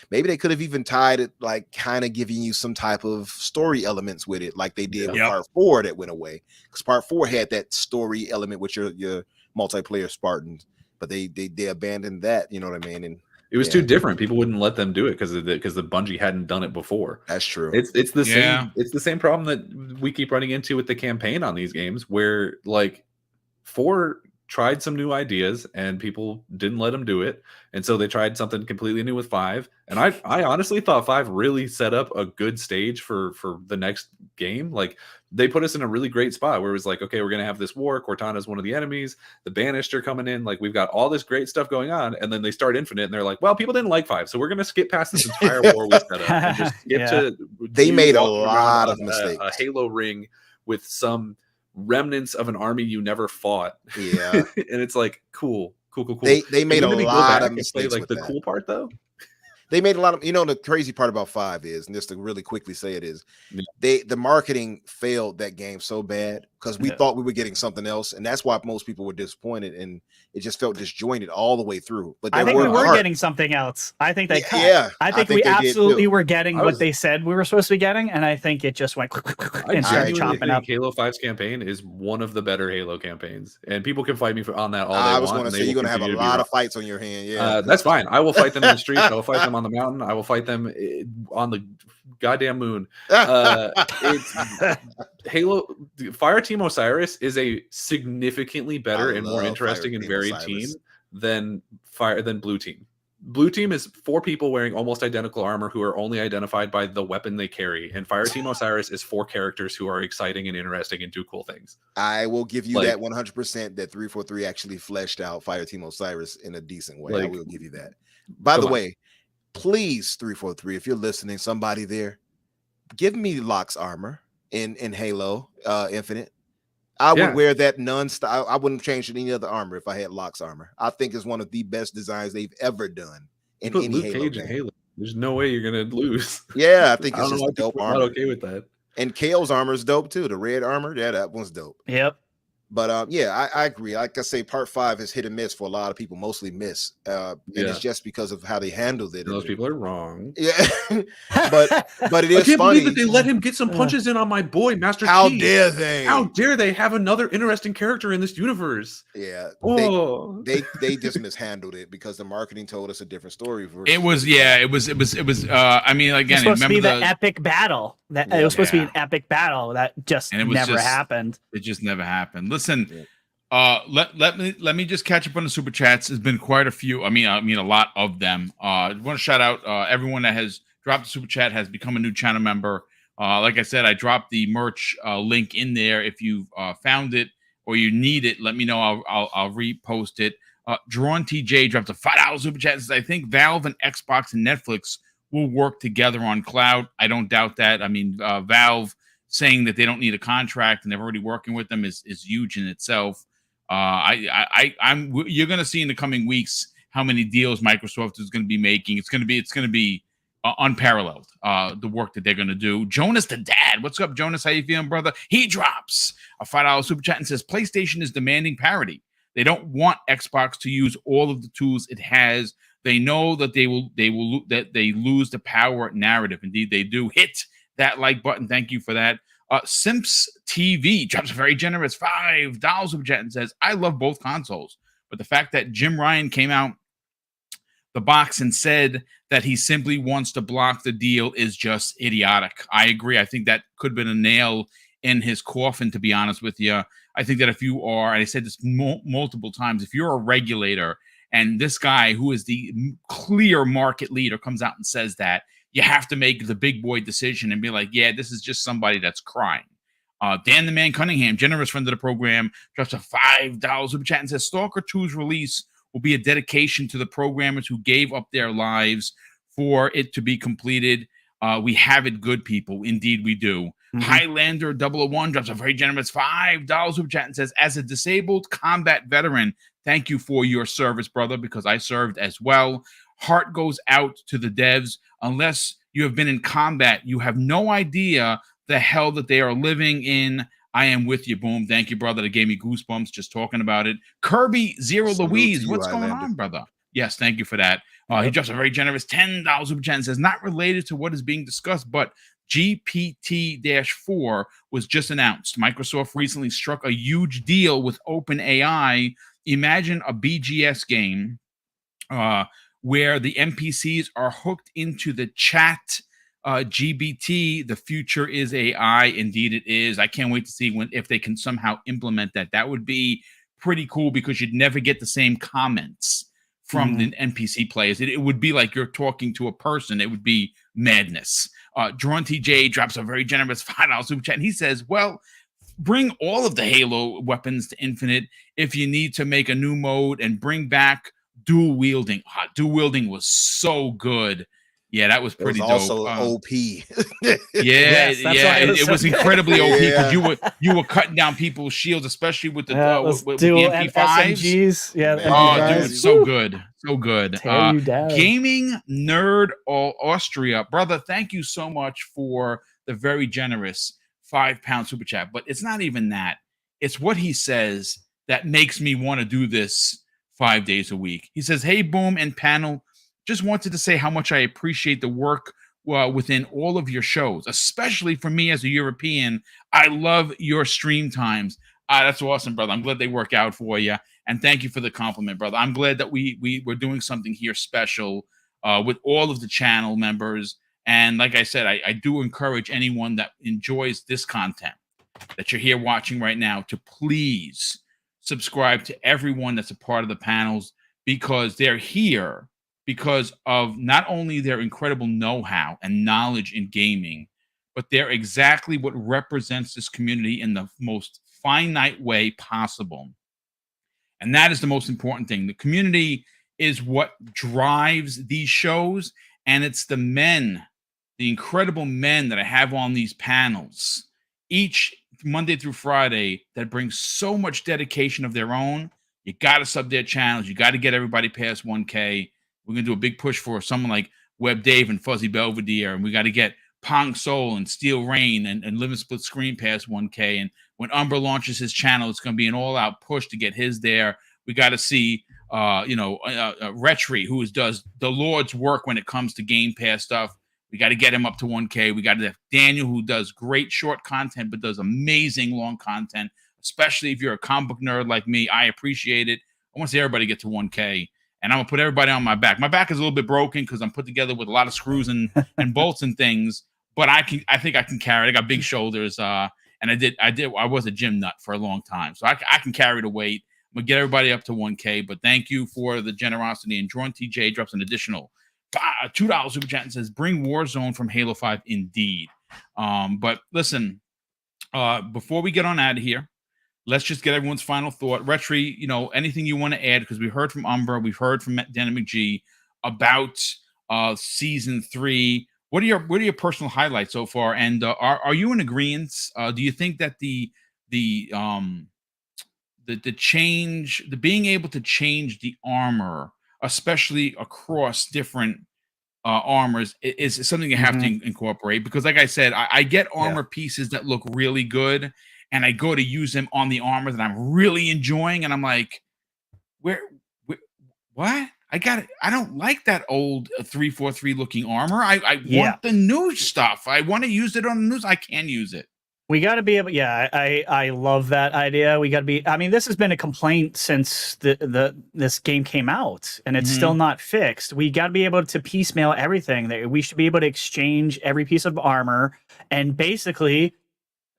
maybe they could have even tied it, like kind of giving you some type of story elements with it, like they did with Part 4 that went away. Because Part 4 had that story element with your multiplayer Spartans, but they abandoned that. You know what I mean? And it was too different. People wouldn't let them do it because the Bungie hadn't done it before. That's true. It's the same. It's the same problem that we keep running into with the campaign on these games, where like 4 tried some new ideas and people didn't let them do it, and so they tried something completely new with 5. And I honestly thought 5 really set up a good stage for the next game. Like, they put us in a really great spot where it was like, okay, we're gonna have this war. Cortana's one of the enemies. The Banished are coming in. Like, we've got all this great stuff going on, and then they start Infinite, and they're like, well, people didn't like 5, so we're gonna skip past this entire war we set up and just get to. They made a walking around lot of on mistakes. A Halo ring with some remnants of an army you never fought. Yeah. And it's like, cool. They made a lot of mistakes. Like with the that. cool part though, they made a lot of, the crazy part about 5 is, and just to really quickly say it is, the marketing failed that game so bad because we thought we were getting something else, and that's why most people were disappointed, and it just felt disjointed all the way through. But I think we were getting something else. I think they cut. Yeah, I think we absolutely were getting what they said we were supposed to be getting, and I think it just went and started chopping up. Halo 5's campaign is one of the better Halo campaigns, and people can fight me on that all day long. I was going to say you're going to have a lot of fights on your hand. Yeah, that's fine. I will fight them in the streets. I will fight them on the mountain. I will fight them on the goddamn moon. It's Halo. Fireteam Osiris is a significantly better and more interesting and varied team than Blue Team. Blue Team is 4 people wearing almost identical armor who are only identified by the weapon they carry, and Fireteam Osiris is 4 characters who are exciting and interesting and do cool things. I will give you that 100% that 343 actually fleshed out Fireteam Osiris in a decent way. I will give you that. By the way, please, 343, if you're listening, somebody there, give me Locke's armor in Halo Infinite. I would wear that non-style. I wouldn't change any other armor if I had Locke's armor. I think it's one of the best designs they've ever done in any Luke Halo Cage game. in Halo. There's no way you're gonna lose. Yeah, I think it's just a dope armor. I'm not okay with that. And Kale's armor is dope too. The red armor, that one's dope. Yep. But I agree. Like I say, part 5 is hit and miss for a lot of people, mostly miss. And it's just because of how they handled it. Those people are wrong. Yeah. but it is I can't funny believe that they let him get some punches in on my boy, Master How Chief. dare they? How dare they have another interesting character in this universe? Yeah. Oh. They just mishandled it because the marketing told us a different story. It was I mean, again, it was supposed to be the epic battle. It was supposed to be an epic battle that just never happened. It just never happened. Listen, let me just catch up on the super chats. There's been quite a few. I mean a lot of them. I want to shout out everyone that has dropped the super chat, has become a new channel member. Like I said, I dropped the merch link in there. If you found it or you need it, let me know. I'll repost it. Drawn TJ dropped a $5 super chat. Says, I think Valve and Xbox and Netflix will work together on cloud. I don't doubt that. I mean, Valve saying that they don't need a contract and they're already working with them is huge in itself. You're going to see in the coming weeks how many deals Microsoft is going to be making. It's going to be unparalleled. The work that they're going to do. Jonas the Dad, what's up, Jonas? How you feeling, brother? He drops a $5 super chat and says PlayStation is demanding parity. They don't want Xbox to use all of the tools it has. They know that they lose the power narrative. Indeed, they do. Hit that like button. Thank you for that. Simps TV drops a very generous $5 super chat and says, I love both consoles, but the fact that Jim Ryan came out the box and said that he simply wants to block the deal is just idiotic. I agree. I think that could have been a nail in his coffin, to be honest with you. I think that if you are, and I said this multiple times, if you're a regulator and this guy who is the clear market leader comes out and says that, you have to make the big boy decision and be like, yeah, this is just somebody that's crying. Dan the Man Cunningham, generous friend of the program, drops a $5 super chat and says Stalker 2's release will be a dedication to the programmers who gave up their lives for it to be completed. We have it good, people. Indeed, we do. Mm-hmm. Highlander 001 drops a very generous $5 super chat and says, as a disabled combat veteran, thank you for your service, brother, because I served as well. Heart goes out to the devs. Unless you have been in combat, you have no idea the hell that they are living in. I am with you, Boom. Thank you, brother. That gave me goosebumps just talking about it. Kirby Zero Louise, what's going on, brother? Yes, thank you for that. He drops a very generous $10 super chat and says, not related to what is being discussed, but GPT-4 was just announced. Microsoft recently struck a huge deal with OpenAI. Imagine a BGS game where the NPCs are hooked into the chat GBT. The future is AI. Indeed, it is. I can't wait to see if they can somehow implement that. That would be pretty cool because you'd never get the same comments from the NPC players. It would be like you're talking to a person. It would be madness. Drawn TJ drops a very generous $5 super chat, and he says, well, bring all of the Halo weapons to Infinite if you need to make a new mode, and bring back dual wielding. Dual wielding was so good. Yeah, that was pretty dope. Also OP. It was incredibly OP because you were cutting down people's shields, especially with the with the MP5s. SMGs. Yeah, oh, dude, so good. Tear you down. Gaming Nerd Austria, brother, thank you so much for the very generous £5 super chat. But it's not even that; it's what he says that makes me want to do this 5 days a week. He says, "Hey, Boom and panel. Just wanted to say how much I appreciate the work within all of your shows, especially for me as a European. I love your stream times." That's awesome, brother. I'm glad they work out for you. And thank you for the compliment, brother. I'm glad that we're doing something here special with all of the channel members. And like I said, I do encourage anyone that enjoys this content that you're here watching right now to please subscribe to everyone that's a part of the panels, because they're here because of not only their incredible know-how and knowledge in gaming, but they're exactly what represents this community in the most finite way possible. And that is the most important thing. The community is what drives these shows, and it's the men, the incredible men that I have on these panels each Monday through Friday that bring so much dedication of their own. You got to sub their channels. You got to get everybody past 1K. We're going to do a big push for someone like Web Dave and Fuzzy Belvedere. And we got to get Pong Soul and Steel Rain and Living Split Screen past 1K. And when Umbra launches his channel, it's going to be an all-out push to get his there. We got to see, Retri, who does the Lord's work when it comes to Game Pass stuff. We got to get him up to 1K. We got to have Daniel, who does great short content, but does amazing long content, especially if you're a comic book nerd like me. I appreciate it. I want to see everybody get to 1K. And I'm going to put everybody on my back. My back is a little bit broken because I'm put together with a lot of screws and bolts and things. But I think I can carry it. I got big shoulders. And I was a gym nut for a long time. So I can carry the weight. I'm going to get everybody up to 1K. But thank you for the generosity. And Drawn TJ drops an additional $2 super chat and says, bring Warzone from Halo 5 indeed. But listen, before we get on out of here, let's just get everyone's final thought. Retri, anything you want to add? Because we heard from Umbra, we've heard from Dan and McGee about season 3. What are your personal highlights so far? And are you in agreement? Do you think that the change, the being able to change the armor, especially across different armors, is something you have to incorporate? Because like I said, I get armor pieces that look really good, and I go to use them on the armor that I'm really enjoying, and I'm like, where what? I don't like that old 343 looking armor. I want the new stuff. I want to use it on the news. I can use it. We got to be able. Yeah, I love that idea. We got to be. I mean, this has been a complaint since this game came out, and it's still not fixed. We got to be able to piecemeal everything. We should be able to exchange every piece of armor and basically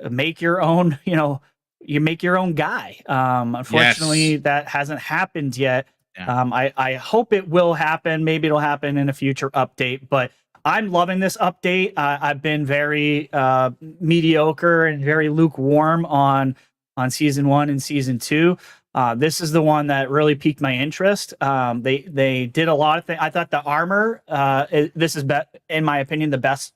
make your own. You make your own guy. Unfortunately, that hasn't happened yet. Yeah. I hope it will happen. Maybe it'll happen in a future update, but I'm loving this update. I've been very mediocre and very lukewarm on season 1 and season 2. This is the one that really piqued my interest. They did a lot of things. I thought the armor, this is, in my opinion, the best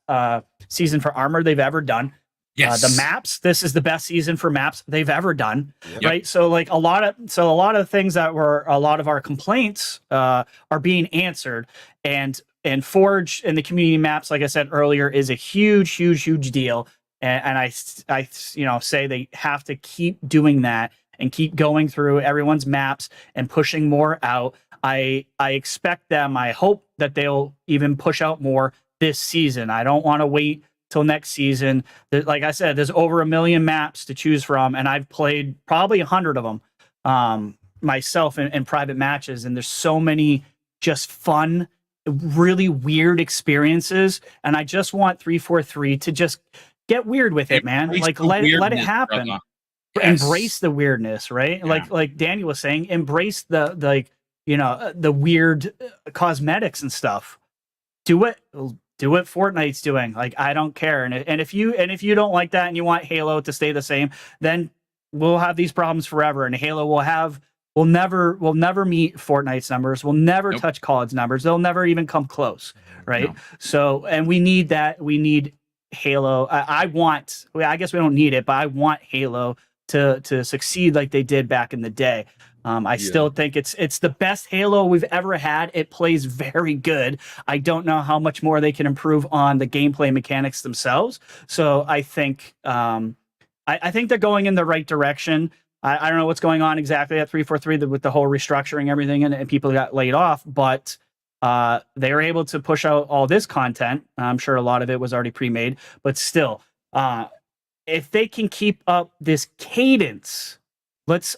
season for armor they've ever done. Yes. The maps, this is the best season for maps they've ever done. Yep. Right. So like a lot of things that were a lot of our complaints are being answered, and Forge and the community maps, like I said earlier, is a huge deal. And I say they have to keep doing that and keep going through everyone's maps and pushing more out. I expect them. I hope that they'll even push out more this season. I don't want to wait till next season. Like I said, there's over 1 million maps to choose from, and I've played probably 100 of them myself in private matches, and there's so many just fun, really weird experiences, and I just want 343 to just get weird with it, man. Like let it happen. embrace the weirdness, right? Yeah. Like Daniel was saying, embrace the like, the weird cosmetics and stuff. Do what Fortnite's doing. Like, I don't care. And if you don't like that and you want Halo to stay the same, then we'll have these problems forever. And Halo will never meet Fortnite's numbers. We'll never touch COD's numbers. They'll never even come close, right? No. So, and we need that. We need Halo. I guess we don't need it, but I want Halo to succeed like they did back in the day. I still think it's the best Halo we've ever had. It plays very good. I don't know how much more they can improve on the gameplay mechanics themselves. So I think I think they're going in the right direction. I don't know what's going on exactly at 343 with the whole restructuring everything and people got laid off, but they were able to push out all this content. I'm sure a lot of it was already pre-made, but still, if they can keep up this cadence,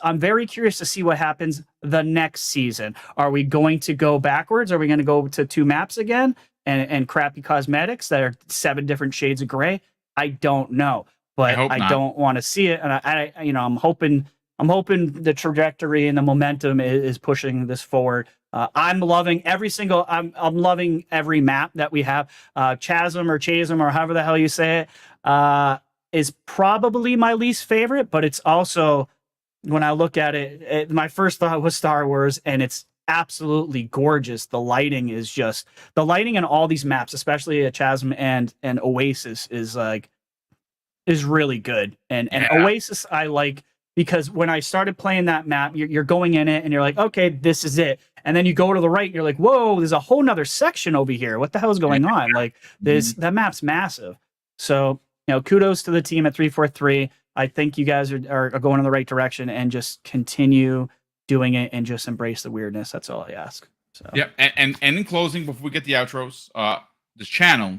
I'm very curious to see what happens the next season. Are we going to go backwards? Are we going to go to 2 maps again and crappy cosmetics that are 7 different shades of gray? I don't know, but I don't want to see it. And I'm hoping the trajectory and the momentum is pushing this forward. I'm loving I'm loving every map that we have. Chasm or however the hell you say it, is probably my least favorite, but it's also, when I look at it, my first thought was Star Wars, and it's absolutely gorgeous. The lighting in all these maps, especially at Chasm and Oasis, is really good. And Oasis I like because when I started playing that map, you're going in it and you're like, okay, this is it. And then you go to the right, and you're like, whoa, there's a whole nother section over here. What the hell is going on? Like that map's massive. So, kudos to the team at 343. I think you guys are going in the right direction, and just continue doing it and just embrace the weirdness. That's all I ask. So. Yep. And in closing, before we get the outros, this channel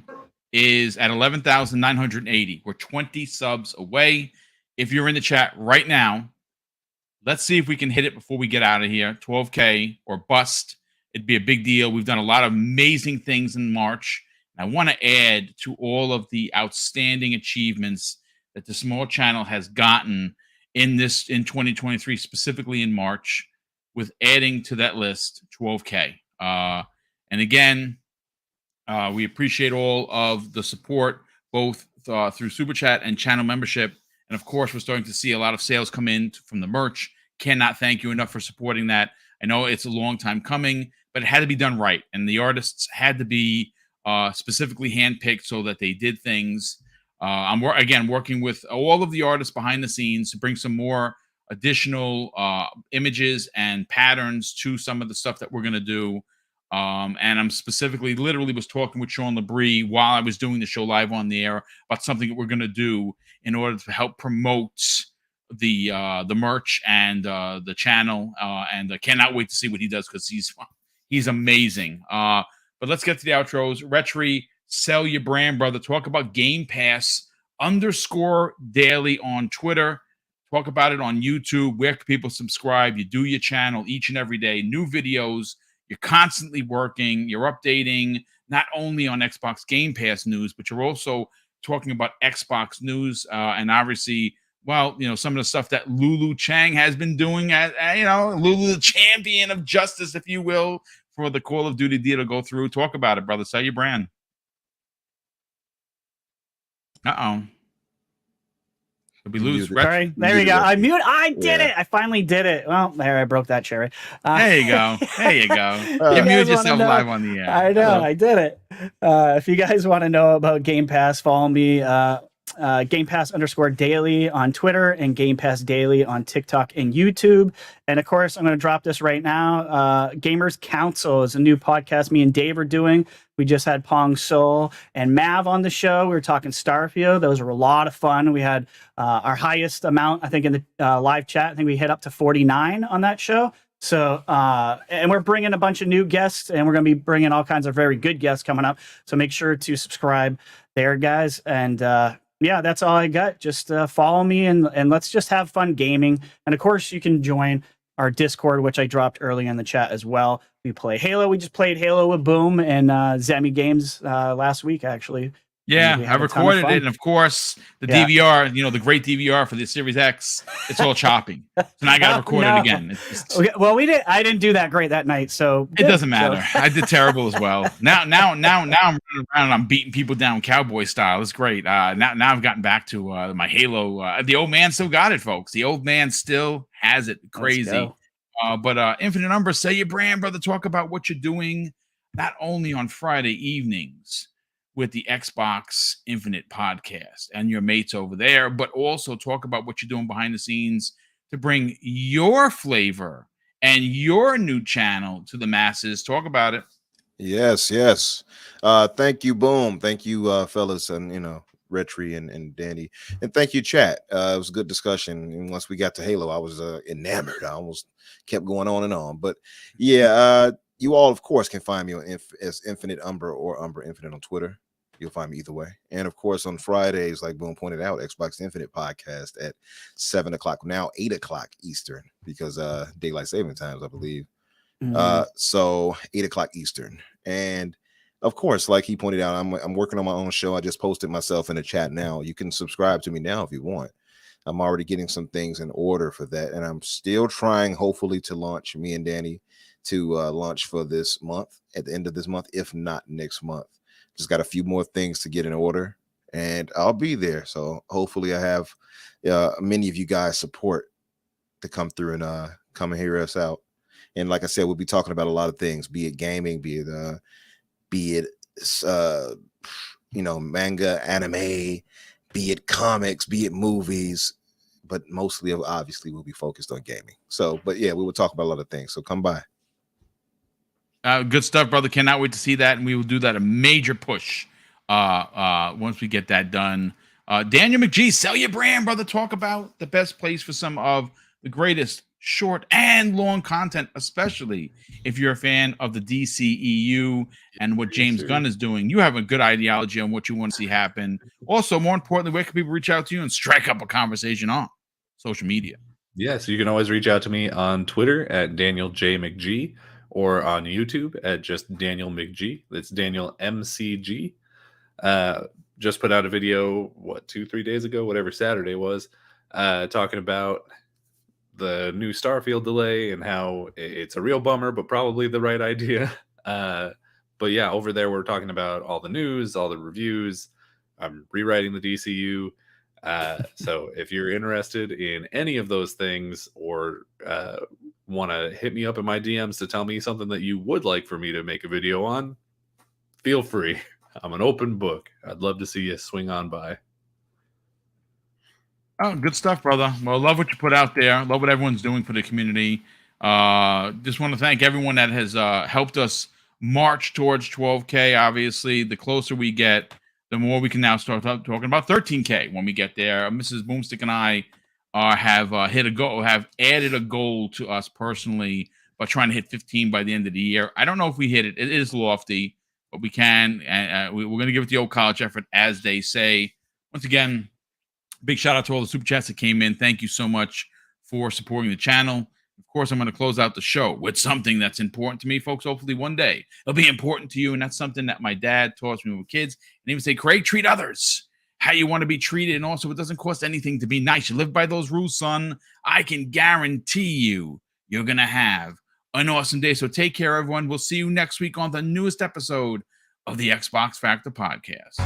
is at 11,980. We're 20 subs away. If you're in the chat right now, let's see if we can hit it before we get out of here. 12K or bust. It'd be a big deal. We've done a lot of amazing things in March. I want to add to all of the outstanding achievements that the small channel has gotten in 2023, specifically in March, with adding to that list 12K. And again, we appreciate all of the support, both through Super Chat and channel membership. And of course, we're starting to see a lot of sales come in from the merch. Cannot thank you enough for supporting that. I know it's a long time coming, but it had to be done right. And the artists had to be specifically handpicked so that they did things. I'm working with all of the artists behind the scenes to bring some more additional images and patterns to some of the stuff that we're going to do. And I'm literally was talking with Sean Labrie while I was doing the show live on the air about something that we're going to do in order to help promote the merch and the channel. And I cannot wait to see what he does, because he's amazing. But let's get to the outros. Retri, sell your brand, brother. Talk about Game Pass _daily on Twitter. Talk about it on YouTube. Where can people subscribe? You do your channel each and every day. New videos. You're constantly working. You're updating not only on Xbox Game Pass news, but you're also talking about Xbox news. And obviously, some of the stuff that Lulu Chang has been doing. Lulu, the champion of justice, if you will, for the Call of Duty deal to go through. Talk about it, brother. Sell your brand. Uh-oh. Did we lose? Sorry. There we go. I did it. I finally did it. Well, there, I broke that cherry. There you go. There you go. You muted yourself live on the air. I know. I did it. If you guys want to know about Game Pass, follow me. Game Pass _daily on Twitter and Game Pass Daily on TikTok and YouTube. And of course, I'm going to drop this right now. Gamers Council is a new podcast me and Dave are doing. We just had Pong Soul and Mav on the show. We were talking Starfield. Those were a lot of fun. We had our highest amount, I think, in the live chat. I think we hit up to 49 on that show. So, and we're bringing a bunch of new guests, and we're going to be bringing all kinds of very good guests coming up. So make sure to subscribe there, guys. And yeah, that's all I got. Just follow me and let's just have fun gaming. And of course, you can join our Discord, which I dropped early in the chat as well. We play Halo. We just played Halo with Boom and Zemi Games last week, actually. Yeah, we I had a ton of recorded fun. it, and of course, the DVR, the great DVR for the Series X, it's all chopping. So now I got to record it again. It's just, Okay, well, I didn't do that great that night, so it doesn't matter. I did terrible as well. Now I'm running around and I'm beating people down cowboy style. It's great. Now I've gotten back to my Halo. The old man still got it, folks. The old man still has it. Crazy. But Infinite Number, say your brand, brother. Talk about what you're doing, not only on Friday evenings with the Xbox Infinite podcast and your mates over there, but also talk about what you're doing behind the scenes to bring your flavor and your new channel to the masses. Talk about it. Yes. Thank you, Boom. Thank you, fellas, and Retri and Danny, and thank you, chat. It was a good discussion. And once we got to Halo, I was enamored. I almost kept going on and on. But yeah, you all, of course, can find me as Infinite Umber or Umber Infinite on Twitter. You'll find me either way. And of course, on Fridays, like Boom pointed out, Xbox Infinite podcast at 7 o'clock, now 8 o'clock Eastern, because daylight saving times, I believe. So 8 o'clock Eastern. And of course, like he pointed out, I'm working on my own show. I just posted myself in the chat now. You can subscribe to me now if you want. I'm already getting some things in order for that. And I'm still trying, hopefully, to launch, me and Danny, to launch for this month, at the end of this month, if not next month. Just got a few more things to get in order, and I'll be there. So hopefully I have many of you guys support to come through and come and hear us out. And like I said, we'll be talking about a lot of things, be it gaming, be it manga, anime, be it comics, be it movies, but mostly, obviously, we'll be focused on gaming. So, but yeah, we will talk about a lot of things. So come by. Good stuff, brother. Cannot wait to see that, and we will do that a major push once we get that done. Daniel McGee, sell your brand, brother. Talk about the best place for some of the greatest short and long content, especially if you're a fan of the DCEU and what James Gunn is doing. You have a good ideology on what you want to see happen. Also, more importantly, where can people reach out to you and strike up a conversation on social media? Yeah, so you can always reach out to me on Twitter at Daniel J. McG, or on YouTube at just Daniel McG. That's Daniel MCG. Just put out a video, 2-3 days ago, whatever Saturday was, talking about the new Starfield delay and how it's a real bummer, but probably the right idea. But yeah, over there we're talking about all the news, all the reviews. I'm rewriting the DCU. So if you're interested in any of those things, or want to hit me up in my DMs to tell me something that you would like for me to make a video on, feel free. I'm an open book. I'd love to see you swing on by. Oh, good stuff, brother. Well, love what you put out there. Love what everyone's doing for the community. Just want to thank everyone that has helped us march towards 12K. Obviously, the closer we get, the more we can now start talking about 13K when we get there. Mrs. Boomstick and I have added a goal to us personally by trying to hit 15 by the end of the year. I don't know if we hit it. It is lofty, but we can. We're going to give it the old college effort, as they say. Once again, big shout out to all the super chats that came in. Thank you so much for supporting the channel. Of course, I'm going to close out the show with something that's important to me, folks. Hopefully one day it'll be important to you. And that's something that my dad taught me when we were kids. And he would say, Craig, treat others how you want to be treated. And also, it doesn't cost anything to be nice. You live by those rules, son. I can guarantee you're going to have an awesome day. So take care, everyone. We'll see you next week on the newest episode of the Xbox Factor podcast.